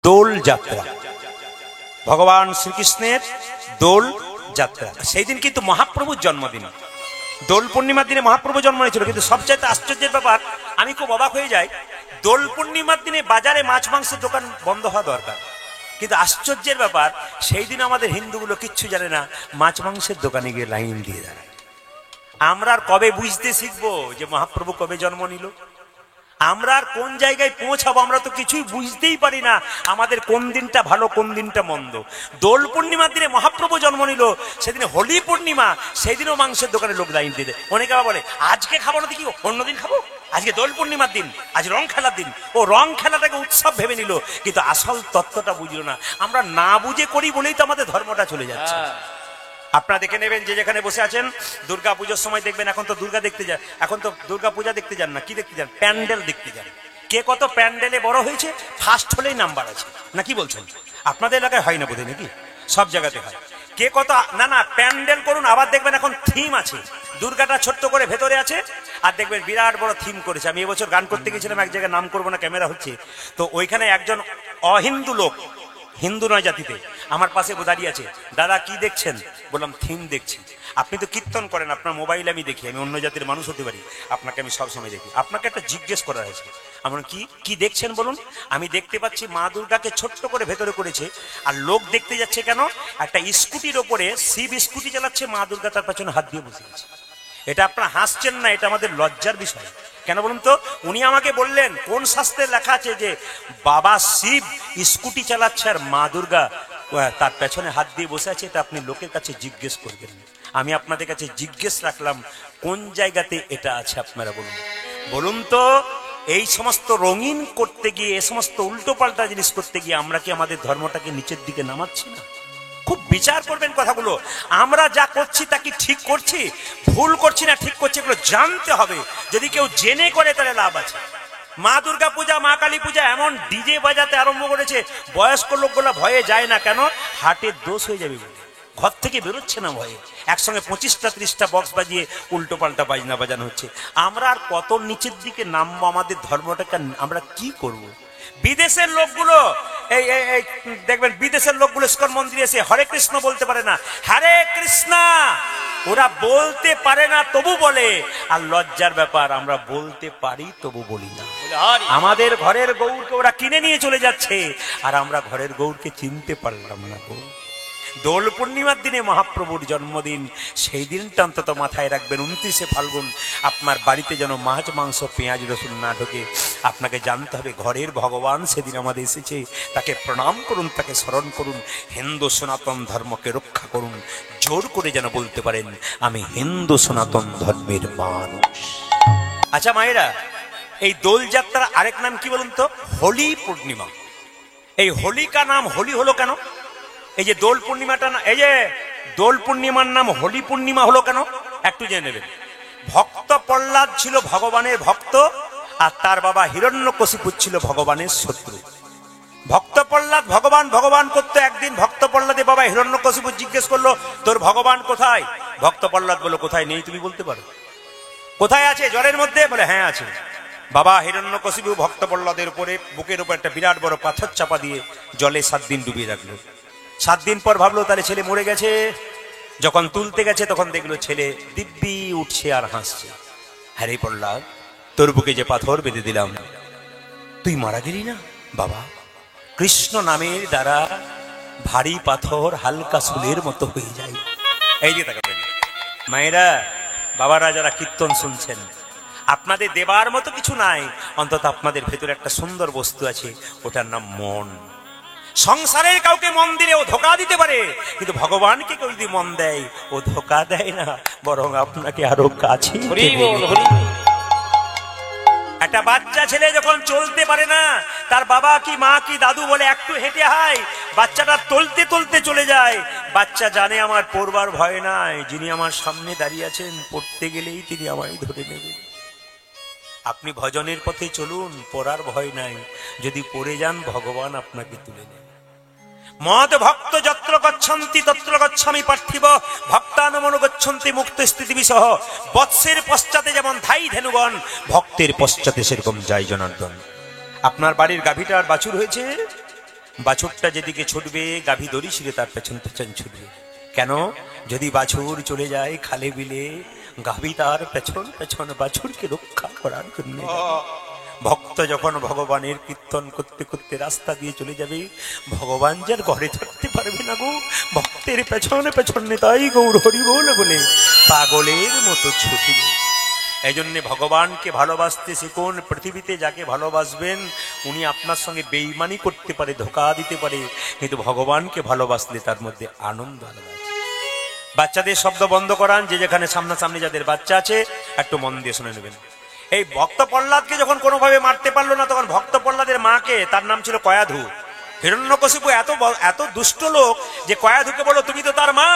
দোল যাত্রা, ভগবান শ্রীকৃষ্ণের দোল যাত্রা। সেই দিন কিন্তু মহাপ্রভুর জন্মদিন। দোল পূর্ণিমার দিনে মহাপ্রভু জন্ম নিয়েছিল। কিন্তু সবচাইতে আশ্চর্যের ব্যাপার, আমি খুব অবাক হয়ে যাই, দোল পূর্ণিমার দিনে বাজারে মাছ মাংসের দোকান বন্ধ হওয়া দরকার, কিন্তু আশ্চর্যের ব্যাপার সেই দিন আমাদের হিন্দুগুলো কিচ্ছু জানে না, মাছ মাংসের দোকানে গিয়ে লাইন দিয়ে দাঁড়ায়। আমরা আর কবে বুঝতে শিখবো যে মহাপ্রভু কবে জন্ম নিল? আমরা আর কোন জায়গায় পৌঁছাবো? আমরা তো কিছুই বুঝতেই পারি না আমাদের কোন দিনটা ভালো কোন দিনটা মন্দ। দোল পূর্ণিমার দিনে মহাপ্রভু জন্ম নিল, সেদিনে হোলি পূর্ণিমা, সেই দিনও মাংসের দোকানে লোক লাইন দিয়ে দেয়। অনেকে আবার বলে আজকে খাবো না, দেখি অন্যদিন খাবো, আজকে দোল পূর্ণিমার দিন, আজ রং খেলার দিন। ও রং খেলাটাকে উৎসব ভেবে নিল, কিন্তু আসল তত্ত্বটা বুঝলো না। আমরা না বুঝে করি বলেই তো আমাদের ধর্মটা চলে যাচ্ছে। আপনারা দেখে নেবেন, যে যেখানে বসে আছেন, দুর্গা পুজোর সময় দেখবেন, এখন তো দুর্গা দেখতে যান, এখন তো দুর্গা পূজা দেখতে যান না, কি দেখতে যান? প্যান্ডেল দেখতে যান। কে কত প্যান্ডেলে বড় হয়েছে, ফার্স্ট হলেই নাম্বার আছে, না কি বলছেন? আপনাদের এলাকায় হয় না বোধহয়, নাকি? সব জায়গাতে হয়। কে কত, না না, প্যান্ডেল করুন। আবার দেখবেন এখন থিম আছে, দুর্গাটা ছোট্ট করে ভেতরে আছে, আর দেখবেন বিরাট বড় থিম করেছে। আমি এবছর গান করতে গেছিলাম এক জায়গায়, নাম করবো না, ক্যামেরা হচ্ছে তো, ওইখানে একজন অহিন্দু লোক, হিন্দু নয় জাতিতে, আমার পাশে দাঁড়িয়ে আছে। দাদা কি দেখছেন? বললাম থিম দেখছি। আপনি তো কীর্তন করেন, আপনার মোবাইল আমি দেখি, আমি অন্য জাতির মানুষ হতে পারি, আপনাকে আমি সবসময় দেখি। আপনাকে একটা জিজ্ঞেস করা হয়েছে, আমার কি দেখছেন বলুন? আমি দেখতে পাচ্ছি মা দুর্গাকে ছোট্ট করে ভেতরে করেছে, আর লোক দেখতে যাচ্ছে কেন? একটা স্কুটির ওপরে শিব স্কুটি চালাচ্ছে, মা দুর্গা তার পেছনে হাত দিয়ে বসে আছে। এটা আপনারা হাসছেন না, এটা আমাদের লজ্জার বিষয়। কেন বলুন তো? উনি আমাকে বললেন কোন শাস্ত্রে লেখা আছে যে বাবা শিব স্কুটি চালাচ্ছে আর মা দুর্গা তার পেছনে হাত দিয়ে বসে আছে? এটা আপনি লোকের কাছে জিজ্ঞেস করবেন। আমি আপনাদের কাছে জিজ্ঞেস রাখলাম, কোন জায়গাতে এটা আছে আপনারা বলুন। বলুন তো, এই সমস্ত রঙিন করতে গিয়ে, এই সমস্ত উল্টো পাল্টা জিনিস করতে গিয়ে আমরা কি আমাদের ধর্মটাকে নিচের দিকে নামাচ্ছি না? খুব বিচার করবেন কথাগুলো। আমরা যা করছি তা কি ঠিক করছি, ভুল করছি না ঠিক করছি, এগুলো জানতে হবে। যদি কেউ জেনে করে তাহলে লাভ আছে। মা দুর্গা পূজা, মা কালী পূজা এমন ডিজে বাজাতে আরম্ভ করেছে, বয়স্ক লোকগুলো ভয়ে যায় না। কেন? হার্টের দোষ হয়ে যাবে বলে ঘর থেকে বেরোচ্ছে না ভয়ে। একসঙ্গে 25টা 30টা বক্স বাজিয়ে উল্টো পাল্টা বাজনা বাজানো হচ্ছে। আমরা আর কত নিচের দিকে নামবো? আমাদের ধর্মটাকে আমরা কি করব? বিদেশের লোকগুলো দেখবেন, বিদেশের লোকগুলো ইস্কন মন্দিরে এসে হরে কৃষ্ণ বলতে পারে না, হরে কৃষ্ণ ওরা বলতে পারে না তবু বলে। আর লজ্জার ব্যাপার, আমরা বলতে পারি তবু বলি না। আমাদের ঘরের গৌরকে ওরা কিনে নিয়ে চলে যাচ্ছে, আর আমরা ঘরের গৌরকে চিনতে পারলাম না। দোল পূর্ণিমার দিনে মহাপ্রভুর জন্মদিন, সেই দিনটা অন্তত মাথায় রাখবেন। 29শে ফাল্গুন আপনার বাড়িতে যেন মাছ মাংস পেঁয়াজ রসুন না ঢোকে। আপনাকে জানতে হবে ঘরের ভগবান সেদিন আমাদের এসেছে, তাকে প্রণাম করুন, তাকে স্মরণ করুন, হিন্দু সনাতন ধর্মকে রক্ষা করুন। জোর করে যেন বলতে পারেন আমি হিন্দু সনাতন ধর্মের মানুষ। আচ্ছা মায়েরা, এই দোল যাত্রার আরেক নাম কি বলুন তো? হোলি পূর্ণিমা। এই হোলিকা নাম হোলি হলো কেন? এই যে দোল পূর্ণিমাটা না, এই যে দোল পূর্ণিমার নাম হোলি পূর্ণিমা হলো কেন একটু জেনে নেবেন। ভক্ত প্রহ্লাদ ছিল ভগবানের ভক্ত, আর তার বাবা হিরণ্যকশিপু ছিল ভগবানের শত্রু। ভক্ত প্রহ্লাদ ভগবান ভগবান করতো। একদিন ভক্ত প্রহ্লাদের বাবা হিরণ্যকশিপু জিজ্ঞেস করলো, তোর ভগবান কোথায়? ভক্ত প্রহ্লাদ বলল, কোথায় নেই, তুমি বলতে পারো? কোথায় আছে? জলের মধ্যে? বলে হ্যাঁ আছে। বাবা হিরণ্যকশিপু ভক্ত প্রহ্লাদের উপরে বুকের উপর একটা বিরাট বড় পাথর চাপা দিয়ে জলে 7 দিন ডুবিয়ে রাখলো। 7 দিন পর ভাবলো তাহলে ছেলে মরে গেছে। যখন তুলতে গেছে তখন দেখলো ছেলে দিব্যি উঠছে আর হাসছে। হ্যারে প্রহ্লাদ, তোর বুকে যে পাথর বেঁধে দিলাম, তুই মারা গেলি না? বাবা, কৃষ্ণ নামের দ্বারা ভারী পাথর হালকা সুলের মতো হয়ে যায়। এই যে তাকাবেন মায়েরা, বাবারা যারা কীর্তন শুনছেন, আপনাদের দেবার মতো কিছু নাই, অন্তত আপনাদের ভেতরে একটা সুন্দর বস্তু আছে, ওটার নাম মন। সংসারের কাউকে মন দিলে ও ধোকা দিতে পারে, কিন্তু ভগবানকে কেউ যদি মন দেয় ও ধোকা দেয় না, বরং আপনাকে আরো কাছে। একটা বাচ্চা ছেলে যখন চলতে পারে না, তার বাবা কি মা কি দাদু বলে একটু হেঁটে হাই, বাচ্চাটা তলতে তলতে চলে যায়। বাচ্চা জানে আমার পড়বার ভয় নাই, যিনি আমার সামনে দাঁড়িয়ে আছেন, পড়তে গেলেই তিনি আমায় ধরে নেবেন। আপনি ভজনের পথে চলুন, পড়ার ভয় নাই, যদি পড়ে যান ভগবান আপনাকে তুলে নেন। মদ ভক্ত যত্র গচ্ছন্তি তত্র গচ্ছামি পার্থিব, ভক্তানুমনু গচ্ছন্তি মুক্ত স্থিতি বিসহ। বৎসের পশ্চাতে যেমন ধাই ধেনুগণ, ভক্তের পশ্চাতে সেরকম যায় জনার্দন। আপনার বাড়ির গাভীটার বাছুর হয়েছে, বাছুরটা যেদিকে ছুটবে গাভী দড়ি ছিঁড়ে তার পেছন পেছন ছুটবে। কেন? যদি বাছুর চলে যায় খালে বিলে, গাভী তার পেছন পেছন বাছুরকে রক্ষা করার জন্য। ভক্ত যখন ভগবানের কীর্তন করতে করতে রাস্তা দিয়ে চলে যাবে, ভগবান যার ঘরে থাকতে পারবে না গো, ভক্তের পেছনে পেছনে তাই গৌর হরি বলে পাগলের মতো ছুটবে। এই জন্যে ভগবানকে ভালোবাসতে শিখুন। পৃথিবীতে যাকে ভালোবাসবেন উনি আপনার সঙ্গে বেইমানি করতে পারে, ধোঁকা দিতে পারে, কিন্তু ভগবানকে ভালোবাসলে তার মধ্যে আনন্দ আলাদা আছে। বাচ্চাদের শব্দ বন্ধ করান, যে যেখানে সামনাসামনি যাদের বাচ্চা আছে একটু মন দিয়ে শুনে নেবেন। এই ভক্ত প্রহ্লাদকে যখন কোনোভাবে মারতে পারলো না, তখন ভক্ত প্রহ্লাদের মাকে, তার নাম ছিল কয়াধু, হিরণ্যকশিপু এত দুষ্ট লোক যে কয়াধুকে বলল, তুমি তো তার মা,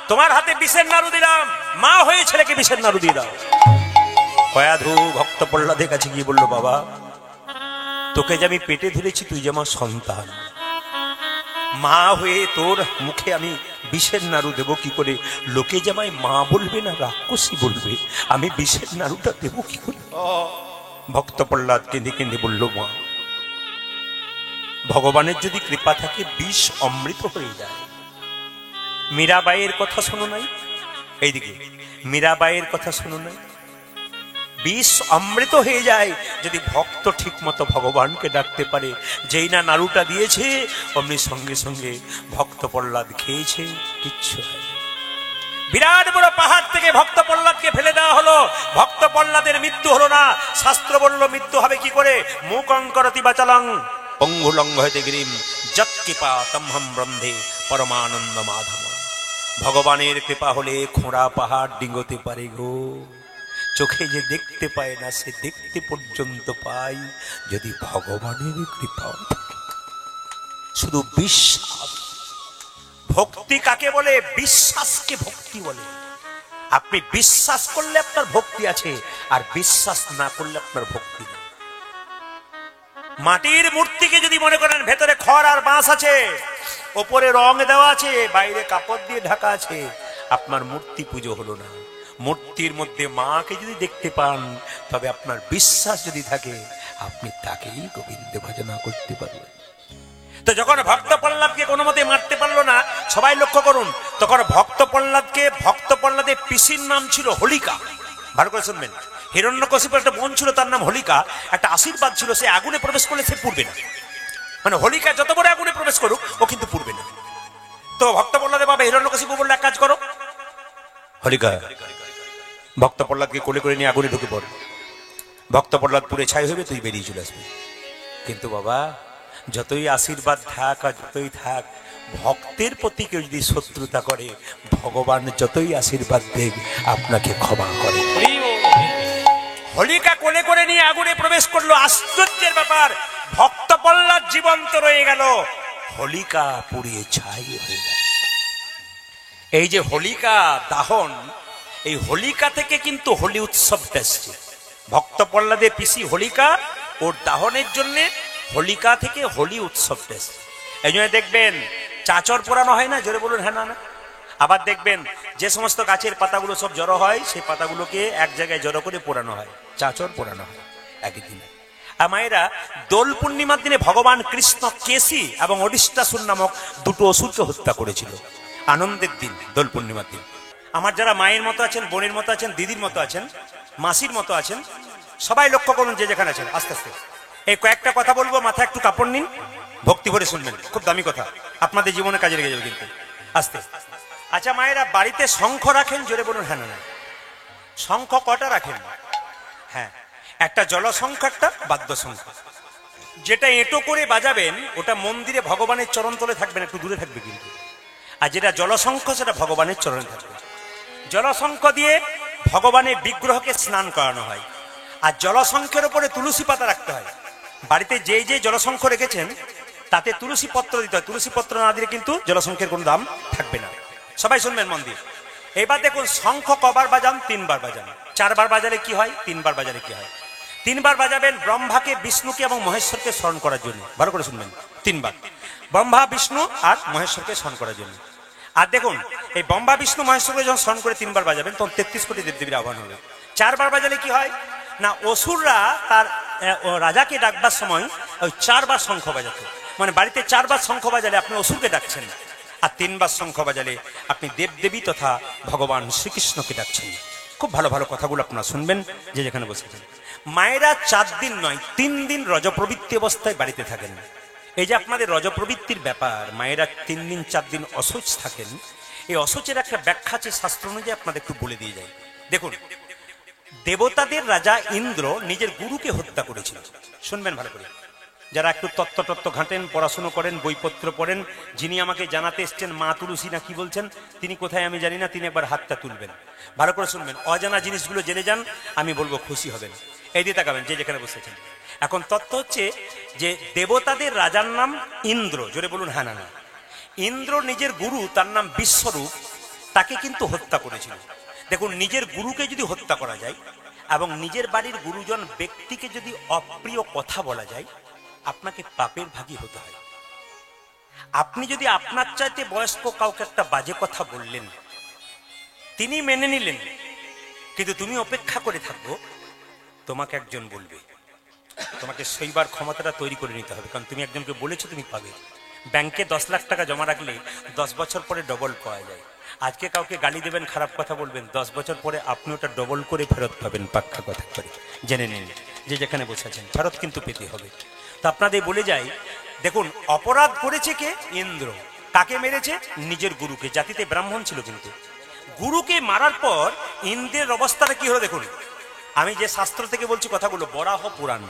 তোমার হাতে বিষের নাড়ু দিলাম, মা হয়ে ছেলেকে বিষের নাড়ু দিয়ে দাও। কয়াধু ভক্ত প্রহ্লাদের কাছে গিয়ে বলল, বাবা তোকে যে আমি পেটে ধরেছি, তুই যে আমার সন্তান, মা হয়ে তোর মুখে আমি বিষের নাড়ু দেব কি করে? লোকে যে আমায় মা বলবে না রাক্ষসী বলবে, আমি বিষের নাড়ুটা দেব কি করে? ভক্ত প্রহ্লাদ কেঁদে কেঁদে বলল, মা ভগবানের যদি কৃপা থাকে বিষ অমৃত হয়ে যায়। মীরাবাইয়ের কথা শোনো নাই? এইদিকে মীরাবাইয়ের কথা শোনো নাই? বিষ অমৃত হয়ে যায় যদি ভক্ত ঠিক মতো ভগবানকে ডাকতে পারে। যেই না নাড়ুটা দিয়েছে অমনি সঙ্গে সঙ্গে ভক্ত প্রহ্লাদ খেয়েছে, কিচ্ছু হয়। বিরাট বড় পাহাড় থেকে ভক্ত প্রহ্লাদকে ফেলে দেওয়া হলো, ভক্ত প্রহ্লাদের মৃত্যু হলো না। শাস্ত্র বলল মৃত্যু হবে কি করে? মুকং করতি বাচালং পঙ্গুলঙ্গ হইতে গিরিম যৎকৃপা তমহম ব্রহ্মে পরমানন্দ মাধব। ভগবানের কৃপা হলে খোঁড়া পাহাড় ডিঙ্গতে পারে গো। চোখে যে দেখতে পায় না সে দেখতে পর্যন্ত পায় যদি ভগবানের কৃপা থাকে। শুধু বিশ্বাস। ভক্তি কাকে বলে? বিশ্বাসকে ভক্তি বলে। আপনি বিশ্বাস করলে আপনার ভক্তি আছে, আর বিশ্বাস না করলে আপনার ভক্তি নেই। মাটির মূর্তিকে যদি মনে করেন ভেতরে খড় আর বাঁশ আছে, ওপরে রং দেওয়া আছে, বাইরে কাপড় দিয়ে ঢাকা আছে, আপনার মূর্তি পুজো হলো না। মূর্তির মধ্যে মাকে যদি দেখতে পান, তবে আপনার বিশ্বাস যদি থাকে, আপনি তাকেই গোবিন্দ ভজনা করতে পারবেন। তো যখন ভক্ত প্রহ্লাদকে কোনো মতে মারতে পারলো না, সবাই লক্ষ্য করুন, তখন ভক্ত প্রহ্লাদের পিসির নাম ছিল হোলিকা। ভালো করে শুনবেন। হিরণ্যকশিপুর একটা বোন ছিল, তার নাম হোলিকা। একটা আশীর্বাদ ছিল, সে আগুনে প্রবেশ করলে সে পুড়বে না। মানে হোলিকা যত বড় আগুনে প্রবেশ করুক, ও কিন্তু পুড়বে না। তো ভক্ত প্রহ্লাদের বাবা হিরণ্যকশিপু বললে, এক কাজ করো, হোলিকা ভক্ত প্রহ্লাদকে কোলে করে নিয়ে আগুনে ঢুকে পড়। ভক্ত প্রহ্লাদ পুড়ে ছাই হবে, তুই বেরিয়ে চলে আসবি। কিন্তু বাবা যতই আশীর্বাদ থাক আর যতই থাক, ভক্তের প্রতি কেউ যদি শত্রুতা করে, ভগবান যতই আশীর্বাদ দেখ আপনাকে ক্ষমা করে। হোলিকা কোলে করে নিয়ে আগুনে প্রবেশ করলো। আশ্চর্যের ব্যাপার, ভক্ত প্রহ্লাদ জীবন্ত রয়ে গেল, হোলিকা পুড়িয়ে ছাই হয়ে গেল। এই যে হোলিকা দাহন, এই হোলিকা থেকে কিন্তু হোলি উৎসবটা এসছে। ভক্ত প্রহ্লাদের পিসি হোলিকা, ওর দাহনের জন্য হোলিকা থেকে হোলি উৎসবটা এসছে। এই জন্য দেখবেন চাচর পোড়ানো হয় না, জোরে বলুন হ্যাঁ না। আবার দেখবেন যে সমস্ত গাছের পাতাগুলো সব জড়ো হয়, সেই পাতাগুলোকে এক জায়গায় জড়ো করে পোড়ানো হয়, চাচর পোড়ানো হয় একই দিনে। আর মায়েরা, দোল পূর্ণিমার দিনে ভগবান কৃষ্ণ কেশি এবং অরিষ্টাসুর নামক দুটো অসুরকে হত্যা করেছিল। আনন্দের দিন দোল পূর্ণিমার দিন। আমার যারা মায়ের মতো আছেন, বোনের মতো আছেন, দিদির মতো আছেন, মাসির মতো আছেন, সবাই লক্ষ্য করুন যে যেখানে আছেন। আস্তে আস্তে এই কয়েকটা কথা বলবো, মাথায় একটু কাপড় নিন, ভক্তি ভরে শুনবেন, খুব দামি কথা, আপনাদের জীবনে কাজে লেগে যাবে কিন্তু। আস্তে। আচ্ছা মায়েরা, বাড়িতে শঙ্খ রাখেন? জোরে বলুন হ্যাঁ না। শঙ্খ কটা রাখেন? হ্যাঁ, একটা জলশঙ্খ, একটা বাদ্য শঙ্খ। যেটা এঁটো করে বাজাবেন ওটা মন্দিরে ভগবানের চরণ তলে থাকবেন, একটু দূরে থাকবে কিন্তু। আর যেটা জলশঙ্খ সেটা ভগবানের চরণে থাকবে। জলশঙ্খ দিয়ে ভগবানের বিগ্রহকে স্নান করানো হয়। আর জলশঙ্খের উপরে তুলসী পাতা রাখতে হয়। বাড়িতে যেই যে জলশঙ্খ রেখেছেন তাতে তুলসী পত্র দিতে হয়। তুলসী পত্র না দিলে কিন্তু জলশঙ্খের কোনো দাম থাকবে না। সবাই শুনবেন মন দিয়ে। এবার দেখুন, শঙ্খ কবার বাজান? 3 বার বাজান। 4 বার বাজালে কি হয়? 3 বার বাজালে কি হয়? 3 বার বাজাবেন ব্রহ্মাকে, বিষ্ণুকে এবং মহেশ্বরকে স্মরণ করার জন্য। ভালো করে শুনবেন, 3 বার ব্রহ্মা, বিষ্ণু আর মহেশ্বরকে স্মরণ করার জন্য। আর দেখুন, এই ব্রহ্মা, বিষ্ণু, মহেশ্বরকে যখন স্মরণ করে 3 বার বাজাবেন, তখন 33 কোটি দেবদেবীর আহ্বান হবে। 4 বার বাজালে কি হয় না, অসুররা তার রাজাকে ডাকবার সময় ওই 4 বার শঙ্খ বাজাতো। মানে বাড়িতে 4 বার শঙ্খ বাজালে আপনি অসুরকে ডাকছেন, আর 3 বার শঙ্খ বাজালে আপনি দেবদেবী তথা ভগবান শ্রীকৃষ্ণকে ডাকছেন। খুব ভালো ভালো কথাগুলো আপনারা শুনবেন যে যেখানে বসেছেন। মায়েরা 4 দিন নয় 3 দিন রজপ্রবৃত্তি অবস্থায় বাড়িতে থাকেন। এই যে আপনাদের রজপ্রবৃত্তির ব্যাপার, মায়েরা 3 দিন 4 দিন অশৌচ থাকেন, এই অশৌচের একটা ব্যাখ্যা আছে শাস্ত্র অনুযায়ী, আপনাদের একটু বলে দিয়ে যায়। দেখুন, দেবতাদের রাজা ইন্দ্র নিজের গুরুকে হত্যা করেছিল। শুনবেন ভালো করে, যারা একটু তত্ত্ব ঘাঁটেন, পড়াশুনো করেন, বইপত্র পড়েন, যিনি আমাকে জানাতে এসছেন মা তুলসী না কি বলছেন, তিনি কোথায় আমি জানি না, তিনি একবার হাতটা তুলবেন, ভালো করে শুনবেন, অজানা জিনিসগুলো জেনে যান, আমি বলবো খুশি হবেন। এই দিয়ে তাকাবেন যে যেখানে বসেছেন। এখন তত্ত্ব হচ্ছে যে দেবতাদের রাজার নাম ইন্দ্র, জোরে বলুন হ্যাঁ না না। ইন্দ্র নিজের গুরু, তার নাম বিশ্বরূপ, তাকে কিন্তু হত্যা করেছিল। দেখুন, নিজের গুরুকে যদি হত্যা করা যায় এবং নিজের বাড়ির গুরুজন ব্যক্তিকে যদি অপ্রিয় কথা বলা যায়, আপনাকে পাপের ভাগী হতে হয়। আপনি যদি আপনার চাইতে বয়স্ক কাউকে একটা বাজে কথা বললেন, তিনি মেনে নিলেন, কিন্তু তুমি অপেক্ষা করে থাকবো তোমাকে একজন বলবে, তোমাকে সেইবার ক্ষমতাটা তৈরি করে নিতে হবে, কারণ তুমি একজনকে বলেছো তুমি পাবে। ব্যাংকে 10 লাখ টাকা জমা রাখলে 10 বছর পরে ডবল পাওয়া যায়। আজকে কাউকে গালি দেবেন, খারাপ কথা বলবেন, 10 বছর পরে আপনি ওটা ডবল করে ফেরত পাবেন, পাক্কা কথা করে জেনে নিন যে যেখানে বসেছেন, ফেরত কিন্তু পেতে হবে। তো আপনাদের বলে যাই, দেখুন অপরাধ করেছে কে? ইন্দ্র। কাকে মেরেছে? নিজের গুরুকে। জাতিতে ব্রাহ্মণ ছিল, কিন্তু গুরুকে মারার পর ইন্দ্রের অবস্থাটা কি হলো দেখুন। আমি যে শাস্ত্র থেকে বলছি কথাগুলো, বরাহ পুরাণ,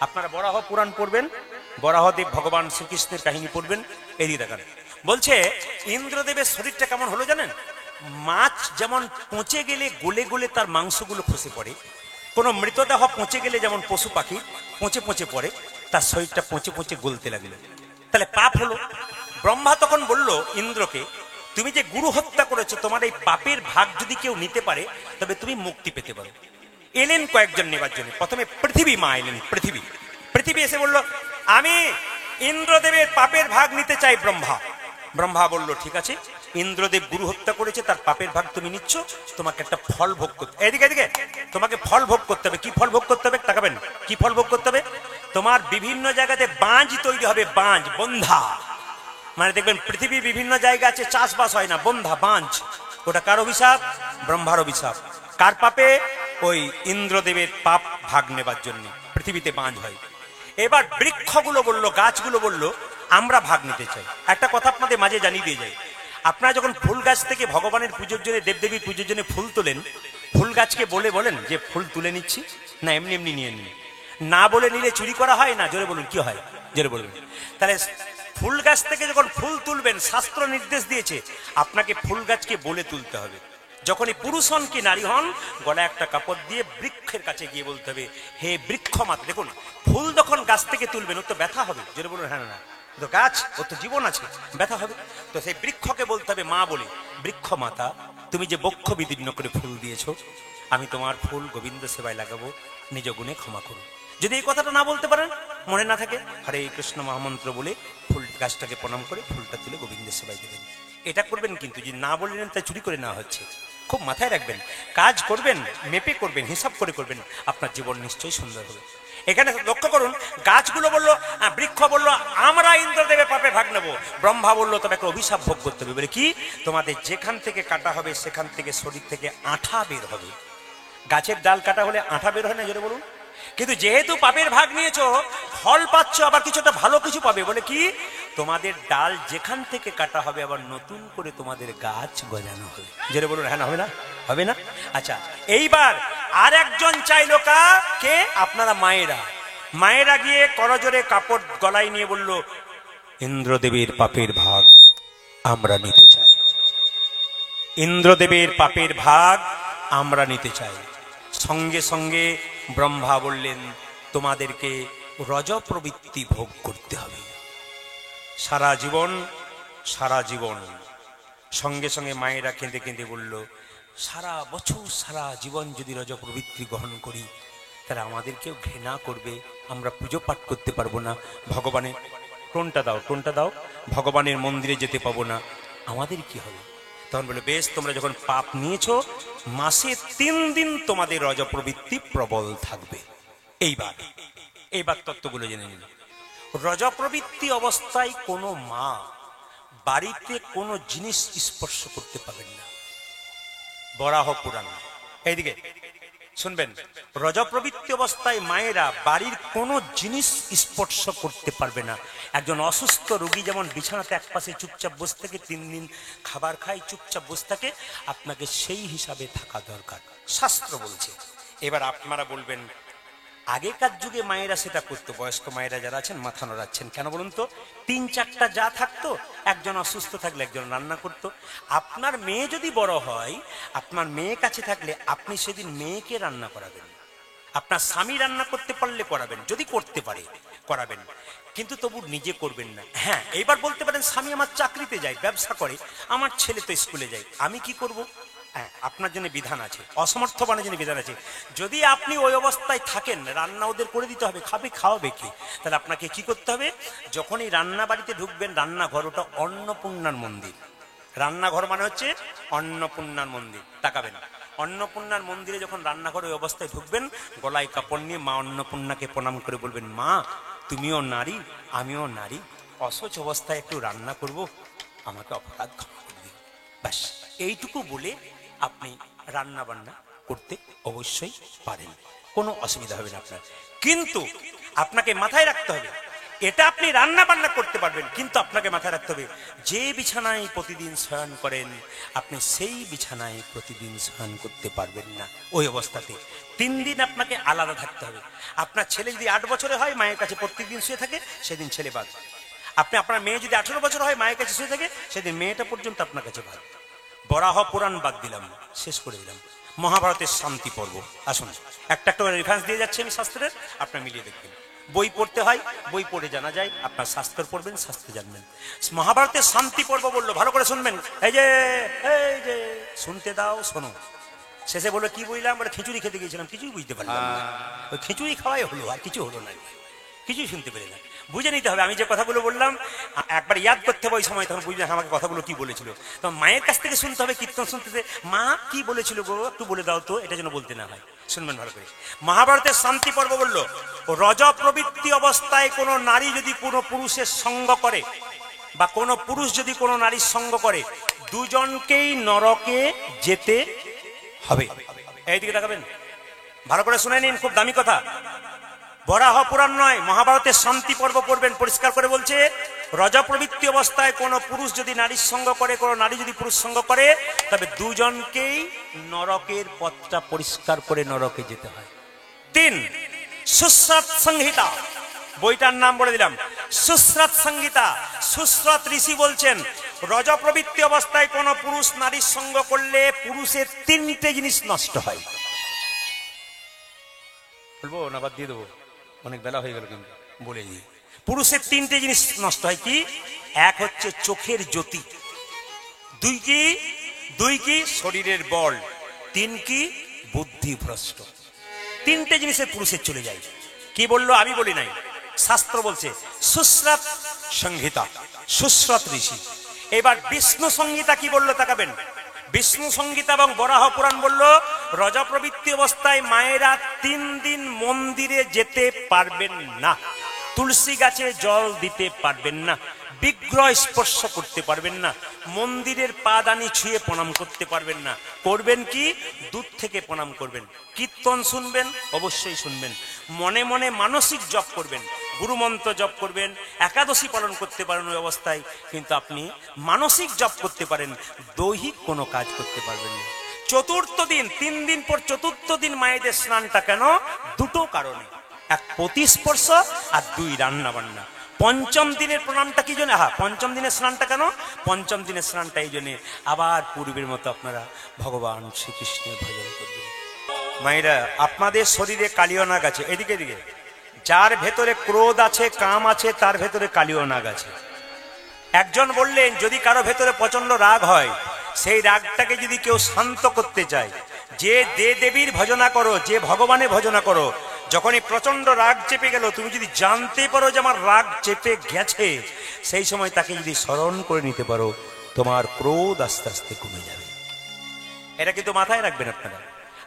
আপনারা বরাহ পুরাণ পড়বেন, বরাহদেব ভগবান শ্রীকৃষ্ণের কাহিনী পড়বেন। এই দিয়ে দেখান বলছে ইন্দ্রদেবের শরীরটা কেমন হলো জানেন? মাছ যেমন পচে গেলে গলে গলে তার মাংসগুলো খসে পড়ে, কোনো মৃতদেহ পচে গেলে যেমন পশু পাখি পচে পচে পড়ে, তার শরীরটা পচে পচে গলতে লাগলো। তাহলে পাপ হলো। ব্রহ্মা তখন বলল ইন্দ্রকে, তুমি যে গুরু হত্যা করেছো, তোমার এই পাপের ভাগ যদি কেউ নিতে পারে তবে তুমি মুক্তি পেতে পারো। এলেন কয়েকজন নেবার জন্য। প্রথমে পৃথিবী মা এলেন। পৃথিবী এসে বলল, আমি ইন্দ্রদেবের পাপের ভাগ নিতে চাই। ব্রহ্মা বলল, ঠিক আছে, ইন্দ্রদেব গুরু হত্যা করেছে, তার পাপের ভাগ তুমি নিচ্ছ, তোমাকে একটা ফল ভোগ করতে, এদিকে তোমাকে ফল ভোগ করতে হবে। কি ফল ভোগ করতে হবে তাকাবেন, কি ফল ভোগ করতে হবে? তোমার বিভিন্ন জায়গাতে বাঁধ তৈরি হবে, বাঁধ, বন্ধা, মানে দেখবেন পৃথিবীর বিভিন্ন জায়গা আছে চাষবাস হয় না, বন্ধা, বাঁধ, ওটা কার অভিশাপ? ব্রহ্মার অভিশাপ। কার পাপে? ওই ইন্দ্রদেবের পাপ ভাগ নেবার জন্য পৃথিবীতে বাঁধ হয়। এবার বৃক্ষগুলো বলল, গাছগুলো বলল, আমরা ভাগ নিতে চাই। একটা কথা আপনাদের মাঝে জানিয়ে দিয়ে যাই, আপনারা যখন ফুল গাছ থেকে ভগবানের পুজোর জন্য, দেবদেবীর পুজোর জন্য ফুল তোলেন, ফুল গাছকে বলেন যে ফুল তুলে নিচ্ছি, না এমনি এমনি নিয়ে নিন? না বলে নিলে চুরি করা হয় না? জোরে বলুন কি হয়, জোরে বলবেন। তাহলে ফুল গাছ থেকে যখন ফুল তুলবেন, শাস্ত্র নির্দেশ দিয়েছে আপনাকে ফুল গাছকে বলে তুলতে হবে। যখনই পুরুষ হন কি নারী হন, গলায় একটা কাপড় দিয়ে বৃক্ষের কাছে গিয়ে বলতে হবে, হে বৃক্ষ মাতা। দেখুন, ফুল যখন গাছ থেকে তুলবেন, ওর তো ব্যথা হবে, জোরে বলুন হ্যাঁ না, তো গাছ, ওর তো জীবন আছে, ব্যথা হবে। তো সেই বৃক্ষকে বলতে হবে মা বলে, বৃক্ষ মাতা, তুমি যে বক্ষ বিদীর্ণ করে ফুল দিয়েছো, আমি তোমার ফুল গোবিন্দ সেবায় লাগাবো, নিজ গুণে ক্ষমা করো। যদি এই কথাটা না বলতে পারেন, মনে না থাকে, হরে কৃষ্ণ মহামন্ত্র বলে ফুল গাছটাকে প্রণাম করে ফুলটা তুলে গোবিন্দের সেবায় দেবেন। এটা করবেন, কিন্তু যদি না বললেন তাই চুরি করে নেওয়া হচ্ছে। খুব মাথায় রাখবেন, কাজ করবেন, মেপে করবেন, হিসাব করে করবেন, আপনার জীবন নিশ্চয়ই সুন্দর হবে। এখানে লক্ষ্য করুন, গাছগুলো বললো, বৃক্ষ বললো আমরা ইন্দ্রদেবের পাপে ভাগ নেবো। ব্রহ্মা বললো তবে একটা অভিশাপ ভোগ করতে হবে। বলে কি? তোমাদের যেখান থেকে কাটা হবে সেখান থেকে শরীর থেকে আঠা বের হবে। গাছের ডাল কাটা হলে আঠা বের হয় না, জোরে বলুন। কিন্তু যেহেতু পাপের ভাগ নিয়েছো, ফল পাচ্ছ, আবার কিছুটা ভালো কিছু পাবে। বলে কি? তোমাদের ডাল যেখান থেকে কাটা হবে আবার নতুন করে তোমাদের গাছ গজানো হবে। জোরে বলুন হ্যাঁ না, হবে না? হবে না? আচ্ছা, এইবার আর একজন চাইলো, কে? আপনারা মায়েরা গিয়ে করজোরে কাপড় গলায় নিয়ে বলল, ইন্দ্রদেবের পাপের ভাগ আমরা নিতে চাই, ইন্দ্রদেবের পাপের ভাগ আমরা নিতে চাই। সঙ্গে সঙ্গে ব্রহ্মা বললেন, তোমাদেরকে রজ প্রবৃত্তি ভোগ করতে হবে সারা জীবন। সঙ্গে সঙ্গে মায়েরা কেঁদে কেঁদে বলল, সারা বছর সারা জীবন যদি রজ প্রবৃত্তি গ্রহণ করি, তারা আমাদেরকেও ঘৃণা করবে, আমরা পুজো পাঠ করতে পারবো না, ভগবানের টোনটা দাও, ভগবানের মন্দিরে যেতে পাবো না, আমাদের কি হবে? তখন বলে, বেশ, তোমরা যখন পাপ নিয়েছো, মাসে 3 দিন তোমাদের রজ প্রবৃত্তি প্রবল থাকবে। এইবার তত্ত্বগুলো জেনে নিল। রজপ্রবৃত্তি অবস্থায় কোনো মা বাড়িতে কোনো জিনিস স্পর্শ করতে পারবেন না। বরাহ পুরাণ। এইদিকে শুনবেন, রজপ্রবৃত্তি অবস্থায় মায়েরা বাড়ির কোনো জিনিস স্পর্শ করতে পারবে না। একজন অসুস্থ রোগী যেমন বিছানাতে একপাশে চুপচাপ বসে থাকে, 3 দিন খাবার খায় চুপচাপ বসে থাকে, আপনাকে সেই হিসাবে থাকা দরকার, শাস্ত্র বলছে। এবার আপনারা বলবেন আগেকার যুগে মায়েরা সেটা করতো, বয়স্ক মায়েরা যারা আছেন মাথা নাড়াচ্ছেন, কেন বলুন তো? 3-4টা যা থাকতো, একজন অসুস্থ থাকলে একজন রান্না করতো। আপনার মেয়ে যদি বড় হয়, আপনার মেয়ে কাছে থাকলে আপনি সেদিন মেয়েকে রান্না করাবেন, আপনার স্বামী রান্না করতে পারলে করাবেন, যদি করতে পারে করাবেন, কিন্তু তবু নিজে করবেন না। হ্যাঁ, এইবার বলতে পারেন স্বামী আমার চাকরিতে যায়, ব্যবসা করে, আমার ছেলে তো স্কুলে যায়, আমি কি করব? হ্যাঁ, আপনার জন্য বিধান আছে, অসমর্থ বানের জন্য বিধান আছে। যদি আপনি ওই অবস্থায় থাকেন, রান্না ওদের করে দিতে হবে, খাওয়াবে কি? তাহলে আপনাকে কি করতে হবে? যখনই রান্না বাড়িতে ঢুকবেন, রান্নাঘর ওটা অন্নপূর্ণার মন্দির। রান্নাঘর মানে হচ্ছে অন্নপূর্ণার মন্দির। তাকাবেন, অন্নপূর্ণার মন্দিরে যখন রান্নাঘরে ওই অবস্থায় ঢুকবেন, গলায় কাপড় নিয়ে মা অন্নপূর্ণাকে প্রণাম করে বলবেন, মা তুমিও নারী আমিও নারী, অসহ্য অবস্থায় একটু রান্না করব, আমাকে অপরাধ ক্ষমা করে দিন। ব্যাস এইটুকু বলে আপনি রান্না বান্না করতে অবশ্যই পারেন, কোনো অসুবিধা হবে না আপনার। কিন্তু আপনাকে মাথায় রাখতে হবে, এটা আপনি রান্না বান্না করতে পারবেন, কিন্তু আপনাকে মাথায় রাখতে হবে যে বিছানায় প্রতিদিন শয়ন করেন আপনি সেই বিছানায় প্রতিদিন শয়ন করতে পারবেন না। ওই অবস্থাতে 3 দিন আপনাকে আলাদা থাকতে হবে। আপনার ছেলে যদি 8 বছরে হয়, মায়ের কাছে প্রত্যেকদিন শুয়ে থাকে, সেদিন ছেলে বাদ। আপনার মেয়ে যদি 18 বছর হয়, মায়ের কাছে শুয়ে থাকে, সেদিন মেয়েটা পর্যন্ত আপনার কাছে বাদ। বরাহ পুরাণ বাদ দিলাম, শেষ করে দিলাম। মহাভারতের শান্তি পর্ব, আসুন একটা একটা রেফারেন্স দিয়ে যাচ্ছে আমি শাস্ত্রের, আপনার মিলিয়ে দেখবেন। বই পড়তে হয়, বই পড়ে জানা যায়, আপনার শাস্ত্র পড়বেন, শাস্ত্র জানবেন। মহাভারতের শান্তি পর্ব বললো, ভালো করে শুনবেন। এই যে শুনতে দাও, শোনো। শেষে বললো কি বুঝলাম? বলে খিচুড়ি খেতে গিয়েছিলাম, কিছুই বুঝতে পারলাম না। ওই খিচুড়ি খাওয়াই হলো, আর কিছু হলো না, কিছুই শুনতে পেলে না। বুঝে নিতে হবে, আমি যে কথাগুলো বললাম একবার ইয়াদ করতে হবে, ওই সময় তখন বুঝবেন আমাকে কথাগুলো কি বলেছিল। তো মায়ের কাছ থেকে শুনতে হবে, কীর্তন শুনতে, মা কি বলেছিল গো, একটু বলে দাও তো, এটা যেন বলতে না হয়। শুনবেন ভালো করে। মহাভারতের শান্তি পর্ব বললো, রজ প্রবৃত্তি অবস্থায় কোনো নারী যদি কোনো পুরুষের সঙ্গ করে, বা কোনো পুরুষ যদি কোনো নারীর সঙ্গ করে, দুজনকেই নরকে যেতে হবে। এইদিকে তাকাবেন, ভালো করে শুনে নিন, খুব দামি কথা। বরাহ পুরাণ নয়, মহাভারতের শান্তি পর্ব পড়বেন, পরিষ্কার করে বলছে রজ প্রবৃত্তি অবস্থায় কোনো পুরুষ যদি নারীর সঙ্গ করে, কোনো নারী যদি পুরুষ সঙ্গ করে, তবে দুজনকেই নরকের পথটা পরিষ্কার করে নরকে যেতে হয়। 3 সুশ্রত সংহিতা, বইটার নাম বলে দিলাম, সুশ্রত সংহিতা। সুশ্রত ঋষি বলছেন রজ প্রবৃত্তি অবস্থায় কোনো পুরুষ নারীর সঙ্গ করলে পুরুষের 3টে জিনিস নষ্ট হয়। বলবো না বাদ দিয়ে দেবো, অনেক বেলা হয়ে গেল, কিন্তু বলে দিই। পুরুষের 3টে জিনিস নষ্ট হয়। কি? এক হচ্ছে চোখের জ্যোতি, 2 কি শরীরের বল, 3 কি বুদ্ধি ভ্রষ্ট। 3টে জিনিসের পুরুষের চলে যায়। কি বললো? আমি বলি নাই, শাস্ত্র বলছে। সুশ্রত সংহিতা, সুশ্রত ঋষি। এবার বিষ্ণু সংহিতা কি বললো তাকাবেন। বিষ্ণু সংহিতা এবং বরাহ পুরাণ বললো রজ প্রবৃত্তি অবস্থায় মায়েরা 3 দিন মন্দিরে যেতে পারবেন না, তুলসী গাছে জল দিতে পারবেন না, বিগ্রহ স্পর্শ করতে পারবেন না, মন্দিরের পাদানি ছুঁয়ে প্রণাম করতে পারবেন না। করবেন কি? দূর থেকে প্রণাম করবেন, কীর্তন শুনবেন, অবশ্যই শুনবেন, মনে মনে মানসিক জপ করবেন, গুরুমন্ত্র জপ করবেন, একাদশী পালন করতে পারেন ওই অবস্থায়, কিন্তু আপনি মানসিক জপ করতে পারেন, দৈহিক কোনো কাজ করতে পারবেন না। চতুর্থ দিন, 3 দিন পর চতুর্থ দিন মায়েদের স্নানটা কেন? 2টো কারণে, 1 প্রতিস্পর্শ আর 2 রান্না বান্না। পঞ্চম দিনের প্রণামটা কি জন্য? পঞ্চম দিনের স্নানটা কেন? পঞ্চম দিনের স্নানটা এই জন্য আবার পূর্বের মতো আপনারা ভগবান শ্রীকৃষ্ণের ভজন করবেন। মায়েরা, আপনাদের শরীরে কালীয় নাগ আছে, এদিকে এদিকে, যার ভেতরে ক্রোধ আছে, কাম আছে, তার ভেতরে কালীয় নাগ আছে। একজন বললেন যদি কারো ভেতরে প্রচন্ড রাগ হয়, সেই রাগটাকে যদি কেউ শান্ত করতে চায়, যে দেবীর ভজনা করো, যে ভগবানের ভজনা করো, যখনই প্রচন্ড রাগ চেপে গেল, তুমি যদি জানতে পারো যে আমার রাগ চেপে গেছে, সেই সময় তাকে যদি স্মরণ করে নিতে পারো, তোমার ক্রোধ আস্তে আস্তে কমে যাবে। এটা কিন্তু মাথায় রাখবেন আপনারা।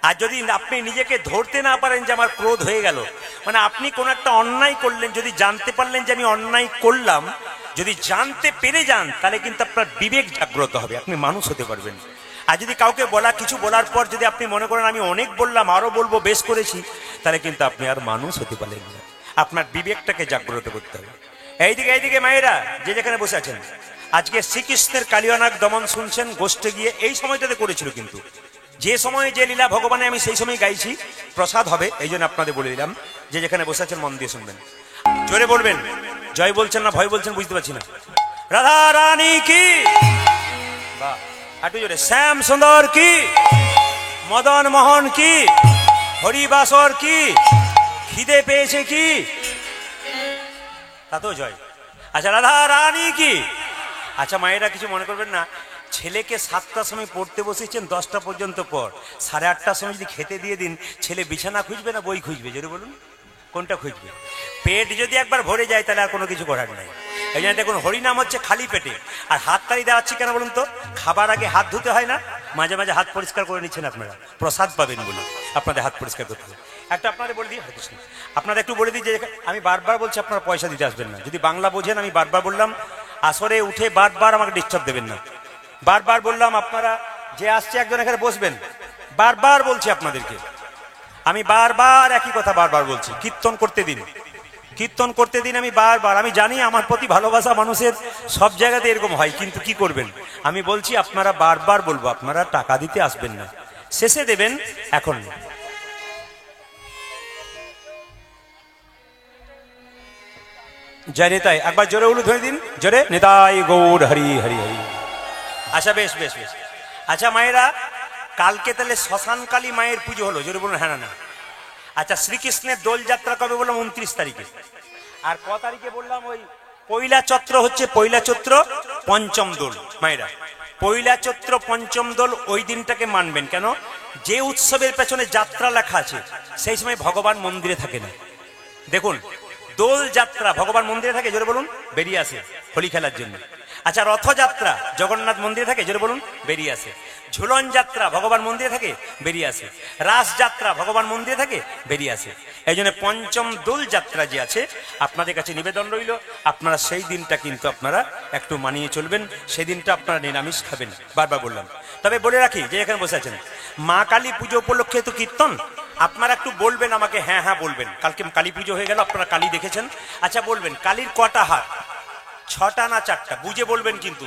আর যদি আপনি নিজেকে ধরতে না পারেন যে আমার ক্রোধ হয়ে গেল, মানে আপনি কোন একটা অন্যায় করলেন, যদি জানতে পারলেন যে আমি অন্যায় করলাম, যদি জানতে পেরে যান, তাহলে কিন্তু আপনার বিবেক জাগ্রত হবে, আপনি মানুষ হতে পারবেন। আর যদি কাউকে কিছু বলার পর যদি আপনি মনে করেন আমি অনেক বললাম, আরো বলবো, বেশ করেছি, তাহলে কিন্তু আপনি আর মানুষ হতে পারলেন না। আপনার বিবেকটাকে জাগ্রত করতে হবে। এইদিকে মায়েরা যে যেখানে বসে আছেন, আজকে শ্রীকৃষ্ণের কালিয়ানাগ দমন শুনছেন গোষ্ঠে গিয়ে, এই সময়টাতে করেছিল, কিন্তু যে সময় যে লীলা ভগবানে আমি সেই সময় গাইছি, প্রসাদ হবে, এই জন্য আপনাদের বলে দিলাম। যে যেখানে বসে আছেন মন দিয়ে শুনবেন, জোরে বলবেন। জয় বলছেন না ভয় বলছেন বুঝতে পারছি না। রাধা রানী কি, বাহ, একটু জোরে। শ্যাম সুন্দর কি, মদন মোহন কি, হরিবাসর কি, খিদে পেয়েছে কি, তাতেও জয়। আচ্ছা, রাধা রানী কি। আচ্ছা মায়েরা কিছু মনে করবেন না, ছেলেকে 7টার সময় পড়তে বসেছেন, 10টা পর্যন্ত পর, 8:30টার সময় যদি খেতে দিয়ে দিন, ছেলে বিছানা খুঁজবে না বই খুঁজবে? জোরে বলুন, কোনটা খুঁজবে? পেট যদি একবার ভরে যায় তাহলে আর কোনো কিছু করার নাই। এই জন্য দেখুন, হরিনাম হচ্ছে খালি পেটে। আর হাততালি দেওয়াচ্ছি কেন বলুন তো? খাবার আগে হাত ধুতে হয় না? মাঝে মাঝে হাত পরিষ্কার করে নিচ্ছেন আপনারা, প্রসাদ পাবেন বলে আপনাদের হাত পরিষ্কার করতে হবে। একটা আপনাদের বলে দিই, হরে কৃষ্ণ, আপনারা একটু বলে দিই যে আমি বারবার বলছি আপনারা পয়সা দিতে আসবেন না। যদি বাংলা বোঝেন, আমি বারবার বললাম, আসরে উঠে বারবার আমাকে ডিস্টার্ব দেবেন না। বারবার বললাম, আপনারা যে আসছে একজন এখানে বসবেন, বারবার বলছি আপনাদেরকে, আমি বারবার একই কথা বারবার বলছি, কীর্তন করতে দিন, কীর্তন করতে দিন। আমি বারবার, আমি জানি আমার প্রতি ভালোবাসা মানুষের সব জায়গাতে এরকম হয়, কিন্তু কি করবেন, আমি বলছি আপনারা বারবার বলবো, আপনারা টাকা দিতে আসবেন না, শেষে দেবেন, এখন না। জয় নিতাই, একবার জোরে উলু ধরে দিন, জোরে, নিতাই গৌর হরি হরি হরি। আচ্ছা বেশ বেশ বেশ। আচ্ছা মায়েরা, কালকে তাহলে শ্মশানকালী মায়ের পুজো হলো, জোরে বলুন হ্যাঁ না? আচ্ছা, শ্রীকৃষ্ণের দোল যাত্রা কবে বললাম? 29 তারিখে। আর ক তারিখে বললাম? ওই পয়লা চৈত্র হচ্ছে, পয়লা চৈত্র পঞ্চম দোল। মায়েরা, পয়লা চৈত্র পঞ্চম দোল, ওই দিনটাকে মানবেন। কেন? যে উৎসবের পেছনে যাত্রা লেখা আছে, সেই সময় ভগবান মন্দিরে থাকে না। দেখুন, দোল যাত্রা ভগবান মন্দিরে থাকে, জোরে বলুন, বেরিয়ে আসে হোলি খেলার জন্য। আচ্ছা, রথযাত্রা জগন্নাথ মন্দিরে থাকে, জোরে বলুন, বেরিয়ে আসে। ঝুলন যাত্রা ভগবান মন্দিরে থাকে, বেরিয়ে আসে। রাস যাত্রা ভগবান মন্দিরে থাকে, বেরিয়ে আসে। এই জন্য পঞ্চম দোল যাত্রা যে আছে, আপনাদের কাছে নিবেদন রইল, আপনারা সেই দিনটা কিন্তু আপনারা একটু মানিয়ে চলবেন, সেই দিনটা আপনারা নিরামিষ খাবেন, বারবার বললাম। তবে বলে রাখি, যে এখানে বসে আছেন, মা কালী পুজো উপলক্ষে তো কীর্তন, আপনারা একটু বলবেন আমাকে, হ্যাঁ হ্যাঁ বলবেন। কালকে কালী পুজো হয়ে গেল, আপনারা কালী দেখেছেন। আচ্ছা বলবেন, কালীর কটা হাত? 6টা না 4টা? বুঝে বলবেন, কিন্তু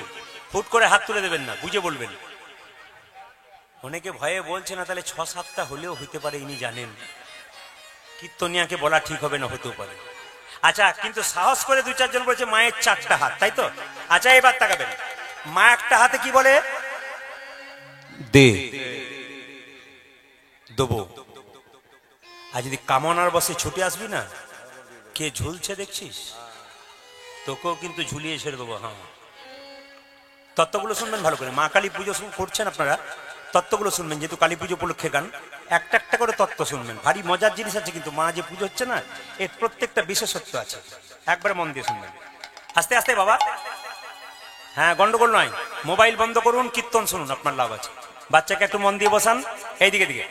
হুট করে হাত তুলে দেবেন না, বুঝে বলবেন। অনেকে ভয়ে বলছে না, তাহলে 6-7টা হলেও হইতে পারে, ইনি জানেন। কীর্তনিয়াকে বলা ঠিক হবে না, হতেও পারে। আচ্ছা, কিন্তু সাহস করে 2-4 জন বলছে মায়ের 4টা হাত, তাই তো? আচ্ছা এবার তাকাবেন, মা একটা হাতে কি বলে? দে, দেবো। আর যদি কামনার বসে ছুটে আসবি না, কে ঝুলছে দেখছিস, তোকেও কিন্তু ঝুলিয়ে ছেড়ে দেবো। হ্যাঁ, তত্ত্বগুলো শুনবেন ভালো করে। মা কালী পুজো করছেন আপনারা, তত্ত্বগুলো শুনবেন, যেহেতু কালী পুজো উপলক্ষে গান, একটা একটা করে তত্ত্ব শুনবেন। ভারী মজার জিনিস আছে, কিন্তু মা যে পুজো হচ্ছে না, এর প্রত্যেকটা বিশেষত্ব আছে, একবারে মন দিয়ে শুনবেন। আস্তে আস্তে বাবা, হ্যাঁ গন্ডগোল নয়, মোবাইল বন্ধ করুন, কীর্তন শুনুন, আপনার লাভ আছে। বাচ্চাকে একটু মন দিয়ে বসান, এইদিকে দিকে।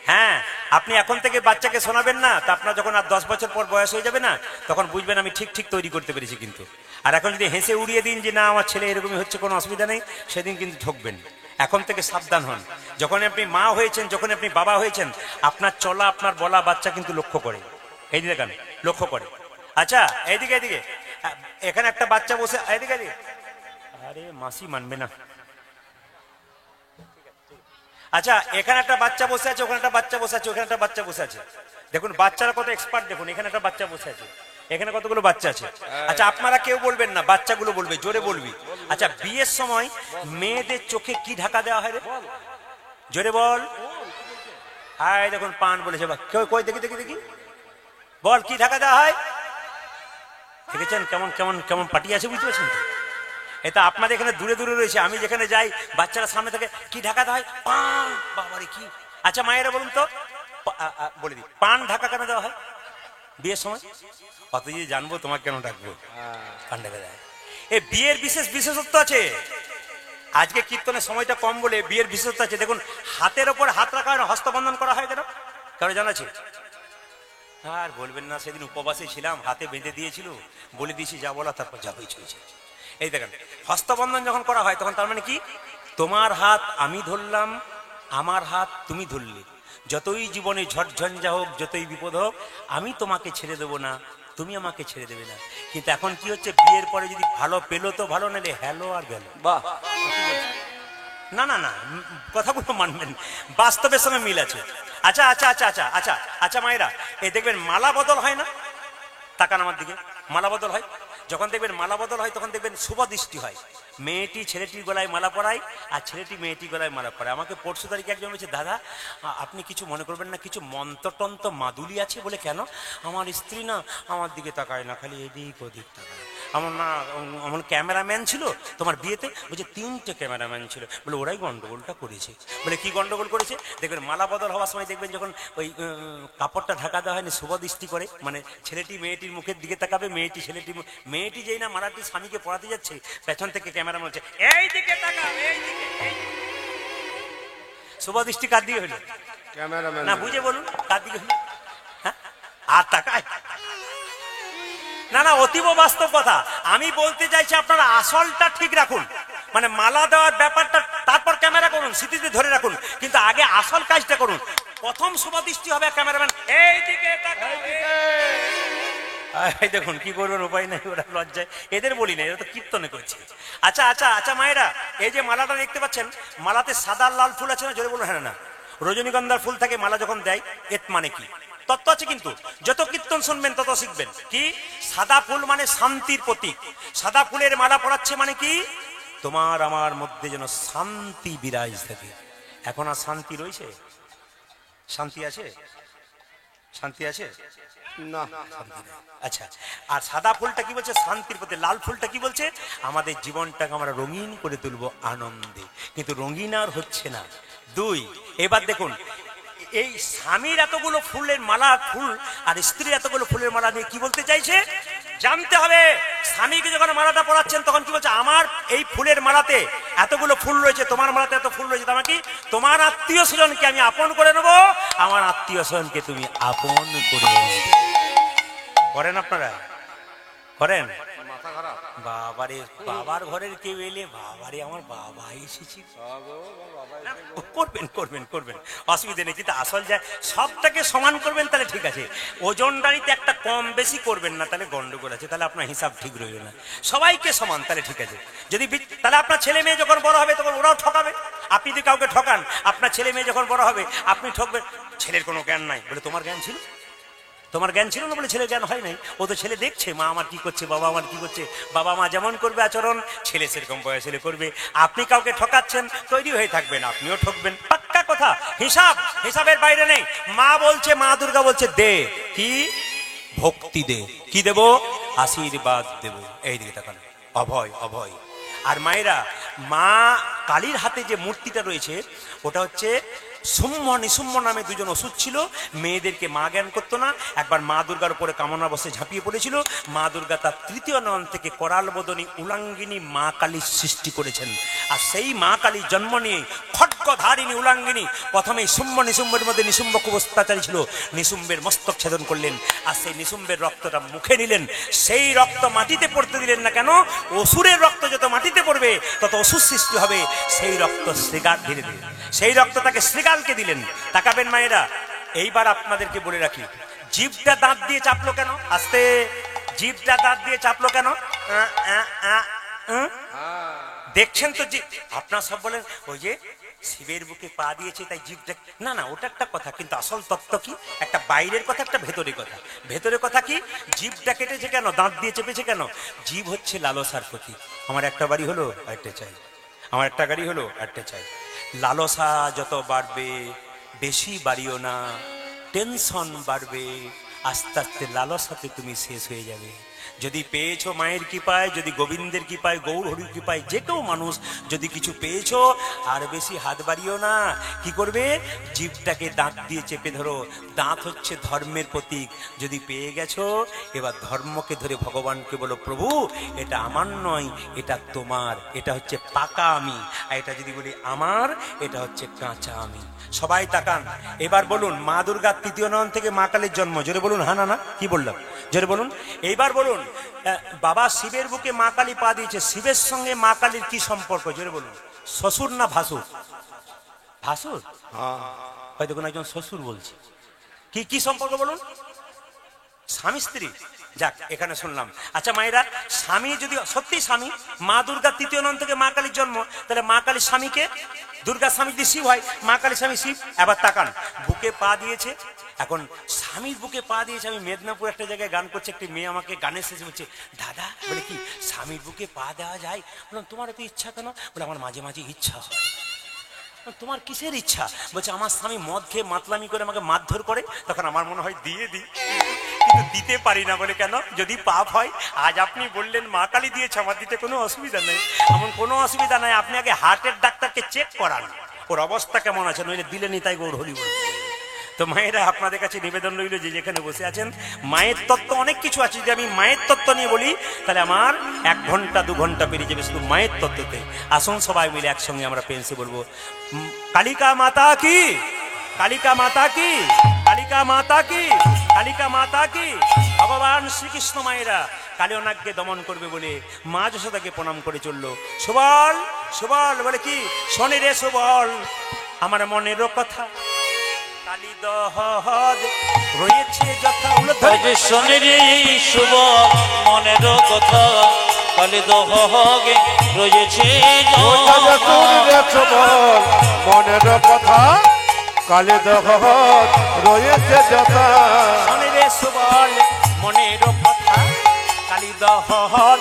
হ্যাঁ, আপনি এখন থেকে বাচ্চাকে শোনাবেন না, তা আপনার যখন আর 10 বছর পর বয়স হয়ে যাবে না, তখন বুঝবেন আমি ঠিক ঠিক তৈরি করতে পেরেছি। কিন্তু আর এখন যদি হেসে উড়িয়ে দিন যে না আমার ছেলে এরকমই হচ্ছে, কোনো অসুবিধা নেই, সেদিন কিন্তু ঠকবেন। এখন থেকে সাবধান হন। যখন আপনি মা হয়েছেন, যখন আপনি বাবা হয়েছেন, আপনার চলা, আপনার বলা বাচ্চা কিন্তু লক্ষ্য করে, এইদিকে কেন লক্ষ্য করে। আচ্ছা এইদিকে এইদিকে, এখানে একটা বাচ্চা বসে, এইদিকে এইদিকে, আরে মাসি মানবে না। আচ্ছা, এখানে একটা বাচ্চা বসে আছে, ওখানে একটা বাচ্চা বসে আছে, ওখানে একটা বাচ্চা বসে আছে। দেখুন বাচ্চারা কত এক্সপার্ট, দেখুন এখানে একটা বাচ্চা বসে আছে, এখানে কতগুলো বাচ্চা আছে। আচ্ছা, আপনারা কেউ বলবেন না, বাচ্চাগুলো বলবে, জোরে বলবি। আচ্ছা, বিয়ের সময় মেয়েদের চোখে কি ঢাকা দেওয়া হয় রে? জোরে বল। আয় দেখুন পান বলেছে, কই দেখি দেখি দেখি, বল কি ঢাকা দেওয়া হয়? দেখেছেন কেমন কেমন কেমন পার্টি আছে, বুঝতে পারছেন তো? এটা আপনাদের এখানে দূরে দূরে রয়েছে, আমি যেখানে যাই বাচ্চারা সামনে থেকে কি ঢাকা দেওয়া হয়? পান। বাবারে কি! আচ্ছা মায়েরা বলুন তো, বলে দিই, পান ঢাকা কেন দেওয়া হয় বিয়ের সময়? কত যদি জানবো তোমাকে কেন ডাকবো, পান ঢাকা দেয়। এই বিয়ের বিশেষ বিশেষত্ব আছে। আজকে কীর্তনের সময়টা কম বলে বিয়ের বিশেষত্ব আছে। দেখুন হাতের ওপর হাত রাখা হয় না, হস্তবন্ধন করা হয় কেন, কারো জানা আছে? আর বলবেন না, সেদিন উপবাসে ছিলাম, হাতে বেঁধে দিয়েছিল, বলে দিয়েছি যা বলা তারপর যা হয়েছে। এই দেখেন হস্তবন্ধন যখন করা হয় তখন তার মানে কি, তোমার হাত আমি ধরলাম, আমার হাত তুমি ধরলে, যতই জীবনে ঝড়ঝঞ্ঝা হোক, যতই বিপদ হোক, আমি তোমাকে ছেড়ে দেবো না, তুমি আমাকে ছেড়ে দেবে না। কিন্তু এখন কি হচ্ছে, বিয়ের পরে যদি ভালো পেলো তো ভালো, নাহলে হ্যালো আর গেল। বাহ, না না না, কথাগুলো মানবেন, বাস্তবের সঙ্গে মিল আছে। আচ্ছা আচ্ছা আচ্ছা আচ্ছা আচ্ছা আচ্ছা মায়েরা, এই দেখবেন মালা বদল হয় না, তাকান আমার দিকে, মালা বদল হয়। যখন দেখবেন মালা বদল হয় তখন দেখবেন শুভ দৃষ্টি হয়। মেয়েটি ছেলেটির গলায় মালা পরায় আর ছেলেটি মেয়েটির গলায় মালা পরায়। আমাকে পরশু তারিখে একজন বলেছে, দাদা আপনি কিছু মনে করবেন না, কিছু মন্ত্রতন্ত্র মাদুলি আছে বলে। কেন? আমার স্ত্রী না আমার দিকে তাকায় না, খালি এদিক ওদিক তাকায়। আমার ক্যামেরাম্যান ছিল তোমার বিয়েতে, বলছে 3টে ক্যামেরাম্যান ছিল, বলে ওরাই গন্ডগোলটা করেছে। বলে কি গন্ডগোল করেছে? দেখবেন মালা বদল হওয়ার সময় দেখবেন যখন ওই কাপড়টা ঢাকা দেওয়া হয়নি, শুভ দৃষ্টি করে, মানে ছেলেটি মেয়েটির মুখের দিকে তাকাবে, মেয়েটি যেই না মালাটি স্বামীকে পড়াতে যাচ্ছে, পেছন থেকে ক্যামেরা বলছে এই দিকে তাকা, এই দিকে। শুভ দৃষ্টি কার দিকে হলো? ক্যামেরাম্যান না, বুঝে বলুন কার দিকে হলো? হ্যাঁ, আর তাকায় না না, অতীব বাস্তব কথা। আমি বলতে চাইছি আপনারা আসলটা ঠিক রাখুন, মানে মালা দেওয়ার ব্যাপারটা তারপর ক্যামেরা করুন, স্মৃতিতে ধরে রাখুন, কিন্তু আগে আসল কাজটা করুন। প্রথম শুভ দৃষ্টি হবে ক্যামেরাম্যান এই দিকে তাকাও। এই দেখুন কি করবেন, উপায় নেই, ওরা লজ্জায়, এদের বলি না, এরা তো কীর্তনে করছে। আচ্ছা আচ্ছা আচ্ছা মায়েরা, এই যে মালাটা দেখতে পাচ্ছেন, মালাতে সাদা লাল ফুল আছে না, জোরে বলুন হ্যাঁ না? রজনীগন্ধার ফুল থাকে মালা যখন দেয়, এর মানে কি তত্ত্ব আছে, কিন্তু যত কীর্তন শুনবেন তত শিখবেন। কি? সাদা ফুল মানে শান্তির প্রতীক। সাদা ফুলের মালা পরাচ্ছে মানে কি, তোমার আমার মধ্যে যেন শান্তি বিরাজ থাকে। এখন আর শান্তি রয়েছে? শান্তি আছে? শান্তি আছে না। আচ্ছা, আর সাদা ফুলটা কি বলছে? শান্তির প্রতি। লাল ফুলটা কি বলছে? আমাদের জীবনটাকে আমরা রঙিন করে তুলবো আনন্দে, কিন্তু রঙিন আর হচ্ছে না। 2, এবার দেখুন এই স্বামীর এতগুলো ফুলের মালা ফুল আর স্ত্রীর এতগুলো ফুলের মালা নিয়ে কি বলতে চাইছে জানতে হবে। স্বামীকে যখন মালাটা পরাচ্ছেন তখন কি বলছে, আমার এই ফুলের মালাতে এতগুলো ফুল রয়েছে, তোমার মালাতে এত ফুল রয়েছে, তার কি তোমার আত্মীয় স্বজনকে আমি আপন করে নেবো, আমার আত্মীয় স্বজনকে তুমি আপন করে নেবে। করেন আপনারা? করেন? বাবারে, বাবার ঘরের কেউ এলে বাবারে আমার বাবা এসেছি, করবেন করবেন করবেন, অসুবিধা নেই, কিন্তু আসল যায় সবটাকে সমান করবেন, তাহলে ঠিক আছে। ওজনদারিতে একটা কম বেশি করবেন না, তাহলে গন্ডগোল আছে, তাহলে আপনার হিসাব ঠিক রইল না। সবাইকে সমান, তাহলে ঠিক আছে। যদি তাহলে আপনার ছেলে মেয়ে যখন বড় হবে তখন ওরাও ঠকাবে। আপনি যদি কাউকে ঠকান, আপনার ছেলে মেয়ে যখন বড় হবে আপনি ঠকবেন। ছেলের কোনো জ্ঞান নাই বলে তোমার জ্ঞান ছিল, তোমার জ্ঞান ছিল না বলে ছেলে জ্ঞান হয় নাই। ও তো ছেলে দেখছে মা আমার কি করছে, বাবা আমার কি করছে, বাবা মা যেমন করবে আচরণ ছেলে সেরকম বয়স ছেলে করবে। আপনি কাউকে ঠকাচ্ছেন, তৈরি হয়ে থাকবেন, আপনিও ঠকবেন, পাক্কা কথা। হিসাব, হিসাবের বাইরে নেই। মা বলছে, মা দুর্গা বলছে দে কি, ভক্তি দে। কি দেব? আশীর্বাদ দেব। এই দিকে তাকান, অভয় অভয়। আর মায়েরা, মা কালীর হাতে যে মূর্তিটা রয়েছে ওটা হচ্ছে সুম্য নিসুম্য নামে 2 জন ওষুধ ছিল। মেয়েদেরকে মা জ্ঞান করতো না। একবার মা দুর্গার উপরে কামনা বসে ঝাঁপিয়ে পড়েছিল। মা দুর্গা তার 3য় নয়ন থেকে করাল বদনী উলাঙ্গিনী মা কালীর সৃষ্টি করেছেন। আর সেই মা কালীর জন্ম নিয়ে খড়্গধারিণী উলাঙ্গিনী প্রথমেই শুম্ভ নিশুম্ভের মধ্যে নিশুম্ভ খুব অত্যাচারী ছিল, নিশুম্ভের মস্তক ছেদন করলেন। আর সেই নিশুম্ভের রক্তটা মুখে নিলেন। সেই রক্ত মাটিতে পড়তে দিলেন না। কেন? অসুরের রক্ত যত মাটিতে পড়বে তত অসুর সৃষ্টি হবে। সেই রক্ত শ্রীগাল ধীরে ধীরে, সেই রক্ত তাকে শ্রীগালকে দিলেন। তাকাবেন মায়েরা, এইবার আপনাদেরকে বলে রাখি, জিভটা দাঁত দিয়ে চাপলো কেন? আস্তে, জিভটা দাঁত দিয়ে চাপলো কেন? দেখছেন তো যে আপনার সব বলেন ওই যে শিবের বুকে পা দিয়েছে তাই জিভটা, না না ওটা একটা কথা, কিন্তু আসল তত্ত্ব কি? একটা বাইরের কথা, একটা ভেতরের কথা। ভেতরের কথা কি? জিভটা কেটেছে কেন, দাঁত দিয়ে চেপেছে কেন? জিভ হচ্ছে লালসার প্রতীক। আমার একটা বাড়ি হলো একটা চাই, আমার একটা গাড়ি হলো একটা চাই। লালসা যত বাড়বে, বেশি বাড়িও না, টেনশন বাড়বে, আস্তে আস্তে লালসাতে তুমি শেষ হয়ে যাবে। যদি পেয়েছো মায়ের কৃপায়, যদি গোবিন্দের কৃপায়, গৌর হরির কৃপায়, যে কেউ মানুষ যদি কিছু পেয়েছো, আর বেশি হাত বাড়িও না। কি করবে? জিভটাকে দাঁত দিয়ে চেপে ধরো। দাঁত হচ্ছে ধর্মের প্রতীক। যদি পেয়ে গেছো, এবার ধর্মকে ধরে ভগবানকে বলো, প্রভু এটা আমার নয়, এটা তোমার, এটা হচ্ছে পাকা আমি। আর এটা যদি বলি আমার, এটা হচ্ছে কাঁচা আমি। সবাই তাকান, এবার বলুন মা দুর্গার তৃতীয় নয়ন থেকে মা কালীর জন্ম। জোরে বলুন হ্যাঁ না না, কি বললাম? জোরে বলুন। এইবার বলুন বাবা শিবের বুকে মা কালী পা দিয়েছে, শিবের সঙ্গে মা কালীর কি সম্পর্ক? জোরে বলুন। শ্বশুর না ভাসুর? ভাসুর। হয়তো কোনো একজন শ্বশুর বলছে। কি কি সম্পর্ক বলুন? স্বামী স্ত্রী। যাক, এখানে শুনলাম। আচ্ছা মায়েরা, স্বামী যদি সত্যি স্বামী, মা দুর্গার তৃতীয় নয়ন থেকে মা কালীর জন্ম, তাহলে মা কালীর স্বামীকে, দুর্গা স্বামী যদি শিব হয়, মা কালীর স্বামী শিব। এবার তাকান, বুকে পা দিয়েছে। এখন স্বামীর বুকে পা দিয়েছে। আমি মেদিনীপুর একটা জায়গায় গান করছি, একটি মেয়ে আমাকে গানের শেষে বলছে, দাদা বলে কি স্বামীর বুকে পা দেওয়া যায়? বললাম তোমার এত ইচ্ছা কেন? বলে আমার মাঝে মাঝে ইচ্ছা হয়। তোমার কিসের ইচ্ছা? বলছে আমার স্বামী মদ খেয়ে মাতলামি করে আমাকে মারধর করে, তখন আমার মনে হয় দিয়ে দিই, কিন্তু দিতে পারি না। বলে কেন? যদি পাপ হয়। আজ আপনি বললেন মা কালী দিয়েছে, আমার দিতে কোনো অসুবিধা নেই। এমন কোনো অসুবিধা নাই, আপনি আগে হার্টের ডাক্তারকে চেক করান, ওর অবস্থা কেমন আছে, নইলে দিলেনি তাই গৌর হরি বল। তো মায়েরা, আপনাদের কাছে নিবেদন রইল, যে যেখানে বসে আছেন, মায়ের তত্ত্ব অনেক কিছু আছে। যদি আমি মায়ের তত্ত্ব নিয়ে বলি, তাহলে আমার 1 ঘন্টা 2 ঘন্টা পেরিয়ে যাবে শুধু মায়ের তত্ত্বতে। আসুন সবাই মিলে একসঙ্গে আমরা পেন্সে বলবো, কালিকা মাতা কি, কালিকা মাতা কি, কালিকা মাতা কি, কালিকা মাতা কি। ভগবান শ্রীকৃষ্ণ মায়েরা কালিয়নাগকে দমন করবে বলে মা যশোদাকে প্রণাম করে চললো। সুবল, সুবল বলে কি, শোনে রে সুবল আমার মনেরও কথা, কালী দহদ রয়েছে যথা। শোনে রে সুবল মনেরও কথা, কালী দহদ রয়েছে মনের কথা, কালী দহদ রয়েছে যথা। শোনে রে সুবল মনেরও কথা, কালী দহদ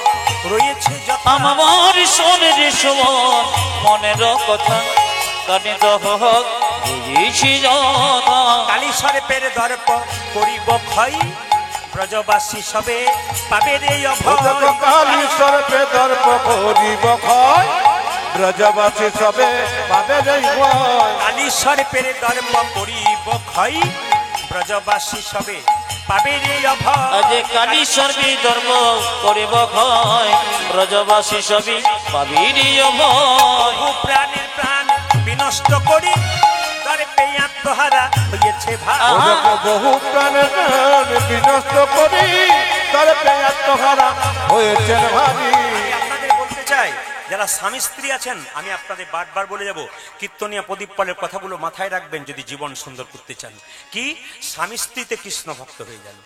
রয়েছে যথা। আমার শোনে রে সুবল মনেরও কথা, কালী দহদ রয়েছে যথা। কালী সর্পের দর্প করিব ক্ষয়, ব্রজবাসী সবে পাবে রে অভয়। কালী সর্পে দর্প করিব ক্ষয়, ব্রজবাসী সবে পাবে রে ভয়। কালী সর্পের দর্প করিব ক্ষয়, ব্রজবাসী সবে পাবে রে অভয়। আজ কালী সর্বে ধর্ম করিব ক্ষয়, ব্রজবাসী সবই পাবি রে অভয়। প্রাণের প্রাণ বিনষ্ট করি, দর্পে আত্মহারা হয়েছে ভাই। বহু প্রাণের বিনষ্ট করি, দর্পে আত্মহারা হয়েছে ভাবি। আপনাদের বলতে চাই, যারা স্বামী স্ত্রী আছেন, আমি আপনাদের বারবার বলে যাব, কীর্তনিয়া প্রদীপ পালের কথাগুলো মাথায় রাখবেন যদি জীবন সুন্দর করতে চান। কি? স্বামী স্ত্রীতে কৃষ্ণ ভক্ত হয়ে যান,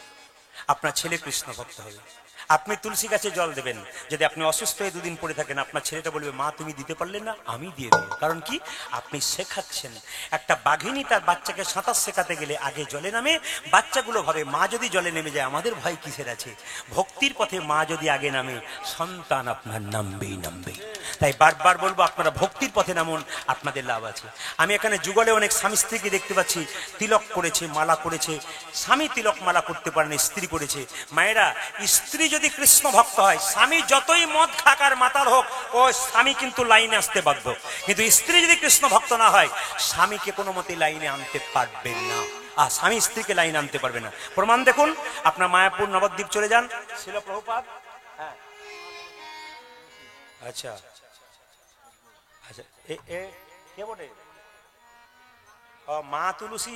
আপনার ছেলে কৃষ্ণ ভক্ত হবে। আপনি তুলসী গাছে জল দেবেন, যদি আপনি অসুস্থ হয়ে 2 দিন পড়ে থাকেন, আপনার ছেলেটা বলবে মা তুমি দিতে পারলে না, আমি দিয়ে দেবো। কারণ কি? আপনি শেখাচ্ছেন। একটা বাঘিনী তার বাচ্চাকে সাঁতার শেখাতে গেলে আগে জলে নামে, বাচ্চাগুলো ভাবে মা যদি জলে নেমে যায় আমাদের ভয় কিসের আছে। ভক্তির পথে মা যদি আগে নামে, সন্তান আপনার নামবেই নামবেই। তাই বারবার বলবো, আপনারা ভক্তির পথে নামুন, আপনাদের লাভ আছে। আমি এখানে যুগলে অনেক স্বামী স্ত্রীকে দেখতে পাচ্ছি, তিলক করেছে, মালা করেছে। স্বামী তিলক মালা করতে পারেন, স্ত্রী করেছে। মায়েরা, স্ত্রী যদি কৃষ্ণ ভক্ত হয়, স্বামী যতই মদ খাক আর মাতাল হোক, ও স্বামী কিন্তু লাইনে আসতে বাধ্য। কিন্তু স্ত্রী যদি কৃষ্ণ ভক্ত না হয়, স্বামীকে কোনো মতে লাইনে আনতে পারবেন না। আর স্বামী স্ত্রীকে লাইনে আনতে পারবে না। প্রমাণ দেখুন, আপনার মায়াপুর নবদ্বীপ চলে যান, শিল প্রভুপাদ। হ্যাঁ, আচ্ছা আচ্ছা, কে বলে? মা তুলসী।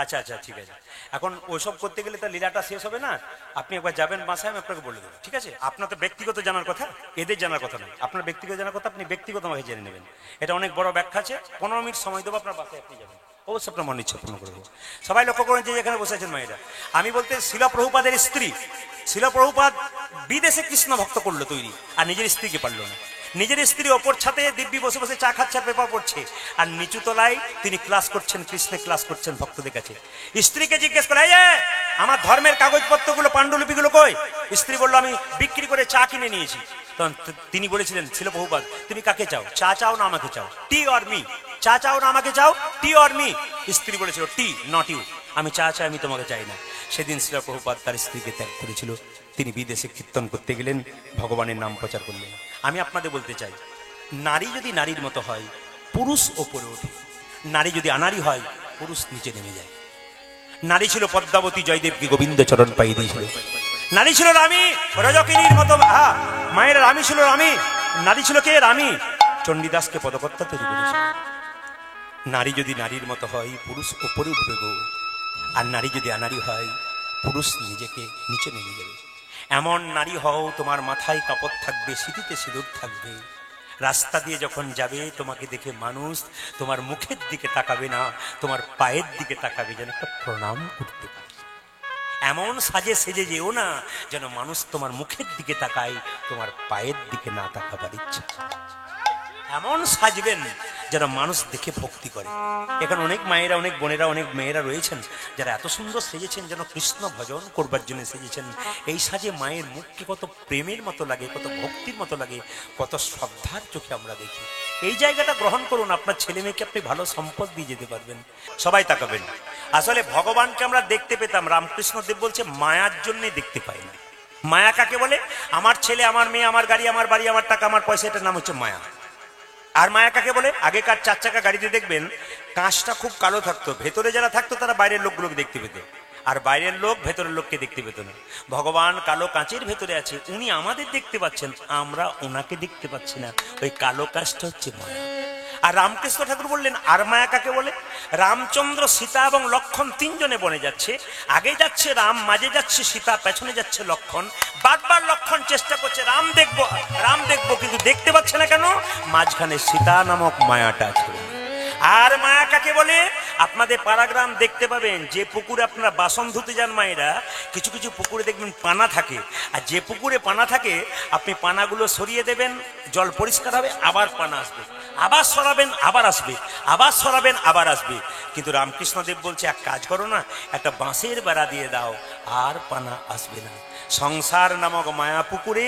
আচ্ছা আচ্ছা, ঠিক আছে। এখন ওইসব করতে গেলে তো লীলাটা শেষ হবে না। আপনি একবার যাবেন বাসায়, আমি আপনাকে বলে দেবো, ঠিক আছে? আপনার তো ব্যক্তিগত জানার কথা, এদের জানার কথা নয়। আপনার ব্যক্তিগত জানার কথা আপনি ব্যক্তিগতভাবে জেনে নেবেন। এটা অনেক বড় ব্যাখ্যা আছে। 15 মিনিট সময় দেবো, আপনার বাসায় আপনি যাবেন, অবশ্যই আপনার মন ইচ্ছা পূর্ণ করে দেবো। সবাই লক্ষ্য করেন যে এখানে বসে আছেন মায়েরা, আমি বলতে শিল প্রভুপাদের স্ত্রী, শিল প্রভুপাদ বিদেশে কৃষ্ণ ভক্ত করলো তৈরি, আর নিজের স্ত্রীকে পারলো না। নিজের স্ত্রী ওপর ছাতে দিব্যি বসে বসে চা খাচ্ছে, পেপার পড়ছে, আর নিচু তলায় তিনি ক্লাস করছেন, কৃষ্ণে ক্লাস করছেন ভক্তদের কাছে। স্ত্রীকে জিজ্ঞেস করে, আমার ধর্মের কাগজপত্রগুলো, পাণ্ডুলিপিগুলো কই? স্ত্রী বললো, আমি বিক্রি করে চা কিনে নিয়েছি। তখন তিনি বলেছিলেন, শিল প্রভুপাদ তুমি কাকে চাও? চা চাও না আমাকে চাও? Tea or me? চা চাও না আমাকে চাও? Tea or me? স্ত্রী বলেছিল, টি নট ইউ। আমি চা চাই, আমি তোমাকে চাই না। সেদিন শ্রীল প্রভুপাদ তার স্ত্রীকে ত্যাগ করেছিল, তিনি বিদেশে কীর্তন করতে গেলেন, ভগবানের নাম প্রচার করলেন। আমি আপনাদের বলতে চাই, নারী যদি নারীর মতো হয় পুরুষ ওপরে ওঠে, নারী যদি আনারী হয় পুরুষ নিচে নেমে যায়। নারী ছিল পদ্মাবতী, জয়দেবকে গোবিন্দ চরণ পাই দিয়েছিল। নারী ছিল রামী, রজকিনীর মতো, মায়ের রামী ছিল রামী। নারী ছিল কে? রামী। চণ্ডীদাসকে পদকর্তা তৈরি করেছিল। নারী যদি নারীর মতো হয় পুরুষ ওপরে উঠবে গো, আর নারী যদি আনারী হয় পুরুষ নিজেকে নিচে নেমে যাবে। এমন নারী হও তোমার মাথায় কাপড় থাকবে, সিঁথিতে সিঁদুর থাকবে, রাস্তা দিয়ে যখন যাবে তোমাকে দেখে মানুষ তোমার মুখের দিকে তাকাবে না, তোমার পায়ের দিকে তাকাবে, যেন একটা প্রণাম করতে পারে। এমন সাজে সেজে যেও না যেন মানুষ তোমার মুখের দিকে তাকায়, তোমার পায়ের দিকে না তাকাবার ইচ্ছা। এমন সাজবেন যেন মানুষ দেখে ভক্তি করে। এখন অনেক মায়েরা, অনেক বোনেরা, অনেক মেয়েরা রয়েছেন যারা এত সুন্দর সেজেছেন যেন কৃষ্ণ ভজন করবার জন্য সেজেছেন। এই সাজে মায়ের মুখকে কত প্রেমের মতো লাগে, কত ভক্তির মতো লাগে, কত শ্রদ্ধার চোখে আমরা দেখি। এই জায়গাটা গ্রহণ করুন, আপনার ছেলে মেয়েকে আপনি ভালো সম্পদ দিয়ে যেতে পারবেন। সবাই তাকাবেন। আসলে ভগবানকে আমরা দেখতে পেতাম, রামকৃষ্ণ দেব বলছে মায়ার জন্য দেখতে পাই না। মায়া কাকে বলে? আমার ছেলে, আমার মেয়ে, আমার গাড়ি, আমার বাড়ি, আমার টাকা, আমার পয়সা, এটার নাম হচ্ছে মায়া। আর মায়া কাকে বলে? আগেকার 4 চাকা গাড়িতে দেখবেন কাঁচটা খুব কালো থাকতো, ভেতরে যারা থাকতো তারা বাইরের লোকগুলোকে দেখতে পেত, আর বাইরের লোক ভেতরের লোককে দেখতে পেত না। ভগবান কালো কাঁচের ভেতরে আছে, উনি আমাদের দেখতে পাচ্ছেন, আমরা ওনাকে দেখতে পাচ্ছি না। ওই কালো কাঁচটা হচ্ছে মায়া। আর রামকৃষ্ণ ঠাকুর বললেন আর মায়া কাকে বলে? রামচন্দ্র, সীতা এবং লক্ষণ 3 জনে বনে যাচ্ছে। আগে যাচ্ছে রাম, মাঝে যাচ্ছে সীতা, পেছনে যাচ্ছে লক্ষণ। বারবার লক্ষণ চেষ্টা করছে রাম দেখবো, রাম দেখবো, কিন্তু দেখতে পাচ্ছে না কেন? মাঝখানে সীতা নামক মায়াটা আছে। আর মায়া কাকে বলে? আপনাদের পাড়াগ্রাম দেখতে পাবেন, যে পুকুরে আপনারা বাসন ধুতে যান মায়েরা, কিছু কিছু পুকুরে দেখবেন পানা থাকে, আর যে পুকুরে পানা থাকে আপনি পানাগুলো সরিয়ে দেবেন, জল পরিষ্কার হবে, আবার পানা আসবে, আবার সরাবেন, আবার আসবে, আবার সরাবেন, আবার আসবে। কিন্তু রামকৃষ্ণদেব বলছে এক কাজ করো না, একটা বাঁশের বেড়া দিয়ে দাও, আর পানা আসবে না। সংসার নামক মায়া পুকুরে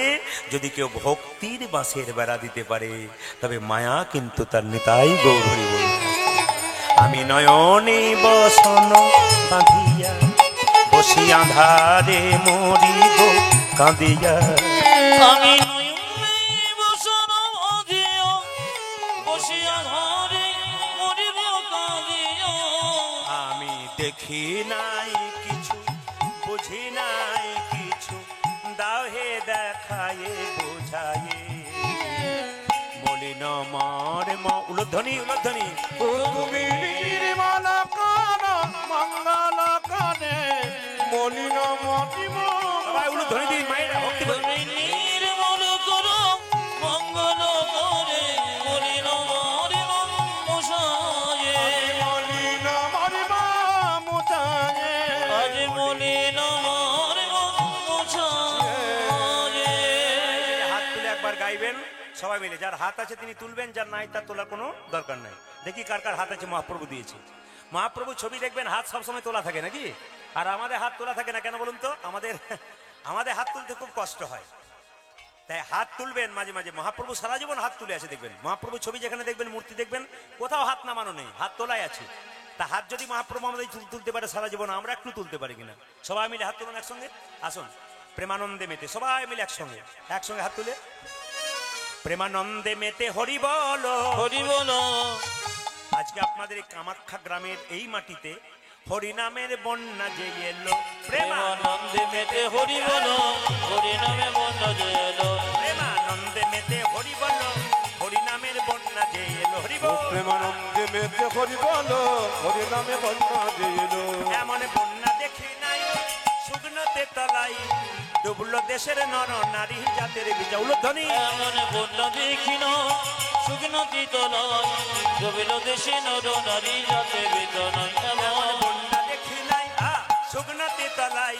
যদি কেউ ভক্তির বাঁশের বেড়া দিতে পারে, তবে মায়া কিন্তু তার নিতাই গৌরী বলে। আমি নয়নে বসন বাঁধিয়া বসি আঁধারে মরি গো কাঁদিয়া। আমি বসন বাঁধিয়া বসিয়া ঘরে মরিব কাঁদিয়া। আমি দেখি নাই কিছু, বুঝি নাই কিছু, দাও হে দেখায়ে বোঝায়ে। মলিন মর উলধ্বনি, উলধ্বনি। তুমি নির্মল কান মঙ্গল কানে মলিন মতিম। সবাই উলধ্বনি দিন, মায়েরা ভক্তি করুন। তুমি নির্মল করো মঙ্গল করে মলিন মরিব মুছায়ে। মলিন মরিমা মুছায়ে। আজ মলিন মরিব মুছায়ে। হাত তুলে একবার গাইবেন সবাই মিলে। যার হাত আছে তিনি তুলবেন, যার নাই তার তোলার কোনো দরকার নাই। দেখি কার কার হাত আছে মহাপ্রভু দিয়েছে। মহাপ্রভু ছবি দেখবেন হাত সবসময় তোলা থাকে নাকি? আর আমাদের হাত তোলা থাকে না কেন বলুন তো? আমাদের হাত তুলতে খুব কষ্ট হয়, তাই হাত তুলবেন মাঝে মাঝে। মহাপ্রভু সারা জীবন হাত তুলে আছে দেখবেন। মহাপ্রভু ছবি যেখানে দেখবেন, মূর্তি দেখবেন, কোথাও হাত নামানো নেই, হাত তোলাই আছে। তা হাত যদি মহাপ্রভু আমাদের তুলতে পারে সারা জীবন, আমরা একটু তুলতে পারি কিনা? সবাই মিলে হাত তুলুন একসঙ্গে, আসুন প্রেমানন্দে মেতে সবাই মিলে একসঙ্গে, একসঙ্গে হাত তুলে প্রেমানন্দে মেতে হরি বলো, হরি বলো। আজকে আপনাদের এই কামাখ্যা গ্রামের এই মাটিতে হরিনামের বন্যা যে এলো, প্রেমানন্দে মেতে হরি বলো, হরি নামে বন্যা যে এলো। প্রেমানন্দে মেতে হরি বলো, হরিনামের বন্যা যে এলো, হরি বল। প্রেমানন্দে মেতে হরি বলো, হরি নামে বন্যা যে এলো। এমন বন্যা দেখি নাই শুকনোতে তলাই, ডুবলো দেশের নর নারী জাতের বিজৌল ধ্বনি। এমন বন্যা দেখি না শুকনতি তলায়, ডুবিল দেশে নর নারী জাতে বেদনায়। এমন বন্যা দেখি নাই শুকনোতে তলাই,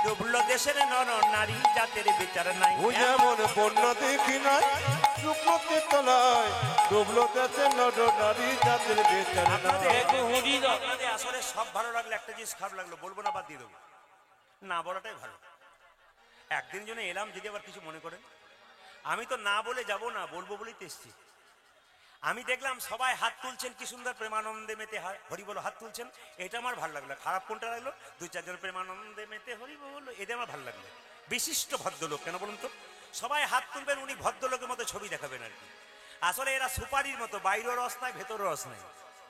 ডুবলো দেশের নর নারী জাতের বিচার নাই। ও যেমন বন্যা দেখি নাই শুকনোতে তলায়, ডুবলো দেশে নর নারী জাতির বিচার নাই। আপনাদের আসলে সব ভালো লাগলো, একটা জিনিস খারাপ লাগলো, বলবো না, বাদ দিয়ে দেবো, না বলাটাই ভালো। একদিন জন্য এলাম, যদি আবার কিছু মনে করেন, আমি তো না বলে যাব না, বলবো বলেই তো এসছি। আমি দেখলাম সবাই হাত তুলছেন, কি সুন্দর প্রেমানন্দে মেতে হরি বলো হাত তুলছেন, এটা আমার ভালো লাগলো। খারাপ কোনটা লাগলো? দুই চারজন প্রেমানন্দে মেতে হরি বলো, এটা আমার ভালো লাগলো। বিশিষ্ট ভদ্রলোক কেন বলুন তো? সবাই হাত তুলবেন, উনি ভদ্রলোকের মতো ছবি দেখাবেন আর কি। আসলে এরা সুপারির মতো, বাইরের রস নাই ভেতরের রস নাই।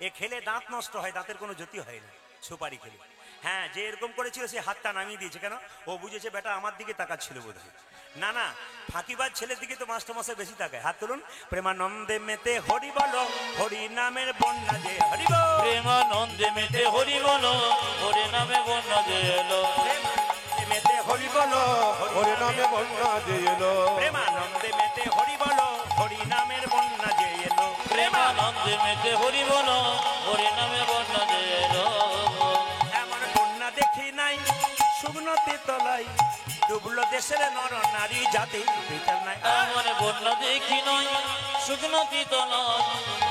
এ খেলে দাঁত নষ্ট হয়, দাঁতের কোনো জ্যোতি হয় না সুপারি খেলে। হ্যাঁ, যে এরকম করেছিল সে হাতটা নামিয়ে দিয়েছে, কেন? ও বুঝেছে বেটা আমার দিকে তাকাচ্ছিল বোধ হয়। না না, ফাঁকিবাজ ছেলের দিকে তো মাস্টারমশাই বেশি তাকায়। হাত তুলুন। প্রেমানন্দে মেতে হরি বলো, হরি নামের বন্যা যে হরি বল। প্রেমানন্দে মেতে হরি বলো, হরি নামে বন্যা যে এলো। প্রেমানন্দে মেতে হরি বলো, হরি নামে বন্যা যে এলো। প্রেমানন্দে মেতে হরি বলো, হরি নামের বন্যা যে এলো। প্রেমানন্দে মেতে হরি বলো, হরি নামে বন্যা যে এলো। এমন বন্যা দেখি নাই শুকনোতে তলাই, ডুবলো দেশের নর নারী জাতি বিচার নাই। এমন বন্যা দেখি নয় শুকনো তিত নয়,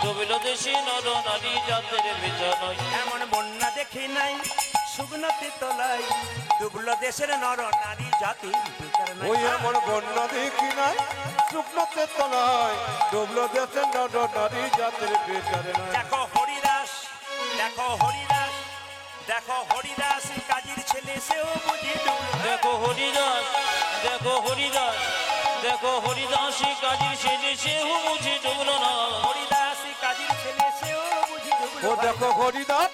ডুবিল দেশে নর নারী জাতের বিচার নয়। এমন বন্যা দেখি নাই শুকনোতে তলাই, ডুবলো দেশের নর নারী জাতি বিচার নাই। ওই এমন বন্যা দেখি নাই শুকনোতে তলায়, ডুবলো দেশের নর নারী জাতের বিচারে নাই। দেখো হরিদাস, দেখো হরিদাস, দেখো হরিদাস কাজীর ছেলে, সেও বুঝি ডুবলো। দেখো হরিদাস, দেখো হরিদাস, দেখো হরিদাসী কাজী ছেলে সেও বুঝি ডুবল না। হরিদাস কাজীর ছেলে, সেও বুঝি ডুবলো। ও দেখো হরিদাস,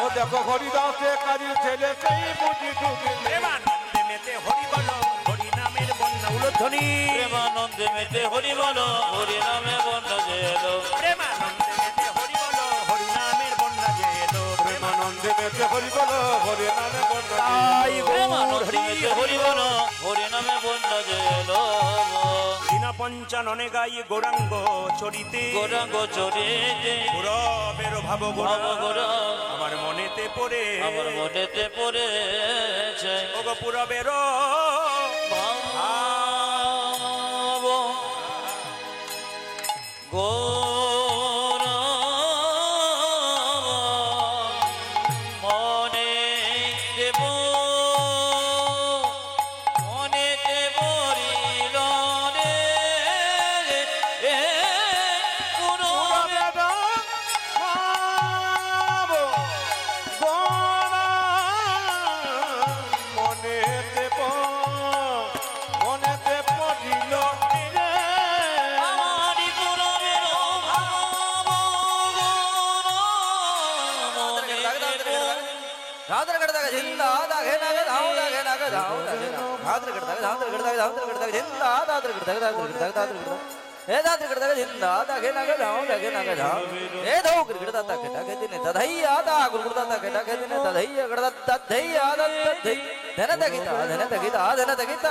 ও দেখো হরিদাসে কাজী ছেলে, সেই বুঝি ডুবে। প্রেমানন্দে মেতে হরি বলো, হরি নামের বন্যা উলধ্বনি। প্রেমানন্দে মেতে হরি বলো, হরি নামে বন্যা যে এলো। প্রেমানন্দে মেতে হরি বলো, হরি নামের বন্যা যে এলো। প্রেমানন্দে মেতে হরি বলো, হরি নামে বন্যা যে তাই এলো। প্রেমানন্দে মেতে হরি বলো, হরি নামে বন্যা যে এলো। দিনা পঞ্চাননে গাই গৌরাঙ্গ চরিতে, গোরাঙ্গ চরিতে গৌরবের ভাব ভাব গোরা গোরা আমার মনেতে পড়ে, আমার মনেতে পড়েছে। ওগো পুরবের ভাব গোরা মনে দেব, মনেতে পড়িল রে পুরবে। মনেতে পড়িল রে। আমারি পুরবের ভাব গোরা মনেতে ಧಾದ್ರ ಕಡದಾಗ ಜಿಂದ ದಾಗೆ ನಾಗ ಧಾವ್ ದಾಗೆ ನಾಗ ಧಾವ್ ದಾಗೆ ಧಾದ್ರ ಕಡದಾಗ ಧಾದ್ರ ಕಡದಾಗ ಧಾದ್ರ ಕಡದಾಗ ಜಿಂದ ಧಾದ್ರ ಕಡದಾಗ ಧಾದ್ರ ಕಡದಾಗ ಧಾದ್ರ ಕಡದಾಗ ಏ ಧಾದ್ರ ಕಡದಾಗ ಜಿಂದ ದಾಗೆ ನಾಗ ಧಾವ್ ದಾಗೆ ನಾಗ ಧಾವ್ ಏ ಧೌ ಕಡದ ತಕ್ಕೆ ತಕ್ಕೆ ದಿನೆ ತದಯ್ಯ ದಾ ಗುರುದ ತಕ್ಕೆ ತಕ್ಕೆ ದಿನೆ ತದಯ್ಯ ಕಡದ ತದಯ್ಯ ತದೈ ಧನ ತಗಿತ ಧನ ತಗಿತ ಧನ ತಗಿತ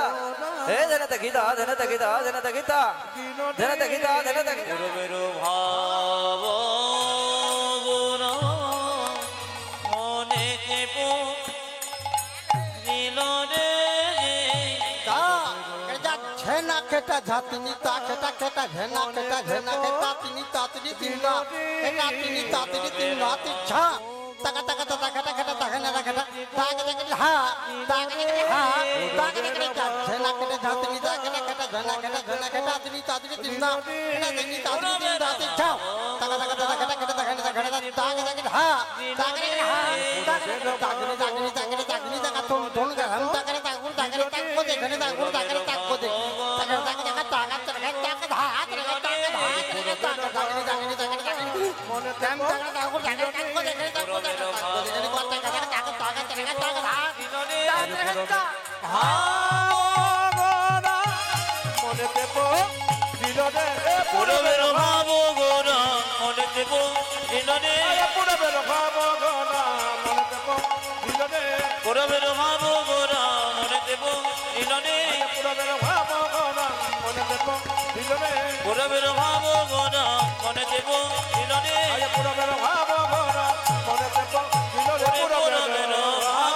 ಏ ಧನ ತಗಿತ ಧನ ತಗಿತ ಧನ ತಗಿತ ಧನ ತಗಿತ ಧನ ತಗಿತ পুরবের ভাব গোরা মনেতে পড়িল রে। झेना केटा झातनी ता केटा केटा झेना केटा झेना केटा तिनी तातनी तिना केटा तिनी तातनी तिना तिछा तका तका तका केटा केटा तका ना केटा ताके तके हा ताके तके हा ताके तके झेना केटा झातनी ता केटा केटा झेना केटा तिनी तातनी तिना केटा तिनी तातनी तिना तिछा तका तका तका केटा केटा तका ना केटा ताके तके हा ताके तके हा ताके तके ताकनी ताकनी ताकनी तका तुम का हम ताके ताकू ताके ताकू देखने ताकू ताके ताकू दे মনেতে পড়িল রে। পুরবের ভাব গোরা মনেতে পড়িল রে। পুরবের ভাব গোরা মনেতে পড়িল রে। পুরবের ভাব গোরা মনেতে পড়িল রে। পুরবের ভাব গোরা মনেতে পড়িল রে। পুরবের ভাব গোরা মনেতে পড়িল রে। পুরবের ভাব গোরা মনেতে পড়িল রে। পুরবের ভাব।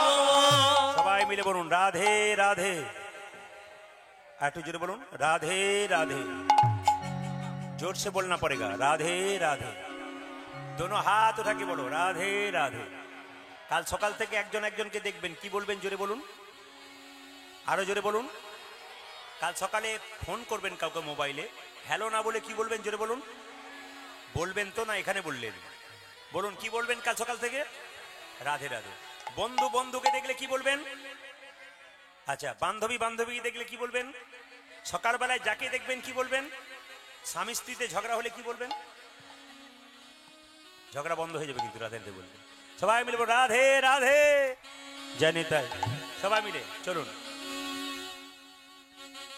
সবাই মিলে বলুন রাধে রাধে। একটু জোরে বলুন রাধে রাধে। जोर से बोलना पड़ेगा राधे राधे। दोनों हाथ उठा के बोलो राधे राधे। কাল সকাল থেকে একজন একজনকে দেখবেন, কি বলবেন জোরে বলুন, আরো জোরে বলুন। কাল সকালে ফোন করবেন কাউকে মোবাইলে, হ্যালো না বলে কি বলবেন জোরে বলুন। বলবেন তো না এখানে বললেন? বলুন কি বলবেন কাল সকাল থেকে? রাধে রাধে। বন্ধু বন্ধুকে দেখলে কি বলবেন? আচ্ছা, বান্ধবী বান্ধবীকে দেখলে কি বলবেন? সকালবেলায় যাকে দেখবেন কি বলবেন? স্বামী স্ত্রীতে ঝগড়া হলে কি বলবেন? ঝগড়া বন্ধ হয়ে যাবে কিন্তু রাধে রাধে বলবেন। সবাই মিলে বলুন রাধে রাধে। জানি তাই, সবাই মিলে চলুন।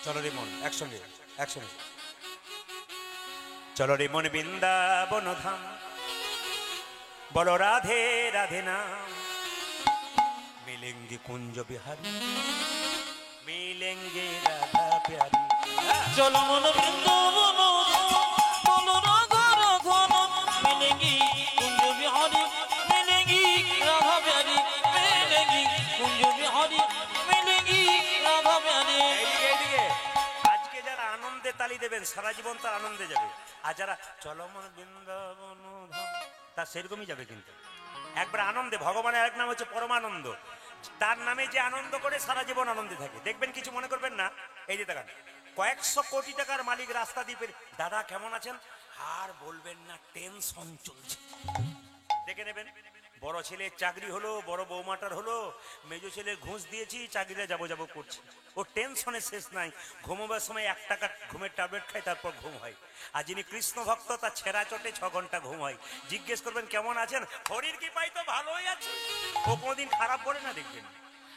চলো রে মন, একসঙ্গে একসঙ্গে। চলো রে মন বৃন্দাবন ধাম, বলো রাধে রাধে নাম। মিলেঙ্গে কুঞ্জ বিহারি, মিলেঙ্গে রাধা প্যারি। চলো মন বৃন্দাবন বলো রাধা রাধা নাম। মিলেঙ্গি কুঞ্জ বিহারি, মিলেঙ্গি রাধা প্যারি, মিলেঙ্গি কুঞ্জ বিহারি, মিলেঙ্গি রাধা প্যারি। এইদিকে এইদিকে। আজকে যারা আনন্দে তালি দেবেন সারা জীবন তার আনন্দে যাবে, আর যারা চলো মন বৃন্দাবন ধাম তা সেরকমই যাবে। কিন্তু একবার আনন্দে, ভগবানের এক নাম হচ্ছে পরমানন্দ, তার নামে যে আনন্দ করে সারা জীবন আনন্দে থাকে। দেখবেন কিছু মনে করবেন না। এই যে দেখান, কয়েকশো কোটি টাকার মালিক রাস্তা দিয়ে দাদা কেমন আছেন, আর বলবেন না টেনশন চলছে। দেখে নেবেন, বড় ছেলের চাকরি হলো, বড় বৌমাটার হলো, মেজো ছেলে ঘুষ দিয়েছি, চাকরিটা যাবো যাবো করছে। ও টেনশনে শেষ নাই। ঘুমোবার সময় 1 টাকা ঘুমের ট্যাবলেট খায়, তারপর ঘুম হয়। আর যিনি কৃষ্ণ ভক্ত তার ছেঁড়া চটে 6 ঘন্টা ঘুম হয়। জিজ্ঞেস করবেন কেমন আছেন, হরির কি পাই তো ভালোই আছে। ও কোনোদিন খারাপ বলে না দেখবেন।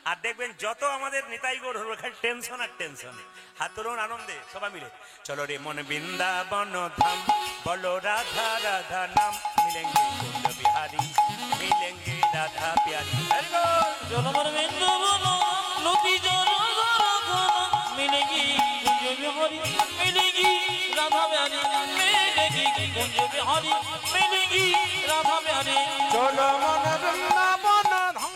আর দেখবেন যত আমাদের নেতাই গোর হলো খালি টেনশন আর টেনশন। হাত তুলুন আনন্দে সবাই মিলে। চলো রে মন বৃন্দাবন ধাম, বলো রাধা রাধা নাম। মিলেঙ্গে কুঞ্জ বিহারি, মিলেঙ্গে রাধা প্যারি। চলো মন বৃন্দাবন লতি জরা রাধা নাম। মিলেঙ্গি কুঞ্জ বিহারি, মিলেঙ্গি রাধা প্যারি, মিলেঙ্গি কুঞ্জ বিহারি, মিলেঙ্গি রাধা প্যারি। চলো মন বৃন্দাবন ধাম,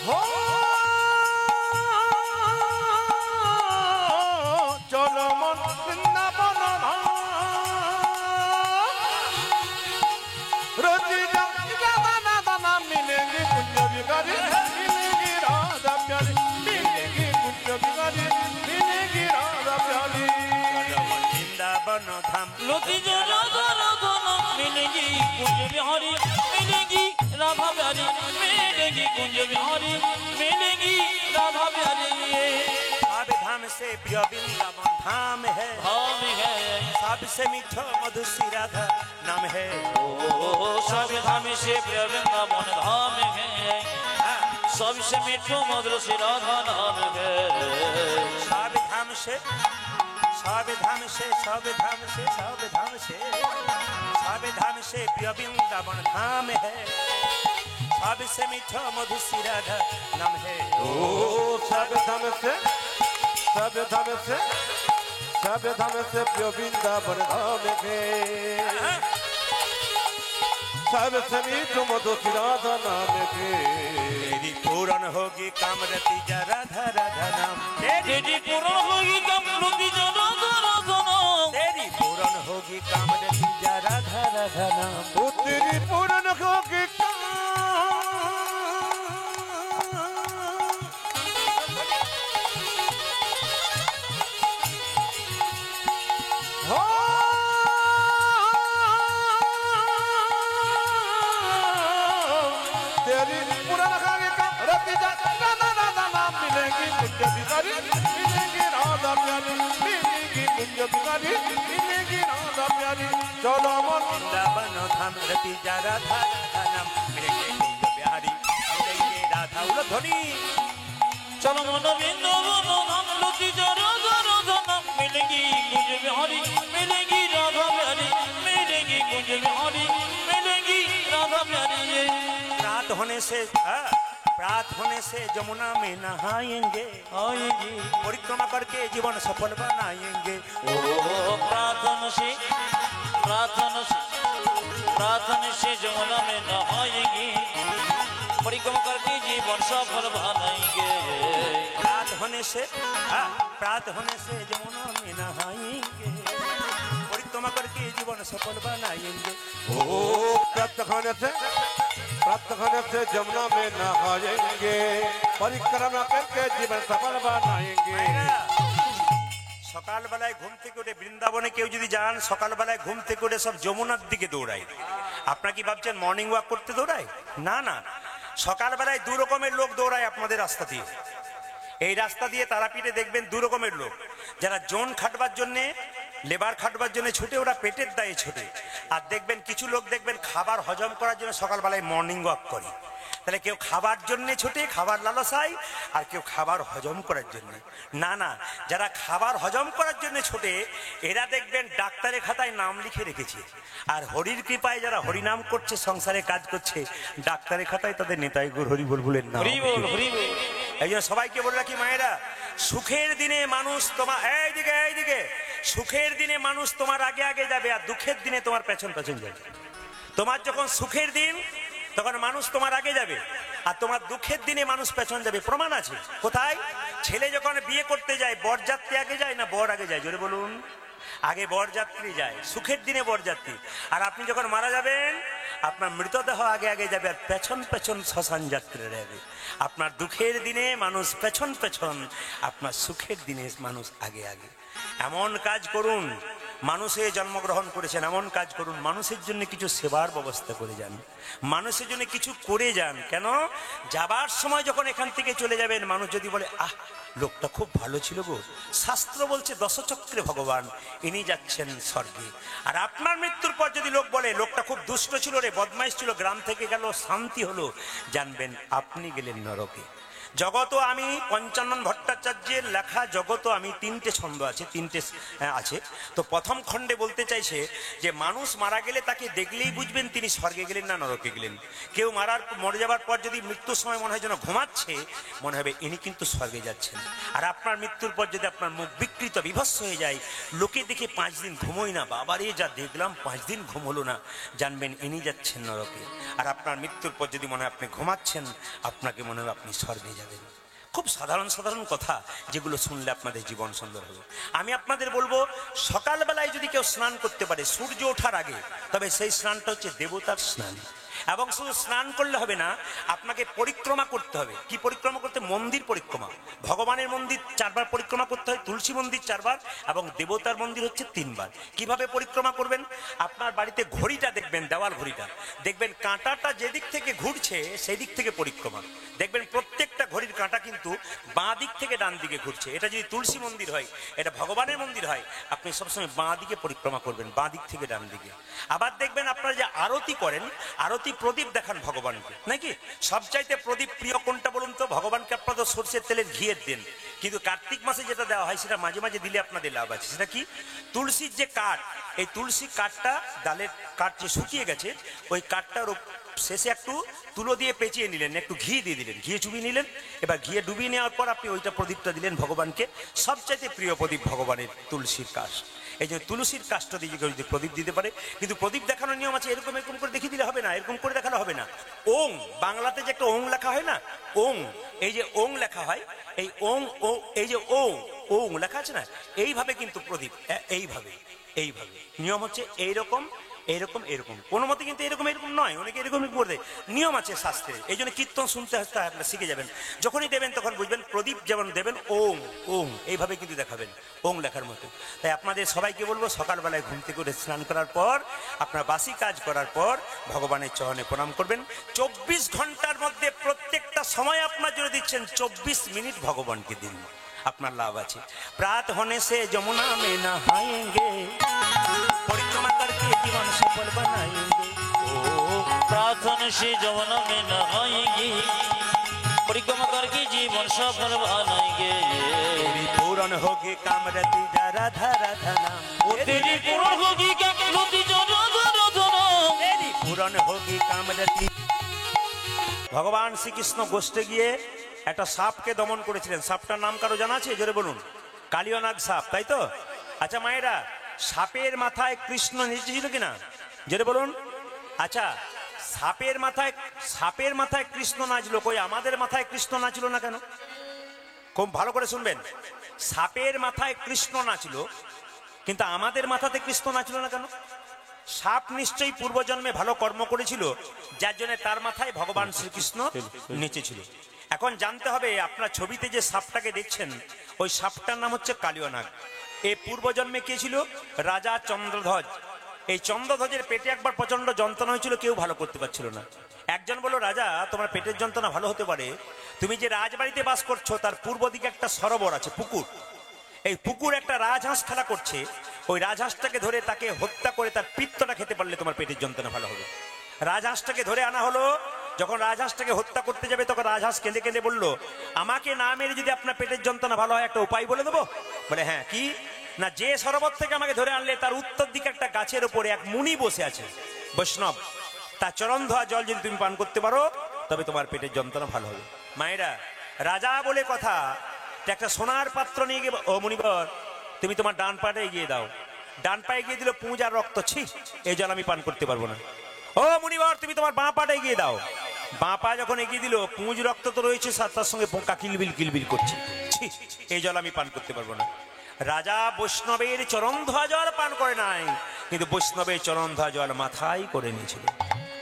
হো চলো মন বৃন্দাবন ধাম। রতি জানা দানা মিলেঙ্গে কুঞ্জ বিহারি, মিলেঙ্গে রাধা প্যারি, মিলেঙ্গে কুঞ্জ বিহারি, মিলেঙ্গে রাধা প্যারি। বৃন্দাবন ধাম, লতি জরা রাধা নাম। মিলেঙ্গি কুঞ্জ বিহারি, মিলেঙ্গি রাধা প্যারি, মিলেঙ্গি কুঞ্জ বিহারি, মিলেঙ্গি রাধা প্যারি। सब धाम से प्रिय वृंदावन धाम है, धाम है सबसे मीठा मधुसी राधा नाम है। ओ सब धाम से प्रिय वृंदावन धाम है, सबसे मीठो मधुर से राधा नाम है। सब धाम से, सब धाम से, सब धाम से, सब धाम से, सब धाम से प्रिय वृंदावन धाम है, सबसे मीठा मधुसी राधा नाम है। ओ सब धाम से, सब धाम से, सब धाम से प्रिय वृंदावन धाम के, सबसे मीठो मधुसी राधा नाम के। तेरी पूर्ण होगी कामरती जा राधा राधा नाम, तेरी पूर्ण होगी कामरती जा राधा राधा नाम, तेरी पूर्ण होगी कामरती जा राधा राधा नाम। तेरी पूर्ण होगी चलो मन वृंदावन धाम रति जा राधा राधा नाम, मिलेंगे कुंज बिहारी, मिलेंगे राधा उलध्वनि। चलो मन वृंदावन धाम लती जा राधा राधा नाम, मिलेंगी कुंज बिहारी, मिलेंगी राधा प्यारी, मिलेंगी कुंज बिहारी, मिलेंगी राधा प्यारी। रात होने से प्रात होने से जमुना में नहाएंगे, आएंगे परिक्रमा करके जीवन सफल बनाएंगे। ओ प्रार्थना से, प्रार्थना से, प्रार्थना से जमुना में नहाएंगे, परिक्रमा करके जीवन सफल बनाएंगे। प्रात होने से, प्रात होने से जमुना में नहाएंगे, परिक्रमा करके जीवन सफल बनाएंगे। ओ प्रातः होने से, प्रातः होने से जमुना में नहाएंगे, परिक्रमा करके जीवन सफल बनाएंगे। সকালবেলায় ঘুম থেকে উঠে বৃন্দাবনে কেউ যদি যান, সকালবেলায় ঘুম থেকে উঠে সব যমুনার দিকে দৌড়ায়। আপনারা কি ভাবছেন মর্নিং ওয়াক করতে দৌড়ায়? না না, সকালবেলায় দু রকমের লোক দৌড়ায় আপনাদের রাস্তা দিয়ে। এই রাস্তা দিয়ে তারাপীঠে দেখবেন দু রকমের লোক, যারা জোন খাটবার জন্যে, লেবার খাটবার জন্য ছুটে, ওরা পেটের দায়ে ছুটে। আর দেখবেন কিছু লোক দেখবেন খাবার হজম করার জন্য সকালবেলায় মর্নিং ওয়াক করে। তাহলে কেউ খাবার জন্য ছুটে, খাবার লালসায়, আর কেউ খাবার হজম করার জন্য। না না, যারা খাবার হজম করার জন্য ছোটে, এরা দেখবেন ডাক্তারের খাতায় নাম লিখে রেখেছে। আর হরির কৃপায় যারা হরিনাম করছে, সংসারে কাজ করছে, ডাক্তারের খাতায় তাদের নেতাই গুরু হরি বল বলেন না। এই জন্য সবাইকে বলে রাখি মায়েরা, সুখের দিনে মানুষ তোমার এইদিকে সুখের দিনে মানুষ তোমার আগে আগে যাবে, আর দুঃখের দিনে তোমার পেছন পেছন যাবে। তোমার যখন সুখের দিন তখন মানুষ তোমার আগে যাবে, আর তোমার দুঃখের দিনে মানুষ পেছন যাবে। প্রমাণ আছে কোথায়? ছেলে যখন বিয়ে করতে যায়, বরযাত্রী আগে যায় না বর আগে যায়? জোরে বলুন। আগে বরযাত্রী যায়, সুখের দিনে বরযাত্রী। আর আপনি যখন মারা যাবেন, আপনার মৃতদেহ আগে আগে যাবে, আর পেছন পেছন শ্মশান যাত্রীরা যাবে। আপনার দুঃখের দিনে মানুষ পেছন পেছন, আপনার সুখের দিনে মানুষ আগে আগে। এমন কাজ করুন, মানুষে জন্মগ্রহণ করেছেন, এমন কাজ করুন, মানুষের জন্য কিছু সেবার ব্যবস্থা করে যান, মানুষের জন্য কিছু করে যান। কেন? যাবার সময় যখন এখান থেকে চলে যাবেন, মানুষ যদি বলে আহ লোকটা খুব ভালো ছিল গো, শাস্ত্র বলছে দশচক্রে ভগবান, ইনি যাচ্ছেন স্বর্গে। আর আপনার মৃত্যুর পর যদি লোক বলে লোকটা খুব দুষ্ট ছিল রে, বদমাইশ ছিল, গ্রাম থেকে গেল শান্তি হলো, জানবেন আপনি গেলেন নরকে। জগত আমি পঞ্চানন ভট্টাচার্যের লেখা জগত আমি, তিনটে ছন্দ আছে, তিনটে আছে। তো প্রথম খণ্ডে বলতে চাইছে যে মানুষ মারা গেলে তাকে দেখলেই বুঝবেন তিনি স্বর্গে গেলেন না নরকে গেলেন। কেউ মরে যাবার পর যদি মৃত্যুর সময় মনে হয় যেন ঘুমাচ্ছে, মনে হবে ইনি কিন্তু স্বর্গে যাচ্ছেন। আর আপনার মৃত্যুর পর যদি আপনার মুখ বিকৃত বিভৎস হয়ে যায়, লোকে দেখে 5 দিন ঘুমোই না, বাবারে যা দেখলাম 5 দিন ঘুম হলো না, জানবেন ইনি যাচ্ছেন নরকে। আর আপনার মৃত্যুর পর যদি মনে হয় আপনি ঘুমাচ্ছেন, আপনাকে মনে হবে আপনি স্বর্গে যাবেন। খুব সাধারণ সাধারণ কথা, যেগুলো শুনলে আপনাদের জীবন সুন্দর হবে। আমি আপনাদের বলবো, সকালবেলায় যদি কেউ স্নান করতে পারে সূর্য ওঠার আগে, তবে সেই স্নানটা হচ্ছে দেবতার স্নান। এবং শুধু স্নান করলে হবে না, আপনাকে পরিক্রমা করতে হবে। কি পরিক্রমা করতে? মন্দির পরিক্রমা। ভগবানের মন্দির 4 বার পরিক্রমা করতে হয়, তুলসী মন্দির 4 বার, এবং দেবতার মন্দির হচ্ছে 3 বার। কিভাবে পরিক্রমা করবেন? আপনার বাড়িতে ঘড়িটা দেখবেন, দেওয়াল ঘড়িটা দেখবেন, কাঁটাটা যেদিক থেকে ঘুরছে সেই দিক থেকে পরিক্রমা। দেখবেন প্রত্যেকটা ঘড়ির কাঁটা কিন্তু বাঁ দিক থেকে ডান দিকে ঘুরছে। এটা যদি তুলসী মন্দির হয়, এটা ভগবানের মন্দির হয়, আপনি সবসময় বাঁ দিকে পরিক্রমা করবেন, বাঁ দিক থেকে ডান দিকে। আবার দেখবেন আপনারা যে আরতি করেন, আরতি প্রদীপ দেখান ভগবানকে, নাকি? সবচাইতে প্রদীপ প্রিয় কোনটা বলুন তো? ভগবানকে আপনারা সরষের তেলের ঘিয়ের দেন, কিন্তু কার্তিক মাসে যেটা দেওয়া হয় সেটা মাঝে মাঝে দিলে আপনাদের লাভ আছে। সেটা কি? তুলসীর যে কাঠ, এই তুলসী কাঠটা, ডালের কাঠ যে শুকিয়ে গেছে, ওই কাঠটার শেষে একটু তুলো দিয়ে পেঁচিয়ে নিলেন, একটু ঘি দিয়ে দিলেন, ঘিয়ে চুবিয়ে নিলেন। এবার ঘিয়ে ডুবিয়ে নেওয়ার পর আপনি ওইটা প্রদীপটা দিলেন ভগবানকে। সবচাইতে প্রিয় প্রদীপ ভগবানের তুলসীর কাঠ। এই যে তুলসীর কাষ্ঠ দিয়ে যদি প্রদীপ দিতে পারে, কিন্তু প্রদীপ দেখানোর নিয়ম আছে, এরকম এরকম করে দেখিয়ে দিলে হবে না, এরকম করে দেখানো হবে না। ওং, বাংলাতে যে একটা ওং লেখা হয় না, ওং, এই যে ওং লেখা হয়, এই ওং, ও এই যে ওং, ওং লেখা আছে না, এইভাবে কিন্তু প্রদীপ, এইভাবে এইভাবে নিয়ম হচ্ছে এইরকম এরকম এরকম, কোনো মতে কিন্তু এরকম এরকম নয়, অনেকে এরকম করে দেয়, নিয়ম আছে শাস্ত্রে। এই জন্য কীর্তন শুনতে আসতে আপনারা শিখে যাবেন। যখনই দেবেন তখন বুঝবেন প্রদীপ যেমন দেবেন ওং ওং এইভাবে কিন্তু দেখাবেন, ওং লেখার মতো। তাই আপনাদের সবাইকে বলবো, সকালবেলায় ঘুম থেকে উঠে স্নান করার পর, আপনার বাসি কাজ করার পর ভগবানের চরণে প্রণাম করবেন। 24 ঘন্টার মধ্যে প্রত্যেকটা সময় আপনার জন্য দিচ্ছেন, 24 মিনিট ভগবানকে দিন, আপনার লাভ আছে। প্রাত होने से যমুনা में नहाएंगे, परिक्रमा करके जीवन सफल बनाएंगे। प्रार्थना से जमुना में नहाएंगे, परिक्रमा करके जीवन सफल बनाएंगे। तेरी पूर्ण होगी कामरति धरा धरा धना, तेरी पूर्ण होगी कामरति धरा धरा धना, तेरी पूर्ण होगी कामरति। ভগবান শ্রীকৃষ্ণ গোষ্ঠে গিয়ে একটা সাপকে দমন করেছিলেন। সাপটার নাম কারো জানা আছে? জোরে বলুন। কালিয়নাগ সাপ, তাই তো? আচ্ছা মায়েরা, সাপের মাথায় কৃষ্ণ নেচেছিল কিনা? জোরে বলুন। আচ্ছা, সাপের মাথায় কৃষ্ণ নাচলো, কই আমাদের মাথায় কৃষ্ণ নাচলো না কেন? খুব ভালো করে শুনবেন। সাপের মাথায় কৃষ্ণ নাচলো, কিন্তু আমাদের মাথাতে কৃষ্ণ নাচলো না কেন? সাপ নিশ্চয়ই পূর্বজন্মে ভালো কর্ম করেছিল, যার জন্য তার মাথায় ভগবান শ্রীকৃষ্ণ নেচেছিল। এখন জানতে হবে, আপনার ছবিতে যে সাপটাকে দেখছেন ওই সাপটার নাম হচ্ছে কালীয় নাগ। এই পূর্বজন্মে কে ছিল? রাজা চন্দ্রধ্বজ। এই চন্দ্রধ্বজের পেটে একবার প্রচন্ড যন্ত্রণা হয়েছিল, কেউ ভালো করতে পারছিল না। একজন বলল, রাজা তোমার পেটের যন্ত্রণা ভালো হতে পারে, তুমি যে রাজবাড়িতে বাস করছো তার পূর্ব দিকে একটা সরোবর আছে, পুকুর। এই পুকুর একটা রাজহাঁস খেলা করছে, ওই রাজহাঁসটাকে ধরে তাকে হত্যা করে তার পিত্তটা খেতে পারলে তোমার পেটের যন্ত্রণা ভালো হবে। রাজহাঁসটাকে ধরে আনা হলো। যখন রাজহাঁসটাকে হত্যা করতে যাবে তখন রাজহাঁস কেঁদে কেঁদে বলল, আমাকে না মেরে যদি আপনার পেটের যন্ত্রণা ভালো হয় একটা উপায় বলে দেবো। বলে, হ্যাঁ কি? না, যে সরোবর থেকে আমাকে ধরে আনলে তার উত্তর দিকে একটা গাছের উপরে এক মুনি বসে আছে, বৈষ্ণব, তার চরণ ধোয়া জল যদি তুমি পান করতে পারো তবে তোমার পেটের যন্ত্রণা ভালো হবে। মায়েরা, রাজা বলে কথা, একটা সোনার পাত্র নিয়ে গিয়ে, ও মুনিবর তুমি তোমার ডান পাটা এগিয়ে দাও। ডান পায়ে গিয়ে দিল পুঁজ আর রক্ত, ছি এই জল আমি পান করতে পারবো না। ও মুনিবর তুমি তোমার বাঁ পাটা এগিয়ে দাও। বাঁ পা যখন এগিয়ে দিল, পুঁজ রক্ত তো রয়েছে, তার সঙ্গে পোকা কিলবিল কিলবিল করছে, ছি এই জল আমি পান করতে পারবো না। রাজা বৈষ্ণবের চরণ ধোয়া জল পান করে নাই, কিন্তু বৈষ্ণবের চরণ ধোয়া জল মাথায় করে নিয়েছিল।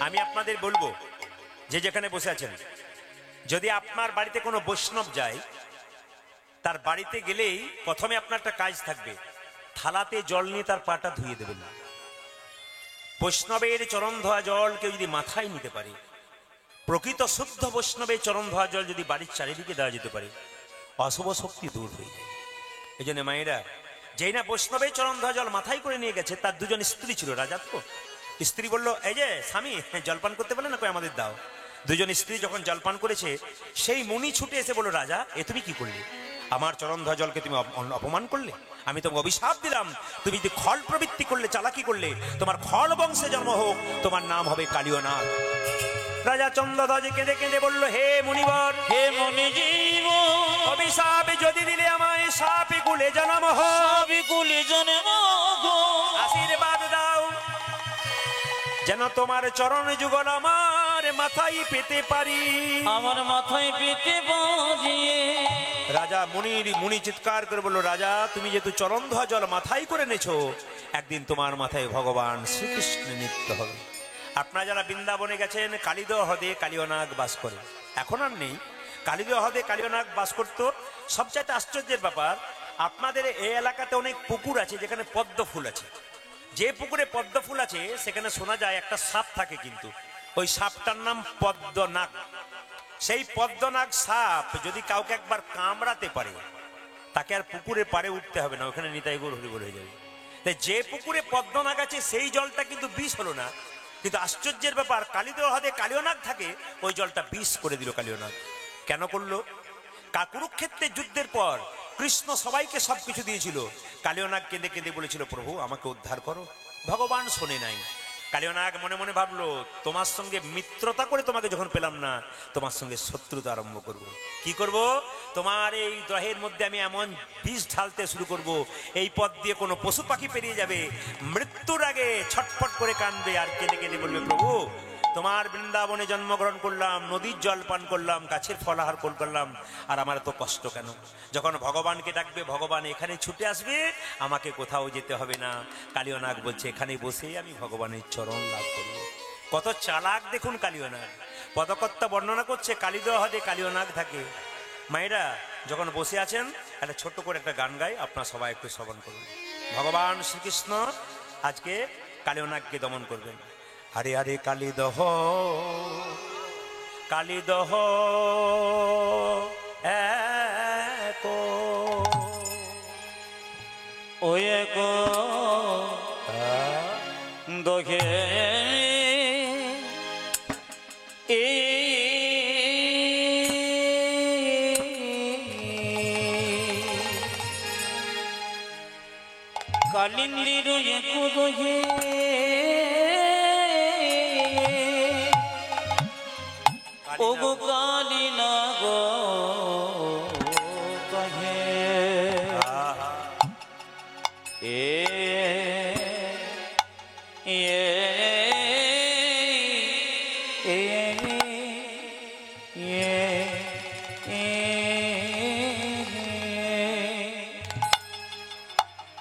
আমি আপনাদের বলবো, যে যেখানে বসে আছেন, যদি আপনার বাড়িতে কোনো বৈষ্ণব যায়, তার বাড়িতে গেলেই প্রথমে আপনার একটা কাজ থাকবে, থালাতে জল নিয়ে তার পাটা ধুয়ে দেবেন। বৈষ্ণবের চরণ ধোয়া জল কেউ যদি মাথায় নিতে পারে, প্রকৃত শুদ্ধ বৈষ্ণবের চরণ ধোয়া জল যদি বাড়ির চারিদিকে দেওয়া যেতে পারে, অশুভ শক্তি দূর হয়ে যায়। এই জন্য মায়েরা, যেই না বৈষ্ণবের চরণ ধোয়া জল মাথায় করে নিয়ে গেছে, তার দুজন স্ত্রী ছিল। রাজা তো স্ত্রী বলল, এই যে স্বামী জলপান করতে পারলে না, কই আমাদের দাও। দুজন স্ত্রী যখন জলপান করেছে, সেই মুনি ছুটে এসে বলল, রাজা এ তুমি কি করলে? আমার চরণ ধোয়া জলকে তুমি অপমান করলে, আমি তোমাকে অভিশাপ দিলাম, তুমি যদি খল প্রবৃত্তি করলে, চালাকি করলে, তোমার খল বংশে জন্ম হোক, তোমার নাম হবে কালীয় নাগ। রাজা চন্দ্রধ্বজ কেঁদে কেঁদে বলল, হে মুনিবর, হে মুনিজীব, অভিশাপ যদি দিলে আমায় সাপে কুলে জন্ম হোক, বিকুলে জন্ম গো, আশীর্বাদ দাও যেন তোমার চরণ যুগল আমার মাথায় পেতে পারি। আমার মাথায় পেতে বাজিয়ে। রাজা মুনি চিৎকার করে বলল, রাজা তুমি যেহেতু চরণ ধোয়া জল মাথায় করে নেছো, একদিন তোমার মাথায় ভগবান শ্রীকৃষ্ণ নৃত্য হবে। আপনারা যারা বৃন্দাবনে গেছেন, কালিদহ হ্রদে কালীয় নাগ বাস করে, এখন আর নেই। কালিদহ হ্রদে কালীয় নাগ বাস করতো। সবচাইতে আশ্চর্যের ব্যাপার, আপনাদের এই এলাকাতে অনেক পুকুর আছে যেখানে পদ্ম ফুল আছে। যে পুকুরে পদ্ম ফুল আছে সেখানে শোনা যায় একটা সাপ থাকে, কিন্তু ওই সাপটার নাম পদ্মনাগ। সেই পদ্মনাগ সাপ যদি কাউকে একবার কামড়াতে পারে, তাকে আর পুকুরের পাড়ে উঠতে হবে না, ওখানে নিতাই গৌর হরি বল হয়ে যাবে। তাই যে পুকুরে পদ্মনাগ আছে সেই জলটা কিন্তু বিষ হলো না, কিন্তু আশ্চর্যের ব্যাপার, কালিদহ হ্রদে কালীয় নাগ থাকে, ওই জলটা বিষ করে দিল কালীয় নাগ। কেন করলো? কুরুক্ষেত্রের যুদ্ধের পর কৃষ্ণ সবাইকে সবকিছু দিয়েছিল, কালীয় নাগ কেঁদে কেঁদে বলেছিল, প্রভু আমাকে উদ্ধার করো। ভগবান শোনে নাই। কালীয় নাগ মনে মনে ভাবলো, তোমার সঙ্গে মিত্রতা করে তোমাকে যখন পেলাম না, তোমার সঙ্গে শত্রুতা আরম্ভ করব। কি করব? তোমার এই দেহের মধ্যে আমি এমন বিষ ঢালতে শুরু করব, এই পথ দিয়ে কোনো পশু পাখি পেরিয়ে যাবে, মৃত্যুর আগে ছটফট করে কাঁদবে আর কেঁদে কেঁদে বলবে, প্রভু তোমার বৃন্দাবনে জন্মগ্রহণ করলাম, নদীর জল পান করলাম, গাছের ফল আহার করলাম, আর আমার এত কষ্ট কেন? যখন ভগবানকে ডাকবে, ভগবান এখানে ছুটে আসবে, আমাকে কোথাও যেতে হবে না। কালীয় নাগ বলছে, এখানে বসেই আমি ভগবানের চরণ লাভ করব। কত চালাক দেখুন কালীয় নাগ। পদকর্তা বর্ণনা করছে, কালিদহ হ্রদে কালীয় নাগ থাকে। মায়েরা যখন বসে আছেন, একটা ছোট্ট করে একটা গান গাই, আপনারা সবাই একটু শ্রবণ করুন। ভগবান শ্রীকৃষ্ণ আজকে কালীয় নাগকে দমন করবেন। আরে আরে কালিদহ কালিদহ একো, ও এক দোহে কালিন্দির এক দোহে ও গো কালী নাগ কহে এ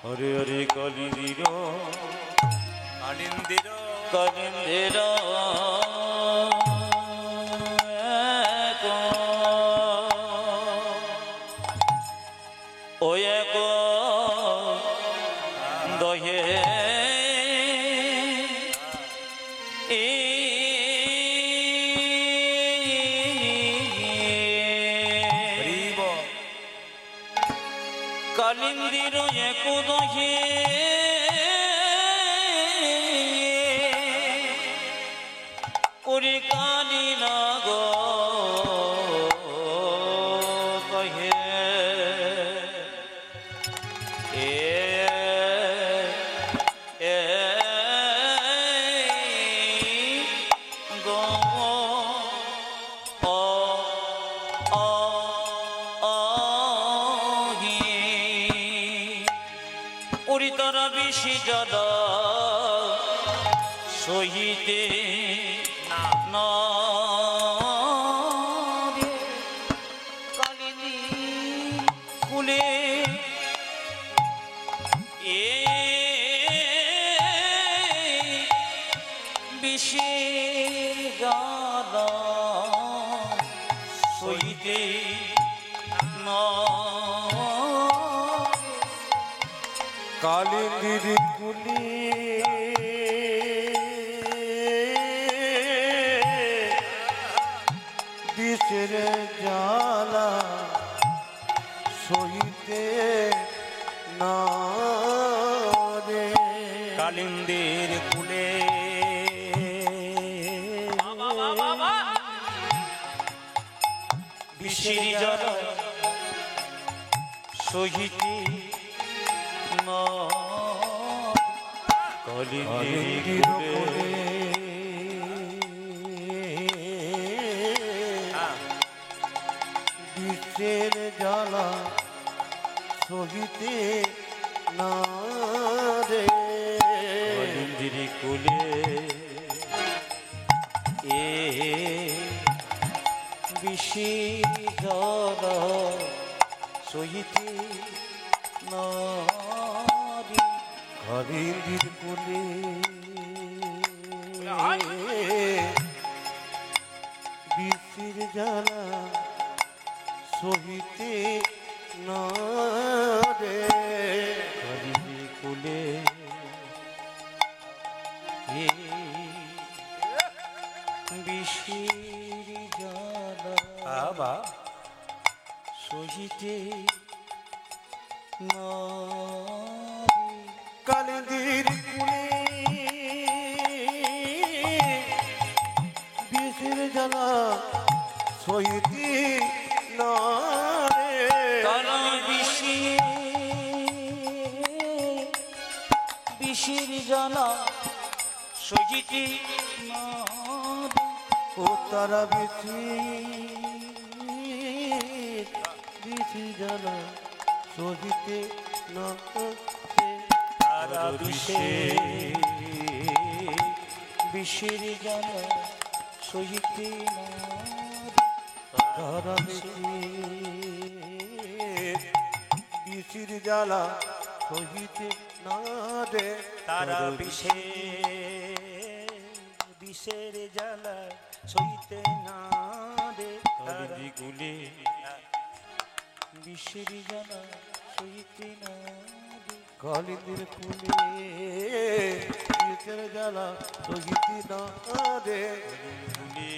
হরে হরে কালিন্দির কালিন্দির কালিন্দের ও এক দহে কালিন্দির এক দহে ওরে কালি না গো কহে গো ওরে তারা বেশি জ্বালা সহিতে না রে কালিনী কুলে বেশি জ্বালা সহিতে না কালিন্দির কুলি বিষের জ্বালা সহিতে না রে কালিন্দের কুলে বিষের জ্বালা সহিতে না কালিন্দির কুলে বিষের জ্বালা সহিতে না রে কালিন্দির কুলে বিষের জ্বালা সহিতে না রে কালিন্দির কুলে বিষের জ্বালা সহিতে না রে কালিন্দির কুলে বিষের জ্বালা বাবা সহিতে না কালিন্দির কুলে বিষের জ্বালা সহিতে না রে কালা বিষের জ্বালা সহিতে না ও তারা বিষের জ্বালা সহিতে না রে তারা বিষের জ্বালা সহিতে না তারা বিষের জ্বালা সহিতে না রে তারা বিষের জ্বালা সইতে না রে তারা কুলে বিষের জ্বালা সহিতে না কালিন্দির কুলে বিষের জ্বালা সহিতে না রে কুলে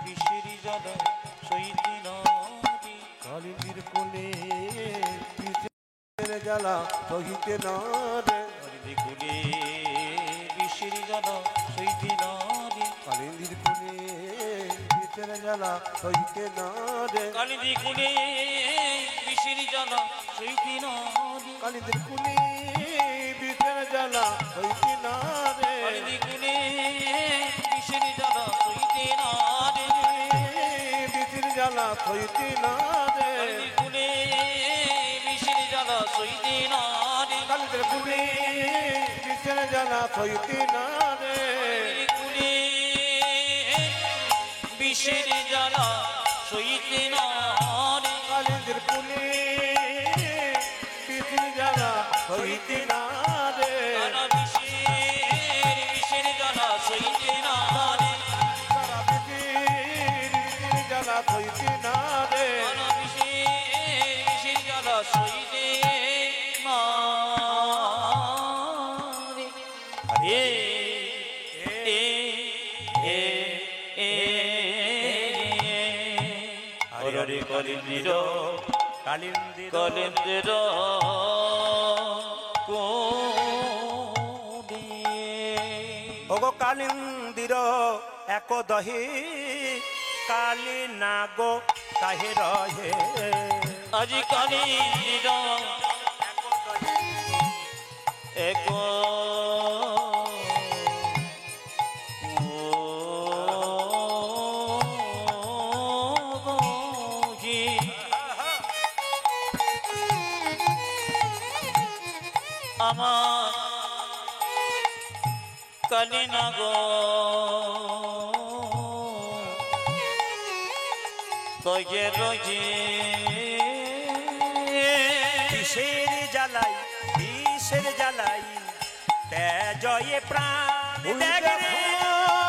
বিষের জ্বালা সহিতে না কালিন্দির কুলে বিষের জ্বালা সহিতে না রে কুলে বিষের জ্বালা সহিতে না কালিন্দির কুলে বিষের জ্বালা সহিতে না রে কালিন্দি কুলে বিষের জ্বালা সহিতে না কালিন্দির কুলে বিষের জ্বালা সহিতে না রে কালিন্দি কুলে বিষের জ্বালা সহিতে না বিষের জ্বালা সহিতে না রে কালিন্দি কুলে বিষের জ্বালা সহিতে না কালিন্দির কুলে বিষের জ্বালা সহিতে না রে কুলে বিষের জ্বালা সহিতে না কালিন্দির কুলে বিষের জ্বালা সহিতে না রে বিষের জরে কলিন্দির কালিন্দির কলিন্দির কোনে ওগো কালিন্দির এক দহি কালি নাগো কাহে রহে আজি কলিন্দির এক আমার কালিনা গো তয়ে রয়ে বিষের জ্বালাই বিষের জ্বালাই তেজয়ে প্রাণ দেখ রে।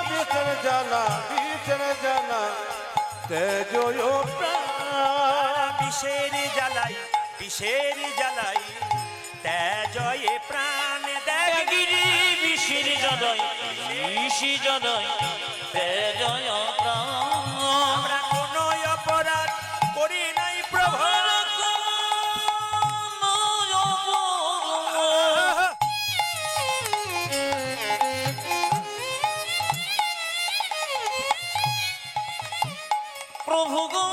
বিচন জ্বালা তেজয় প্রাণ বিষের জ্বালাই বিষের জ্বালাই তেজয়ে প্রাণ দেখ গিরি বিশির জদয় বিশি জদয় তেজয় প্রাণ আমরা কোনো অপরাধ করি নাই প্রভু প্রভু গো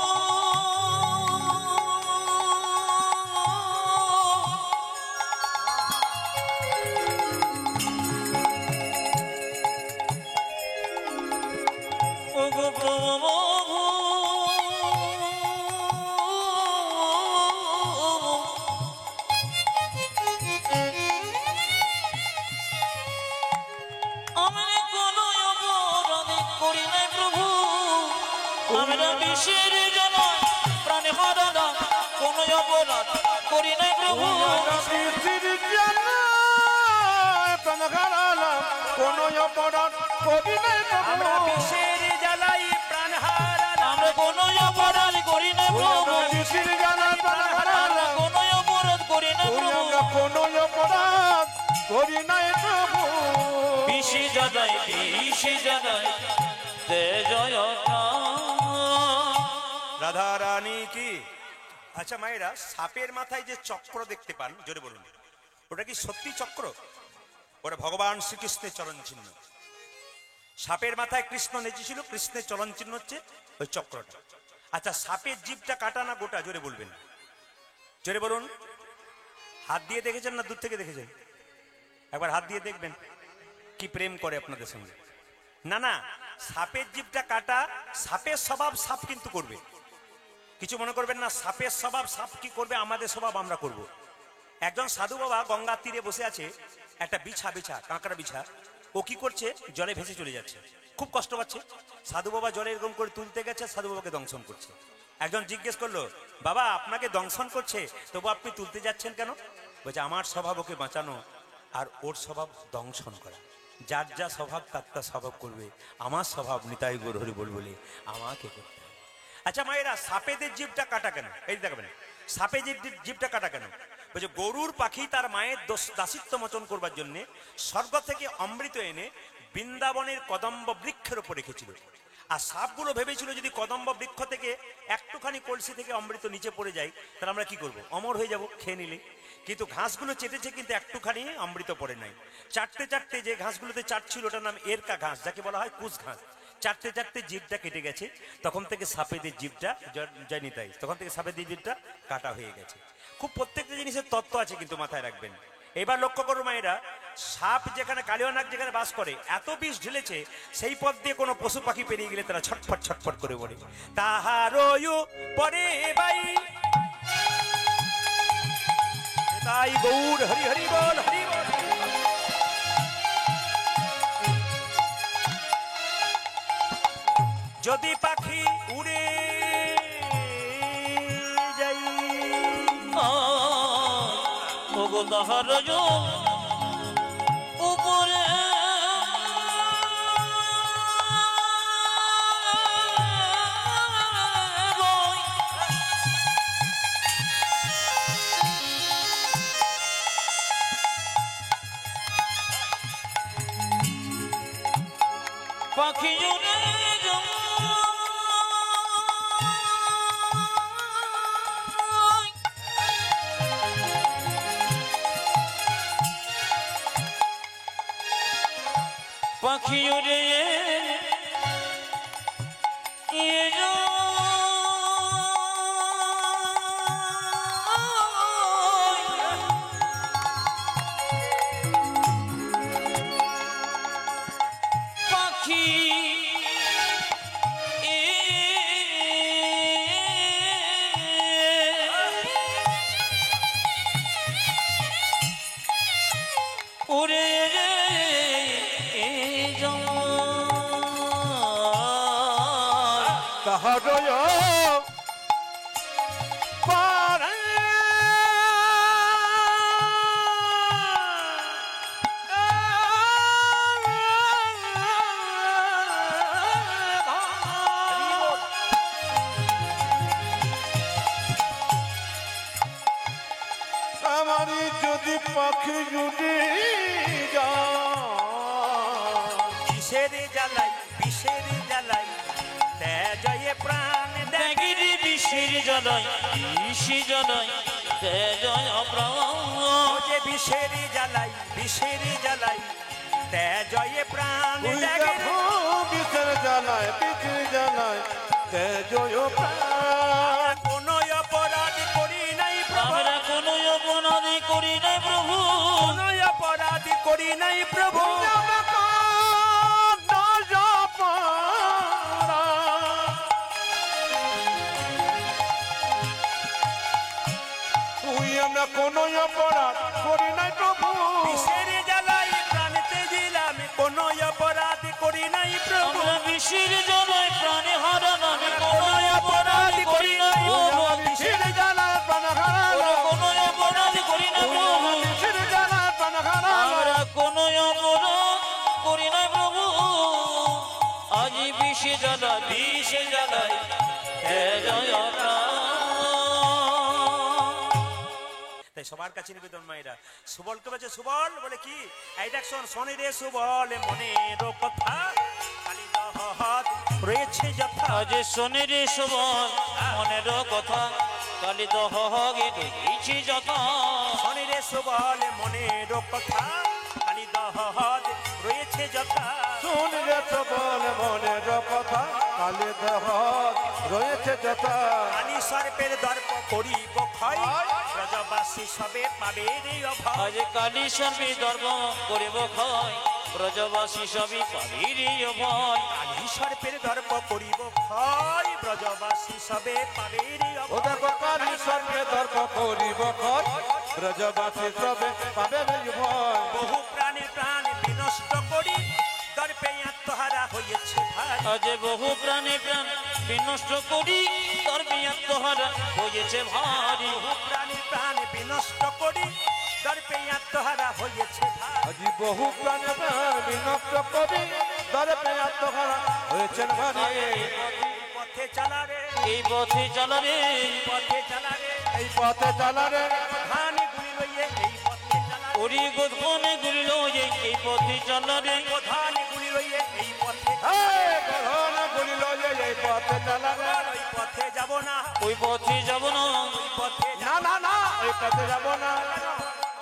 ওগো প্রভু আমরা কোনো অপরাধ করি নাই প্রভু আমরা বিশ্বের জন্য প্রাণে হারানা কোনো অপরাধ করি নাই প্রভু বিচির জ্বালা প্রাণ হারালাম কোনো অপরাধ করি নাই আমরা প্রভু বিষের জ্বালাই প্রাণ হারালাম আমরা কোনো অপরাধ করি নাই প্রভু বিচির জ্বালা প্রাণ আমরা হারালাম কোনো অপরাধ করি নাই প্রভু আমরা কোনো অপরাধ করি নাই প্রভু বিশি জয় জয় রাধা রানী কি আচ্ছা মায়েরা সাপের মাথায় যে চক্র দেখতে পান জোরে বলুন ওটা কি সত্যি চক্র ওটা ভগবান শ্রীকৃষ্ণের চরণ চিহ্ন সাপের মাথায় কৃষ্ণ নেচেছিল কৃষ্ণের চরণ চিহ্ন হচ্ছে ওই চক্রটা আচ্ছা সাপের জিভটা কাটা না গোটা জোরে বলবেন জোরে বলুন হাত দিয়ে দেখেছেন না দূর থেকে দেখেছেন একবার হাত দিয়ে দেখবেন কি প্রেম করে আপনাদের সঙ্গে না না সাপের জিভটা কাটা সাপের স্বভাব সাপ কিন্তু করবে কিছু মনে করবেন না সাপের স্বভাব সাপ কি করবে আমাদের স্বভাব আমরা করব একজন সাধু বাবা গঙ্গার তীরে বসে আছে একটা বিছা কাঁকড়া বিছা ও কি করছে জলে ভেসে চলে যাচ্ছে খুব কষ্ট পাচ্ছে সাধু বাবা জলে এরকম করে তুলতে গেছে সাধু বাবাকে দংশন করছে একজন জিজ্ঞেস করলো বাবা আপনাকে দংশন করছে তবু আপনি তুলতে যাচ্ছেন কেন বলছে আমার স্বভাব ওকে বাঁচানো আর ওর স্বভাব দংশন করা যার যা স্বভাব তার তা স্বভাব করবে আমার স্বভাব নিতাই গৌর হরি বল বলে আমাকে করতে হবে আচ্ছা মায়েরা সাপেদের জিভটা কাটা কেন এই দেখাবেন সাপে জিভটা কাটা কেন বলছে গরুর পাখি তার মায়ের দাসিত্ব মোচন করবার জন্য স্বর্গ থেকে অমৃত এনে বৃন্দাবনের কদম্ব বৃক্ষের উপর রেখেছিল আর সাপগুলো ভেবেছিল যদি কদম্ব বৃক্ষ থেকে একটুখানি কলসি থেকে অমৃত নিচে পড়ে যায় তাহলে আমরা কি করব অমর হয়ে যাব খেয়ে নিলে কিন্তু ঘাসগুলো চেটেছে কিন্তু একটুখানি অমৃত পড়ে নাই চাটতে যে ঘাসগুলোতে চাটছিল ওটার নাম এরকা ঘাস যাকে বলা হয় কুশ ঘাস চাটতে জিভটা কেটে গেছে তখন থেকে সাপেদের জিভটা জানি তাই তখন থেকে সাপেদের জিভটা কাটা হয়ে গেছে খুব প্রত্যেকটা জিনিসের তত্ত্ব আছে কিন্তু মাথায় রাখবেন এবার লক্ষ্য করো মায়েরা সাপ যেখানে কালিয়ানাগ যেখানে বাস করে এত বিষ ঢেলেছে সেই পথ দিয়ে কোনো পশু পাখি পেরিয়ে গেলে তারা ছটফট করে পড়ে তাহারও পরে বাই তাই গৌর হরি হরি বল হরি বল যদি পাখি উড়ে যাই ওগো তাহার উপরে পাখি উড়ে পাখি উড়ে রে তাহার পারে আমারই যদি পাখি যদি বিষের জ্বালাই বিষের জ্বালাই জয়ে প্রাণ দেখি বিষের জলয় বিষি জলয় জয় প্রাণ যে বিষের জ্বালাই বিষের জ্বালাই জয়ে প্রাণ বিচের জ্বালায় পিছিয়ে জ্বালায় তেজয় প্রাণ কোন অপরাধ করি নাই প্রভু আমরা কোনো অপরাধী করি নাই প্রভু কোন অপরাধ করি নাই প্রভু আমরা কোন অপরাধ করি নাই প্রভু বিষের জ্বালাই প্রাণতে দিলাম কোন অপরাধ করি নাই প্রভু আমরা বিষের জলয় প্রাণে হারান আমি কোনো অপরাধ করি নাই বিষের জ্বালায় প্রাণ হারালো কোনো অপরাধ করি না প্রভু বিষের জ্বালায় প্রাণ হারালো আমরা কোনো অপরাধ করি নাই প্রভু আজি বিষে জ্বালা বিষে জ্বালাই জয় প্রাণ তাই সবার কাছে নিবেদন মায়েরা সুবলকে বলছে সুবল বলে কি এই দেখ শোন শনি রে সুবল মনের কথা খালি দহদ রয়েছে যথা আজ শোনের সবল মনের কথা কালি দহগে দেখেছি যত শনি রে সুবল মনের কথা খালি দহদ রয়েছে যথা শুন রে সবল মনের কথা কালে দেহ রয়েছে যথা কালি সর্পের দর্প করিব ক্ষয় ব্রজবাসী সবে পাবে রে অভয় আজ কালি সবই ধর্ম করিব ক্ষয় ব্রজবাসী সবই পাবির ভয় কালি সর্পের দর্প করিব ক্ষয় ব্রজবাসী সবে পাবে রে ও অভয় দেখো কালী সর্বে দর্প করিব কর ব্রজবাসী সবে পাবে ভয় বহু প্রাণে প্রাণ বিনষ্ট করি দর্পে আত্মহারা হয়েছে ভাই আজ বহু প্রাণে প্রাণ বিনষ্ট করি তোর বিয়াত্মহারা হয়েছে ভারী বহু প্রাণে প্রাণ বিনষ্ট করি দর্পে আত্মহারা হয়েছে ভাই আজি বহু প্রাণে প্রাণ বিনষ্ট করি দর্পে আত্মহারা হয়েছেন ভারী এই পথে চালা রে এই পথে চলা রে পথে চালা রে এই পথে চালা রে ধানি গুলি লইয়ে এই পথে চালা রে ওরি গোধনে গুলিল এই পথে চলা রে ধানি গুলি লইয়ে এই পথে এই গরহণ বলিল যে এই পথে চালা রে ওই পথে যাব না ওই পথে যাব না ওই পথে না না না এই পথে যাব না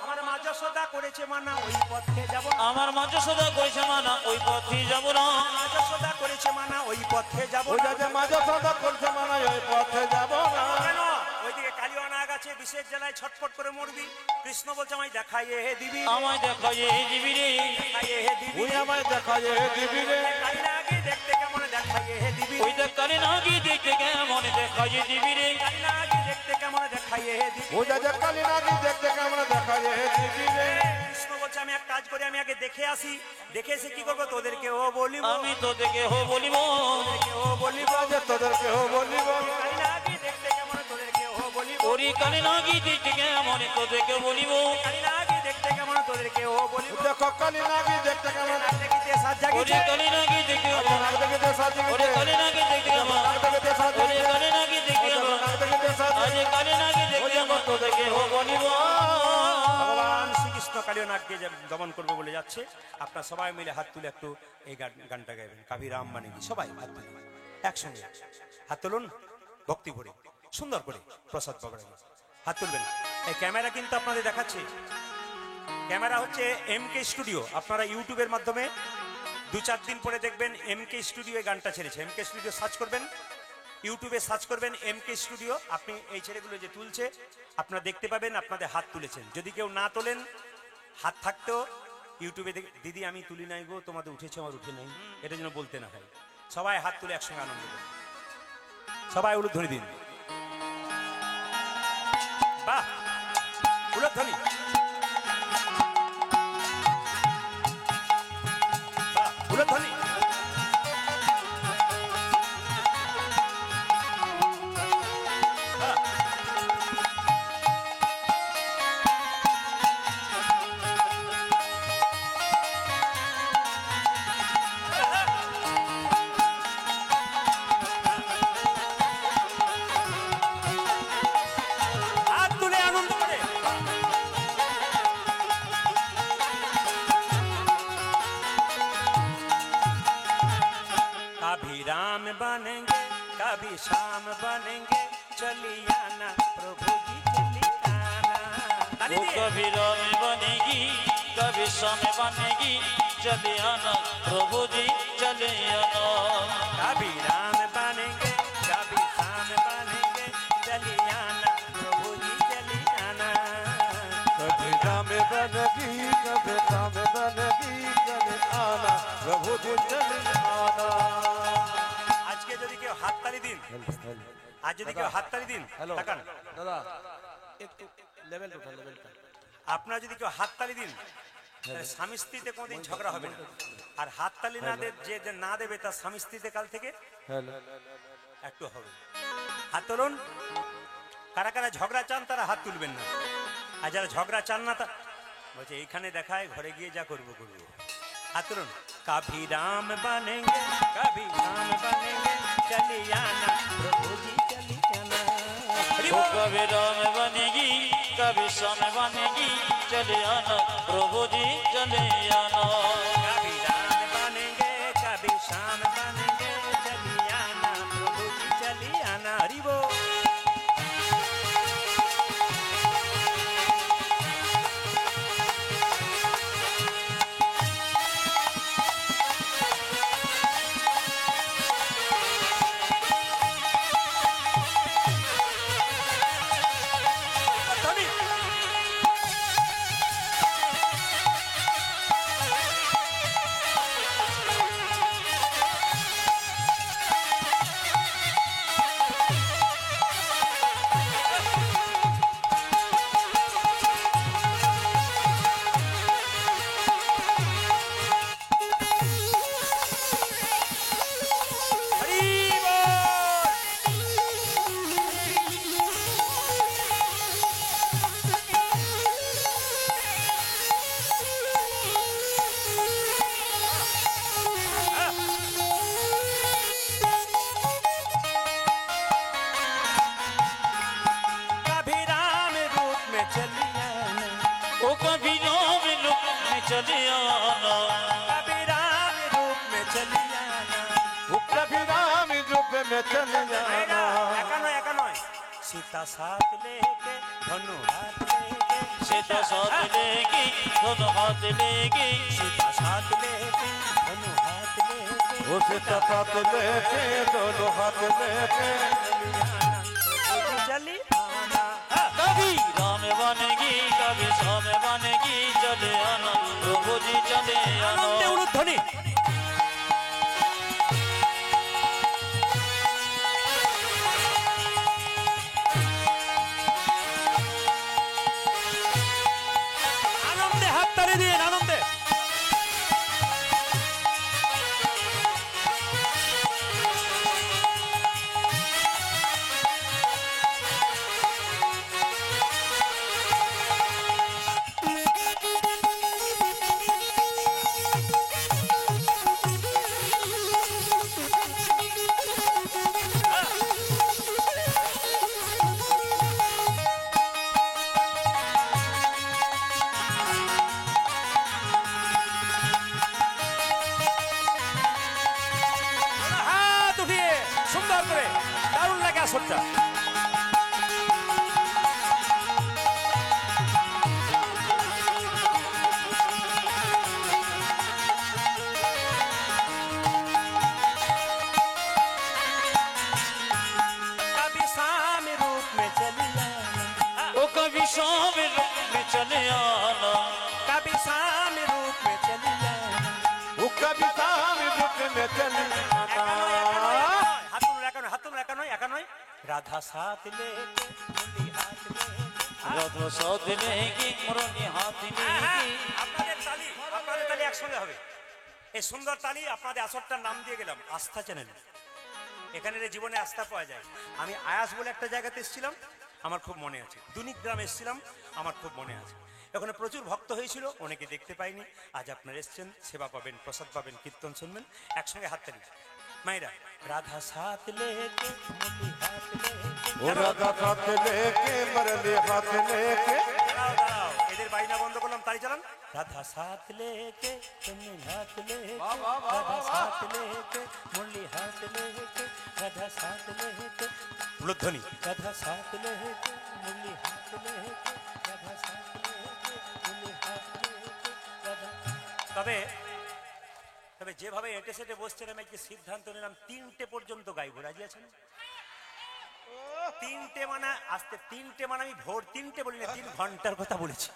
আমার মা যশোদা করেছে মানা ওই পথে যাব না আমার মাঝে সদা করেছে মানা ওই পথে যাব না মা যশোদা করেছে মানা ওই পথে যাব ওই না যে মাঝে সদা করছে মানে ওই পথে যাব না কেন ওইদিকে কালিয়ানা গাছে বিশেষ জেলায় ছটফট করে মরবি কৃষ্ণ বলছে আমায় দেখাইয়ে হে দিবি আমায় দেখা যে দিবি রে দেখাইয়ে হে দিবি তুই আমায় দেখা যে দিবি রে কালিনাকে দেখতে কেমন দেখাইয়ে হে দিবি ওই দেখালে না গিয়ে দেখতে কেমন দেখা যে দিবি রে কালিনাকে দেখতে কেমন দেখাইয়ে হে দিবি ওই যে কালী নাকি দেখতে কেমন দেখা যে দিবি রে কৃষ্ণ বলছে আমি এক কাজ করি আমি আগে দেখে আসি দেখে এসে কি করবো তোদেরকে ও বলিব আমি তো দেখে হো বলিব তোদেরকে ও বলিব যে তোদেরকে ও বলিব কালিনাকে দেখতে কেমন তোদেরকে ও বলিব ওরি কালে না গিয়ে দেখতে কেমন তো দেখে বলিব কালিনাকে দেখতে কেমন তোদেরকে ও বলিব দেখো কালী নাকি দেখতে কেমন দেখিতে সাজ ওরি জাগিছে কালে না গিয়ে দেখতে নাক দেখিতে সাজি ওরে কালে না গিয়ে দেখতে কেমন নাক দেখিতে সাজি ওরে কালে না গিয়ে দেখতে কেমন নাক দেখিতে সাজি আজ কালে না গিয়ে দেখতে কেমন তো দেখে হো বলিব ভগবান শ্রীকৃষ্ণ কালিয়ানাথকে যে দমন করবে বলে যাচ্ছে আপনারা সবাই মিলে হাত তুলে একটু এই গানটা গাইবেন কাভি রাম মানে কি সবাই হাত তুলে একসঙ্গে হাত তুলুন ভক্তি ভরে সুন্দর করে প্রসাদ পাবেন হাত তুলবেন এই ক্যামেরা কিন্তু আপনাদের দেখাচ্ছে ক্যামেরা হচ্ছে MK স্টুডিও আপনারা ইউটিউবের মাধ্যমে 2-4 দিন পরে দেখবেন এমকে স্টুডিও গানটা ছেড়েছে। এমকে স্টুডিও সার্চ করবেন, ইউটিউবে সার্চ করবেন এমকে স্টুডিও, আপনি এই ছেলেগুলো যে তুলছে আপনারা দেখতে পাবেন আপনাদের হাত তুলেছেন। যদি কেউ না তোলেন, হাত থাকতেও ইউটিউবে দিদি আমি তুলি নাই গো, তোমাদের উঠেছে আমার উঠে নাই, এটা যেন বলতে না হয়। সবাই হাত তুলে একসঙ্গে আনন্দ করুন, সবাই উলুধ্বনি দিন। বাহ, উলুধ্বনি, বাহ, উলুধ্বনি। হাত তুলে আনন্দ করে। कभी राम बनेंगे कभी श्याम बनेंगे, चली आना प्रभु जी चली आना। ताली वो दिए। कभी राम बनेगी कभी श्याम बनेगी, चले आना प्रभु जी चले आना। कभी राम बनेंगे कभी श्याम बनेंगे, चली आना प्रभु जी चली आना। कभी राम बनेगी कभी राम बनेगी, चले आना प्रभु जी चले आना। আজকে যদি কেউ হাততালি দিন, আজ যদি কেউ হাততালি দিন, তাকান দাদা একটু লেভেল উঠা, লেভেলটা। আপনারা যদি কেউ হাততালি দিন, তাহলে স্বামী স্ত্রীতে কোনোদিন ঝগড়া হবে না। আর হাততালি না দে, যে যে না দেবে তার স্বামী স্ত্রীতে কাল থেকে একটু হবে। হাত তুলুন। কারা কারা ঝগড়া চান তারা হাত তুলবেন না, আর যারা ঝগড়া চান না তা বলছে এইখানে দেখায়, ঘরে গিয়ে যা করবো করবো। হাত তুলুন। कभी राम बनेंगे कभी श्याम बनेंगे, चली आना प्रभु जी चली आना। हरि वो बोल। कभी राम बनेगी कभी श्याम बनेगी, चले आना प्रभु जी चले आना। कभी राम बनेंगे कभी श्याम बनेंगे, चली आना प्रभु जी चली आना। हरि बोल। चले आना, कभी राम रूप में चली आना। कभी राम रूप में चले जाना। एका नय एका नय, सीता साथ लेके धनु हाथ लेके, सीता साथ लेगी दोनों हाथ लेगी, सीता साथ लेके धनु हाथ लेके, वो सीता साथ लेके दोनों हाथ लेके चली आना। कभी राम बनेगी कभी श्याम बनेगी, चले आना प्रभु जी चले आनंदे आना। उलुध्वनि। আনন্দে হাত তালি দিন, আনন্দে। হাত উঠিয়ে সুন্দর করে, দারুণ লাগে আসরটা। রাধা সাথ লেকে মুরলি হাত লেকে। রাধা সাথ লেকে মুরলি হাত লেকে। আপনাদের তালি একসঙ্গে হবে। এই সুন্দর তালি আপনাদের আসরটার নাম দিয়ে গেলাম আস্থা চ্যানেল। এখানের জীবনে আস্থা পাওয়া যায়। আমি আয়াস বলে একটা জায়গাতে এসেছিলাম, আমার খুব মনে আছে। দুনিগ্রাম এসেছিলাম, আমার খুব মনে আছে। ওখানে প্রচুর ভক্ত হয়েছিল, অনেকে দেখতে পাইনি। আজ আপনারা এসছেন, সেবা পাবেন, প্রসাদ পাবেন, কীর্তন শুনবেন। একসঙ্গে হাততালি মায়েরা। রাধা সাথ লেকে মুরলি হাত লেকে। ও রাধা সাথ লেকে মুরলি হাত লেকে। দাঁড়াও দাঁড়াও, এদের বাইনা বন্ধ করলাম, তালি চালান। রাধা সাথ লেকে মুরলি হাত লেকে, রাধা সাথ লেকে মুরলি হাত লেকে, রাধা সাথ লেকে। মূলধ্বনি। রাধা সাথ লেকে মুরলি হাত লেকে, রাধা সাথ লেকে মুরলি হাত লেকে, রাধা। তবে যেভাবে এঁটে সেটে বসছেন, আমি আজকে সিদ্ধান্ত নিলাম 3টে পর্যন্ত গাইবো। রাজি আছেন? 3টে মানে আসতে 3টে মানে আমি ভোর 3টে বলি না, 3 ঘন্টার কথা বলেছি।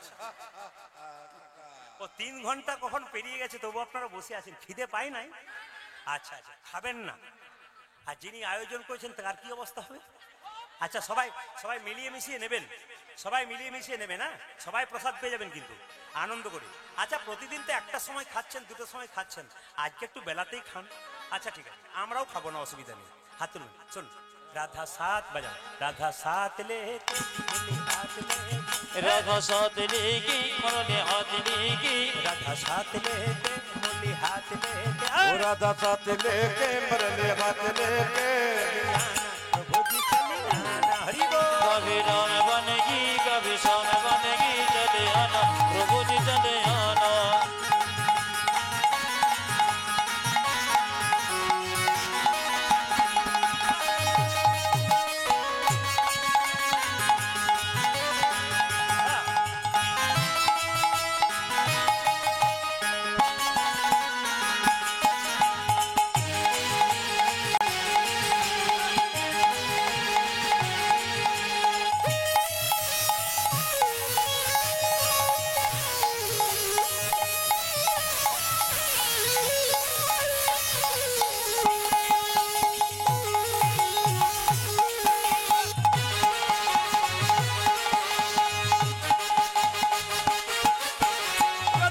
ও 3 ঘন্টা কখন পেরিয়ে গেছে, তবু আপনারা বসে আছেন, খিদে পাই নাই? আচ্ছা আচ্ছা, খাবেন না? আর যিনি আয়োজন করেছেন তার কি অবস্থা হবে? আচ্ছা, সবাই মিলিয়ে মিশিয়ে নেবেন, সবাই মিলিয়ে মিশিয়ে নেবেন। হ্যাঁ, সবাই প্রসাদ পেয়ে যাবেন কিন্তু আনন্দ করে। আচ্ছা, প্রতিদিন তো একটা সময় খাচ্ছেন, দুটো সময় খাচ্ছেন, আজকে একটু বেলাতেই খান। আচ্ছা ঠিক আছে, আমরাও খাবো না, অসুবিধা নেই। হাত তুলুন, চলুন। রাধা সাথ বাজাও। রাধা সাথ লেকে মুরলি হাত লেকে, রাধা সাথ লেকে মুরলি হাত লেকে। রাধা সাথ লেকে মুরলি হাত লেকে। ও রাধা সাথ লেকে মুরলি হাত লেকে। প্রভু জি চলে আনা, হরি বল। कभी राम बनेगी कभी शाम बनेगी, चले आना प्रभु जी चले आना।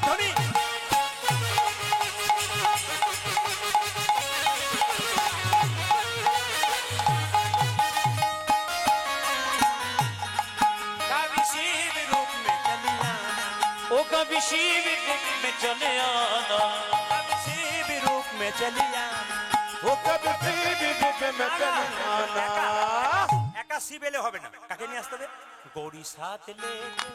ধ্বনি। कभी शिव रूप में चली आना, ओ कभी शिव रूप में चले आना। कभी शिव रूप में चली आना। ও কবি শিব রূপে মে চলি আনা। একা শিব এলে হবে না, কাকে নিয়ে আসতে হবে? গৌরী সাথ লেকে,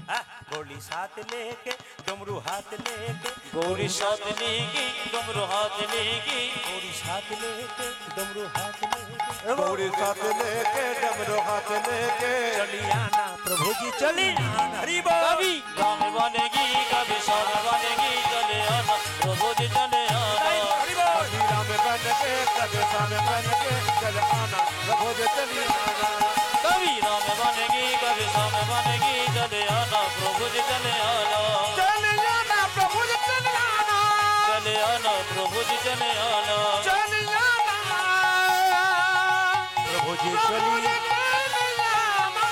হ্যাঁ, গৌরী সাথ লেকে ডমরু হাত লেকে, गौरी साथ लेके डमरू हाथ लेके। গৌরী সাথ লেকে ডমরু হাত লেকে। গৌরী সাথ লেকে ডমরু হাত লেকে। चली आना प्रभु जी चली आना, हरि बोल। कभी राम बनेगी कभी शाम बनेगी, चले आना प्रभु जी चले आना। हरि बोल। कभी राम बन के कभी शाम बन के, चल आना प्रभु जी चली आना। कभी राम बनेगी कभी शाम बनेगी, चले आना प्रभु जी चले आना। चली आना प्रभु जी चली आना। चले आना प्रभु जी चले आना। चली आना प्रभु जी चली चली आना।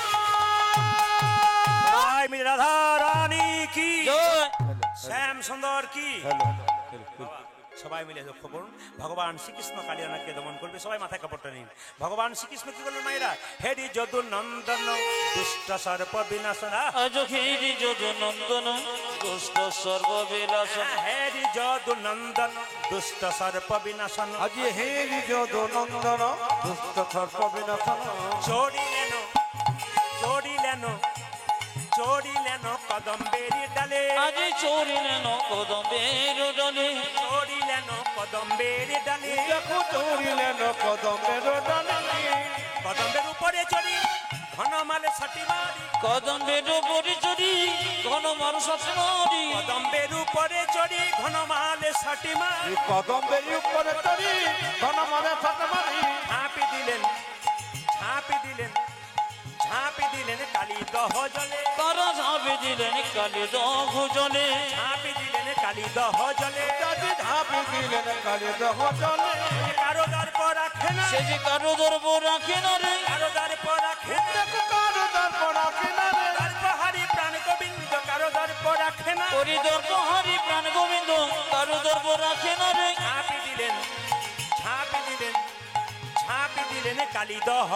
आए मेरी राधा रानी की, जय। শ্যাম সুন্দর কি। সবাই মিলে লক্ষ্য করুন, ভগবান শ্রীকৃষ্ণ কালিয়ানাকে দমন করবে। সবাই মাথায় কাপড়টা নিন। ভগবান শ্রীকৃষ্ণ কি করলেন মায়েরা? হেরি যদু নন্দন দুষ্ট সর্প বিনাশনা। আজ খেরি যদু নন্দন দুষ্ট সর্ববিলাসন। হেরি যদু নন্দন দুষ্ট সর্প বিনাশন। আজি হেরি যদু নন্দন দুষ্ট সর্প বিনাশন। চড়িলেন চড়িলেন চড়িলেন কদম্বেরি ডালে। আজ চোরিলেন কদম্বের ডালে। চড়িলেন কদম্বেরি ডালে। দেখো চড়িলেন কদমের ডালে। কদম্বের উপরে চড়ি ঘনমালে ছাটি মারি। কদম্বের উপরে চড়ি ঘন মানুষ মারি। কদম্বের উপরে চড়ি ঘনমালে ছাটি মারি। কদমের উপরে চড়ি ঘন মানে ছাট মারি। ঝাঁপি দিলেন ঝাঁপি দিলেন ঝাঁপি দিলেন কালী দহ জলে। তারা ঝাঁপে দিলেন কালে দহ জলে। ঝাঁপি দিলেন কালী দহ জলে। যদি ঝাঁপি দিলেন কালে দহ জলে। কারো দর্প রাখে রাখে না, সে যে কারো দর্প রাখে না রে, কারো দর্প রাখে না, দেখো কারো দর্প রাখে না রে, দর্পহারি প্রাণ গোবিন্দ কারো দর্প রাখে না। হরি দর্প হরি প্রাণ গোবিন্দ কারো দর্প রাখে না রে। ঝাঁপি দিলেন, ঝাঁপি দিলেন, ঝাঁপি দিলেন কালী দহ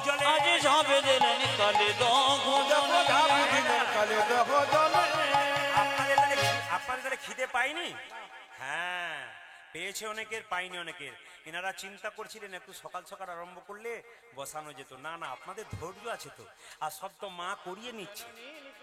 জলে। আজ ঝাঁপে দিলেন কালে দহ দেখো ঝাঁপি দিলেন কালে দহ জলে। আপনাদের তাহলে খিদে পাইনি? হ্যাঁ, পেয়েছে অনেকের, পাইনি অনেকের। এনারা চিন্তা করছিলেন একটু সকাল সকাল আরম্ভ করলে বসানো যেত। না না, আপনাদের ধৈর্য আছে তো, আর সব তো মা করিয়ে নিচ্ছে,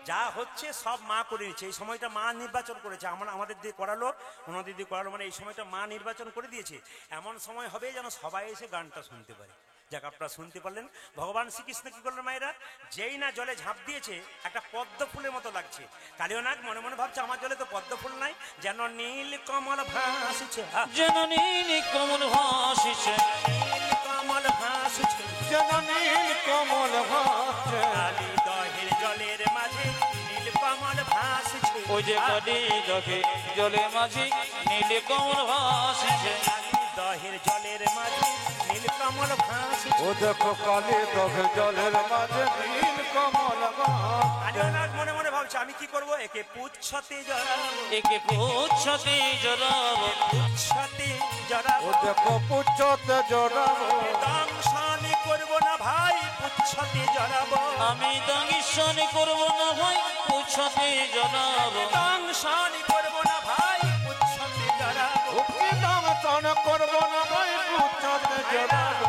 যা হচ্ছে সব মা করে নিচ্ছে। এই সময়টা মা নির্বাচন করেছে, আমাদের দিয়ে করালো, ওনাদের দিয়ে করালো, মানে এই সময়টা মা নির্বাচন করে দিয়েছে। এমন সময় হবে যেন সবাই এসে গানটা শুনতে পারে। যাক, আপনারা শুনতে পারলেন। ভগবান শ্রীকৃষ্ণ কি করলেন মায়েরা? যেই না জলে ঝাঁপ দিয়েছে, একটা পদ্ম ফুলের মতো লাগছে। কালিয়নাগ মনে মনে ভাবছে আমার জলে তো পদ্ম ফুল নাই, যেন নীল কমল ভাসছে, যেন নীল কমল ভাসিছে, নীল কমল ভাসছে, যেন নীল কমল ভাসছে। কালী দহের জলের মাঝে নীল কমল ভাসছে। ওই যে কালি দহে জলে মাঝি নীল কমল ভাসিছে। কালী দহের জলের মাঝে নীল কমল ভাসছে। ও দেখো কালে দহে জলের মাঝে নীল কমল ভাসছে। কালিয়নাগ মনে মনে ভাবছে আমি কি করব, একে পুচ্ছতে জড়াবো, একে পুচ্ছতে জড়াবো, পুচ্ছতে জড়াবো। ও দেখো পুচ্ছতে জড়াবো। দংশনে করব না ভাই, পুচ্ছতে জড়াবো। আমি দংশন করব না ভাই, পুচ্ছতে জড়াবো। দংশনে করব না ভাই, পুচ্ছতে জড়াবো। উক্তি দংশন করব না ভাই, পুচ্ছতে জড়াবো।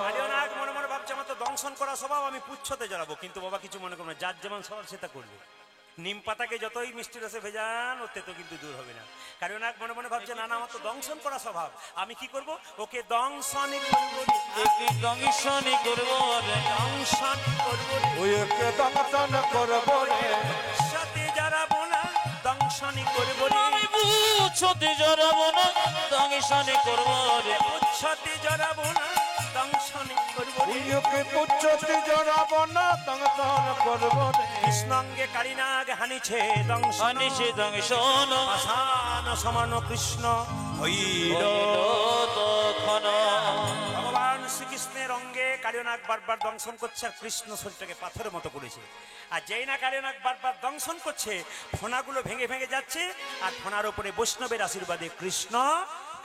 কালিয়নাগ মনে মনে ভাবছে আমার তো দংশন করা স্বভাব, আমি পুচ্ছতে জড়াবো। কিন্তু বাবা কিছু মনে করবে না, যার যেমন স্বভাব সেটা করবে। নিম পাতাকে যতই মিষ্টি রসে ভেজান, ওতে তো কিন্তু দূর হবে না। কালিয়নাগ মনে মনে ভাবছে না না, আমার তো দংশন করা স্বভাব, আমি কি করব, ওকে দংশনে করব রে। একে দংশন করব রে, দংশন করব রে। ওই একে দংশন করব রে। পুচ্ছতে জড়াবো না, দংশনে করব রে। আমি পুচ্ছতে জড়াবো না, দংশন করব রে। পুচ্ছতে জড়াবো না, দংশনে করব রে। ওই একে পুচ্ছতে জড়াবো না, দংশন করব রে। কৃষ্ণাঙ্গে কালিনাগ হানিছে দংশন, হানিছে দংশন, আসান সমান কৃষ্ণ হইল। তখন ভগবান শ্রীকৃষ্ণের অঙ্গে কালিয়নাগ বারবার দংশন করছে, আর কৃষ্ণ শরীরটাকে পাথরের মতো করেছে। আর যেই না কালিয়নাগ বারবার দংশন করছে, ফোনাগুলো ভেঙে ভেঙে যাচ্ছে, আর ফোনার উপরে বৈষ্ণবের আশীর্বাদে কৃষ্ণ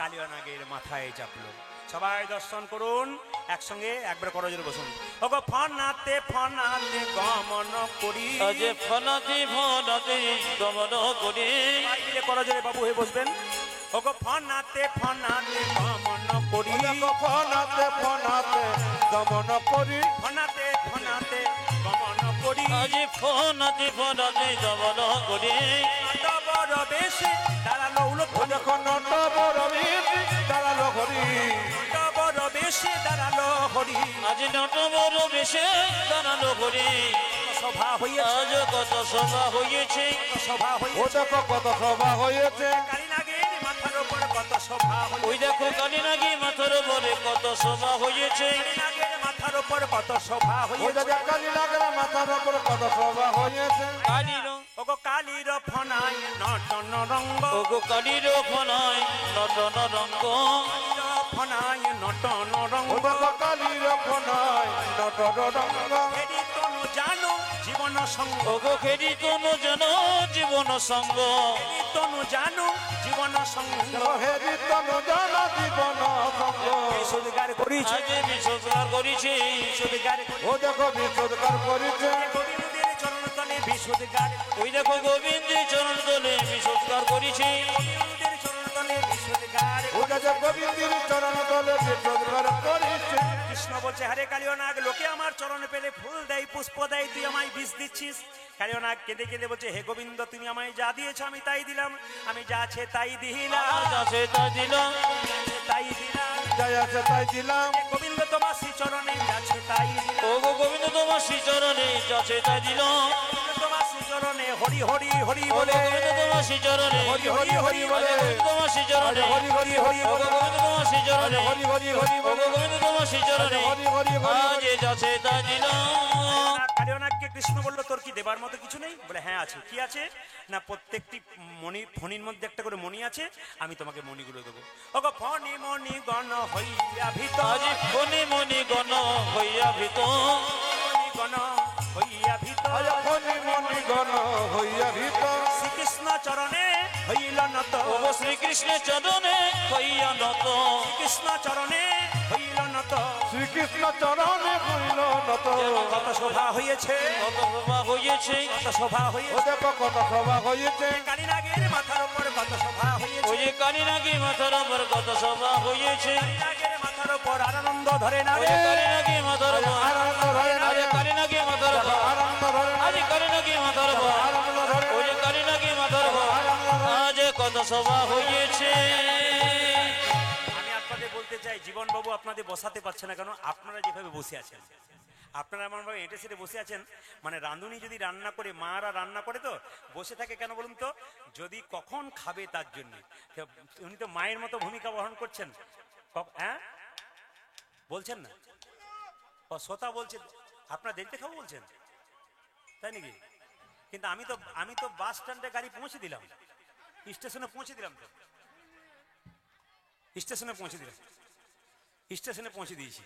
কালিয়নাগের মাথায় চাপলো। সবাই দর্শন করুন একসঙ্গে, একবার করজোরে বসুন। ওগো ফনাতে ফনাতে গমন করি, আজ ফনাতে ফনাতে গমন করি। সবাই মিলে করজোরে বাবু হয়ে বসবেন। ওগো ফনাতে ফনাতে গমন করি, ও দেখো ফনাতে ফনাতে দমন করি। ফনাতে ফনাতে গমন করি। আজ ফনাতে ফনাতে গমন করি। বড় বেশে দাঁড়ালো ও উলট, দেখো নট বড় বীর দাঁড়ালো হরি। বড় বেশে দাঁড়ালো হরি। আজ নট বড় বেশে দাঁড়ালো করি। সভা হইয়াছে, আজ কত সভা হয়েছে, সভা ও হইয়াছে। দেখো কত সভা হয়েছে। কালিনাগের মাথার উপর কত সভা হইয়াছে। ওই দেখো কালিনাগি মাথার উপরে কত সভা হয়েছে। কালিনাগের মাথার উপর কত সভা ও হইয়াছে। দেখো কালী লাগের মাথার উপর কত সভা হয়েছে। কালির ওগো কালির ফনায় নটন রঙ্গ, ওগো কালির ফনায় নটন রঙ্গ। ফনায় নটন রঙ্গ। ও দেখো কালীর ফনায় নটর রঙ্গ। হেরি তনু জানো জীবন সঙ্গ, ওগো খেরি তনু যেন জীবন সঙ্গ। হেরি তনু জানো জীবন সঙ্গ। হেরি তনু জানা জীবন সঙ্গ। সুদগার করিছে, আজ বিশ্বকার করিছি। সুদগার ও দেখো বিশুদ্ধার করিছে। গোবিন্দের চরণ তলে বিশুদগার, ওই দেখো গোবিন্দের চরণ তলে বিশ্বকার করিছি। গোবিন্দের চরণ তলে বিশুদগার। ও দেখো গোবিন্দের চরণ তলে বিশুদ্ধার করিছে। কৃষ্ণ বলছে হরে কালিয়নাগ, লোকে আমার চরণে পেলে ফুল দেয়, পুষ্প দেয়, তুই আমায় বিষ দিচ্ছিস। কালিয়নাগ কেঁদে কেঁদে বলছে হে গোবিন্দ, তুমি আমায় যা দিয়েছো আমি তাই দিলাম, আমি যা আছে তাই দিলাম, আজ আছে তা দিলাম, তাই দিলাম। যাই আছে তাই দিলাম। হে গোবিন্দ তোমার শ্রী চরণে যা আছে তাই দিলাম, ওগো গোবিন্দ তোমার শ্রী চরণে যাচ্ছে তাই দিলাম। গোবিন্দ তোমার শ্রী চরণে হরি হরি হরি ওগো বলে, গোবিন্দ তোমার শ্রী চরণে হরি হরি হরি বলে। গোবিন্দ তোমার শ্রী চরণে হরি হরি হরি ওগো বলে। গোবিন্দ তোমার শ্রী চরণে হরি হরি হরি ওগো বলে। গোবিন্দ তোমার শ্রী চরণে হরি হরি হরি আজ যাচ্ছে তাই দিলাম। কালিয়নাগকে কৃষ্ণ বলল তোর কি দেবার মতো কিছু নেই? বলে হ্যাঁ আছে। কি আছে? না প্রত্যেকটি মণি ফণির মধ্যে একটা করে মণি আছে, আমি তোমাকে মণিগুলো দেবো। ওগো ফণি মণি গণ হইয়া ভিতর, আজি ফণি মণি গণ হইয়া ভিতর, মণি গণ হইয়া ভিতর, ফণি মণি গণ হইয়া ভিতর, শ্রীকৃষ্ণ চরণে হইল নত, ওগো শ্রীকৃষ্ণের চরণে হইয়া নত, শ্রীকৃষ্ণ চরণে হইল নত। শ্রীকৃষ্ণ চরণে হইল নত। কত শোভা হয়েছে, কত বাবা হইয়াছে, কত শোভা ও হয়েছে, দেখো কত সভা হয়েছে, কালীনাগের মাথার উপর কত শোভা ওই হয়েছে, যে কালী নাকি মাথার উপর কত সভা হইয়াছে, কালীনাগের মাথার উপর আনন্দ ধরে না ওই রে, যে কালী নাকি মাথার উপর, আনন্দ ধরে না আজ কালী নাকি মাথার উপর, আনন্দ ধরে না আজ কালী নাকি মাথার উপর, আনন্দ ধরে ওই যে কালী নাকি মাথার উপর, আজ কত সভা হইয়াছে। আমি আপনাদের বলতে চাই, জীবন বাবু আপনাদের বসাতে পারছে না কেন? আপনারা যেভাবে বসে আছেন, আপনারা এমনভাবে এঁটে সেটে বসে আছেন, মানে রাঁধুনি যদি রান্না করে, মারা রান্না করে তো বসে থাকে কেন বলুন তো? যদি কখন খাবে তার জন্য। উনি তো মায়ের মতো ভূমিকা বহন করছেন। হ্যাঁ বলছেন না? ও শ্রোতা বলছে আপনারা দেখতে খাবো বলছেন, তাই নাকি? কিন্তু আমি তো বাস স্ট্যান্ডে গাড়ি পৌঁছে দিলাম, স্টেশনে পৌঁছে দিলাম, তো স্টেশনে পৌঁছে দিলাম, স্টেশনে পৌঁছে দিয়েছি।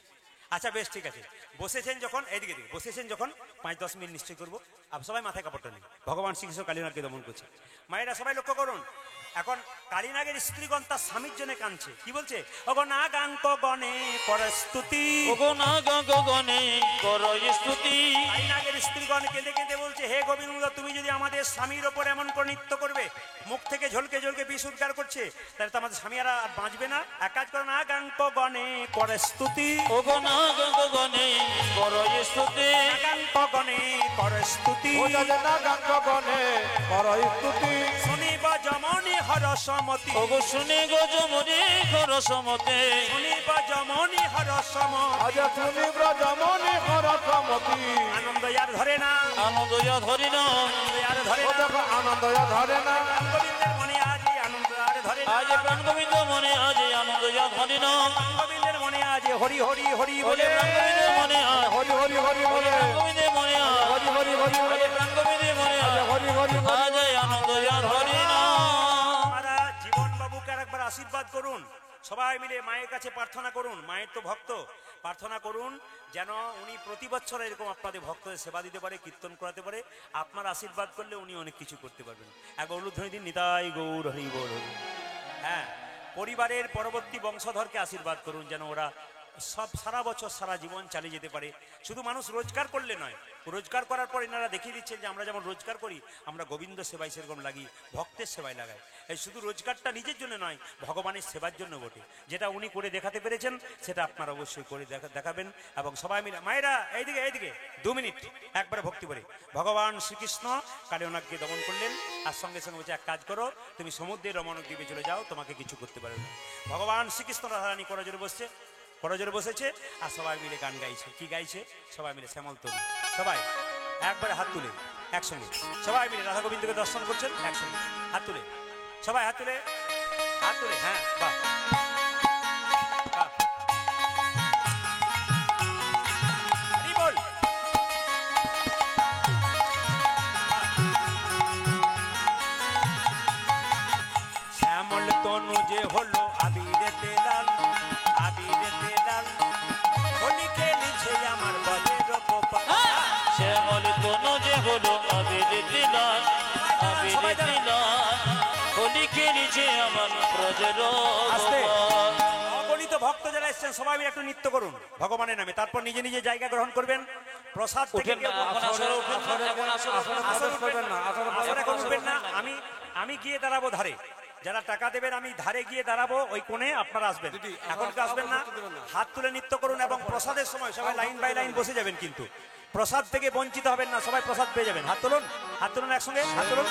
আচ্ছা বেশ ঠিক আছে, বসেছেন যখন, এইদিকে দিকে বসেছেন যখন 5-10 মিনিট নিশ্চয় করবো। আর সবাই মাথায় কাপড়টা নেই, ভগবান শ্রীকৃষ্ণ কালীনাগকে দমন করছে। মায়েরা সবাই লক্ষ্য করুন, এখন কালীনাগের স্ত্রীগণ তার স্বামীর জন্য কাঁদছে। কি বলছে? ওগো না গাঙ্ক গণে কর স্তুতি, ওগো না গগনে করো স্তুতি, কালীনাগের স্ত্রীগণ কেঁদে কেঁদে বলছে, হে গোবিন্দ, তুমি যদি আমাদের স্বামীর ওপর এমন করে নৃত্য করবে, মুখ থেকে ঝলকে ঝলকে বিষ উদ্গার করছে, তাহলে তো আমাদের স্বামীরা আর বাঁচবে না। এক কাজ করো, না গাঙ্ক গণে কর স্তুতি, ওগো না গগনে করো স্তুতি, গাঙ্ক গণে কর স্তুতি, ও যাতে না গাঙ্গ গণে কর স্তুতি, শুনিব যমনি হরসমতি, ওগো শুনে গো যমরে ঘর সমতে, শুনিব যমনি হরসমতি, আজ শুনি ব্রজমনি কর সমতি, আনন্দ ইয়ার ধরে না, আনন্দ ধরি না, আনন্দ ইয়ার ধরে ও না, দেখো আনন্দ ধরে না, গোবিন্দের মনে আজ আনন্দ আর ধরে না, আজ প্রাণ গোবিন্দ মনে আজ আনন্দ ধরি না, গোবিন্দের মনে আজ হরি হরি হরি ওরে বলে, প্রাণ গোবিন্দের মনে আজ, হরি হরি হরি বলে, প্রাণ গোবিন্দের মনে আজ, হরি হরি হরি বলে, ওরে প্রাণ গোবিন্দের মনে আজ, হরি হরি আজ আনন্দ ধরি না। আপনারা জীবন বাবুকে একবার আশীর্বাদ করুন, সবাই মিলে মায়ের কাছে প্রার্থনা করুন, মায়ের তো ভক্ত, প্রার্থনা করুন যেন উনি প্রতি বছর এরকম আপনাদের ভক্তদের সেবা দিতে পারে, কীর্তন করাতে পারে। আপনার আশীর্বাদ করলে উনি অনেক কিছু করতে পারবেন। এক অনুধ্বনি দিন, নিতাই গৌর হরি বল হরি। হ্যাঁ, পরিবারের পরবর্তী বংশধরকে আশীর্বাদ করুন যেন ওরা সব সারা বছর সারা জীবন চালিয়ে যেতে পারে। শুধু মানুষ রোজগার করলে নয়, রোজগার করার পর এনারা দেখিয়ে দিচ্ছেন যে আমরা যেমন রোজগার করি, আমরা গোবিন্দ সেবায় সেরকম লাগি, ভক্তের সেবায় লাগাই। এই শুধু রোজগারটা নিজের জন্য নয়, ভগবানের সেবার জন্য বটে। যেটা উনি করে দেখাতে পেরেছেন সেটা আপনারা অবশ্যই করে দেখাবেন। এবং সবাই মিলে মায়েরা এইদিকে এইদিকে 2 মিনিট একবারে ভক্তি করে, ভগবান শ্রীকৃষ্ণ কালীনাগকে দমন করলেন, আর সঙ্গে সঙ্গে বলছে এক কাজ করো, তুমি সমুদ্রের রমণক দ্বীপে চলে যাও, তোমাকে কিছু করতে পারবে না। ভগবান শ্রীকৃষ্ণ রাধারানী করজোরে বসছে, করজোরে বসেছে, আর সবাই মিলে গান গাইছে। কি গাইছে? সবাই মিলে শ্যামল তরু, সবাই একবারে হাত তুলে একসঙ্গে সবাই মিলে রাধা গোবিন্দকে দর্শন করছেন একসঙ্গে, হাত তুলে সবাই, হাত তুলে হাত তুলে, হ্যাঁ বাহ বাহ। হরি বল। শ্যামল তনু যে হলো আবিরেতে লাল, আবিরেতে লাল, হোলি খেলিছে আমার বজের গোপাল। শ্যামল তনু যে হলো আবির দিলাল, আবির দিলাল, হোলি খেলিছে আমার ব্রজের আস্তে। গোপাল। অগণিত ভক্ত যারা এসেছেন সবাই মিলে একটু নৃত্য করুন ভগবানের নামে, তারপর নিজে নিজে জায়গা গ্রহণ করবেন। প্রসাদ থেকে উঠেন না, কেউ- এখন আসরে উঠেন না, এখন আসরে উঠেন না। আসরে উঠবেন না, আসরে এখন উঠবেন না। আমি গিয়ে দাঁড়াবো ধারে, যারা টাকা দেবেন আমি ধারে গিয়ে দাঁড়াবো, ওই কোণে আপনারা আসবেন, এখন কেউ আসবেন না। হাত তুলে নৃত্য করুন এবং প্রসাদের সময় সবাই লাইন বাই লাইন বসে যাবেন, কিন্তু প্রসাদ থেকে বঞ্চিত হবেন না, সবাই প্রসাদ পেয়ে যাবেন। হাত তুলুন, হাত তুলুন একসঙ্গে, হাত তুলুন।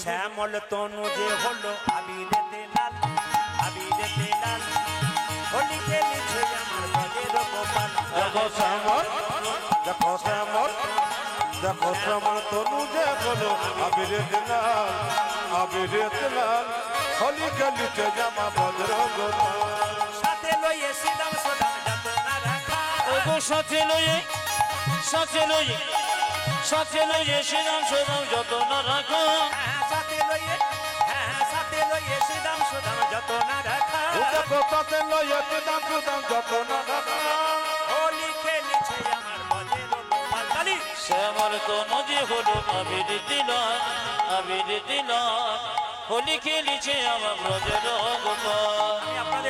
শ্যামল তনু যে হলো আবিরেতে লাল, আবিরেতে লাল, হোলি খেলিছে আমার বজের গোপাল। দেখো শ্যামল, দেখো শ্যামল, দেখো শ্যামল তনু যে বলো আবিরেত লাল, আবিরেত লাল, হোলি খেলিছে জামা বজ্র গোপাল। সাথে লইয়ে সিদাম সদাম যত না রাখা, ওগো সাথে লয়ে, সাথে লয়ে, সাথে লইয়ে শ্রীরাম সুদাম যতন রাখো সাথে লইয়ে শ্রীদাম সুদাম যত না রাখা দেখো তাতে লইয়ে দাম সুদাম যত না রাখা হোলি খেলেছে আমার বজের গোপাল কালী শ্যামল তনু যে হলো আবির দিলান হোলি খেলিছে আমার ব্রজের গোপাল আপনাদের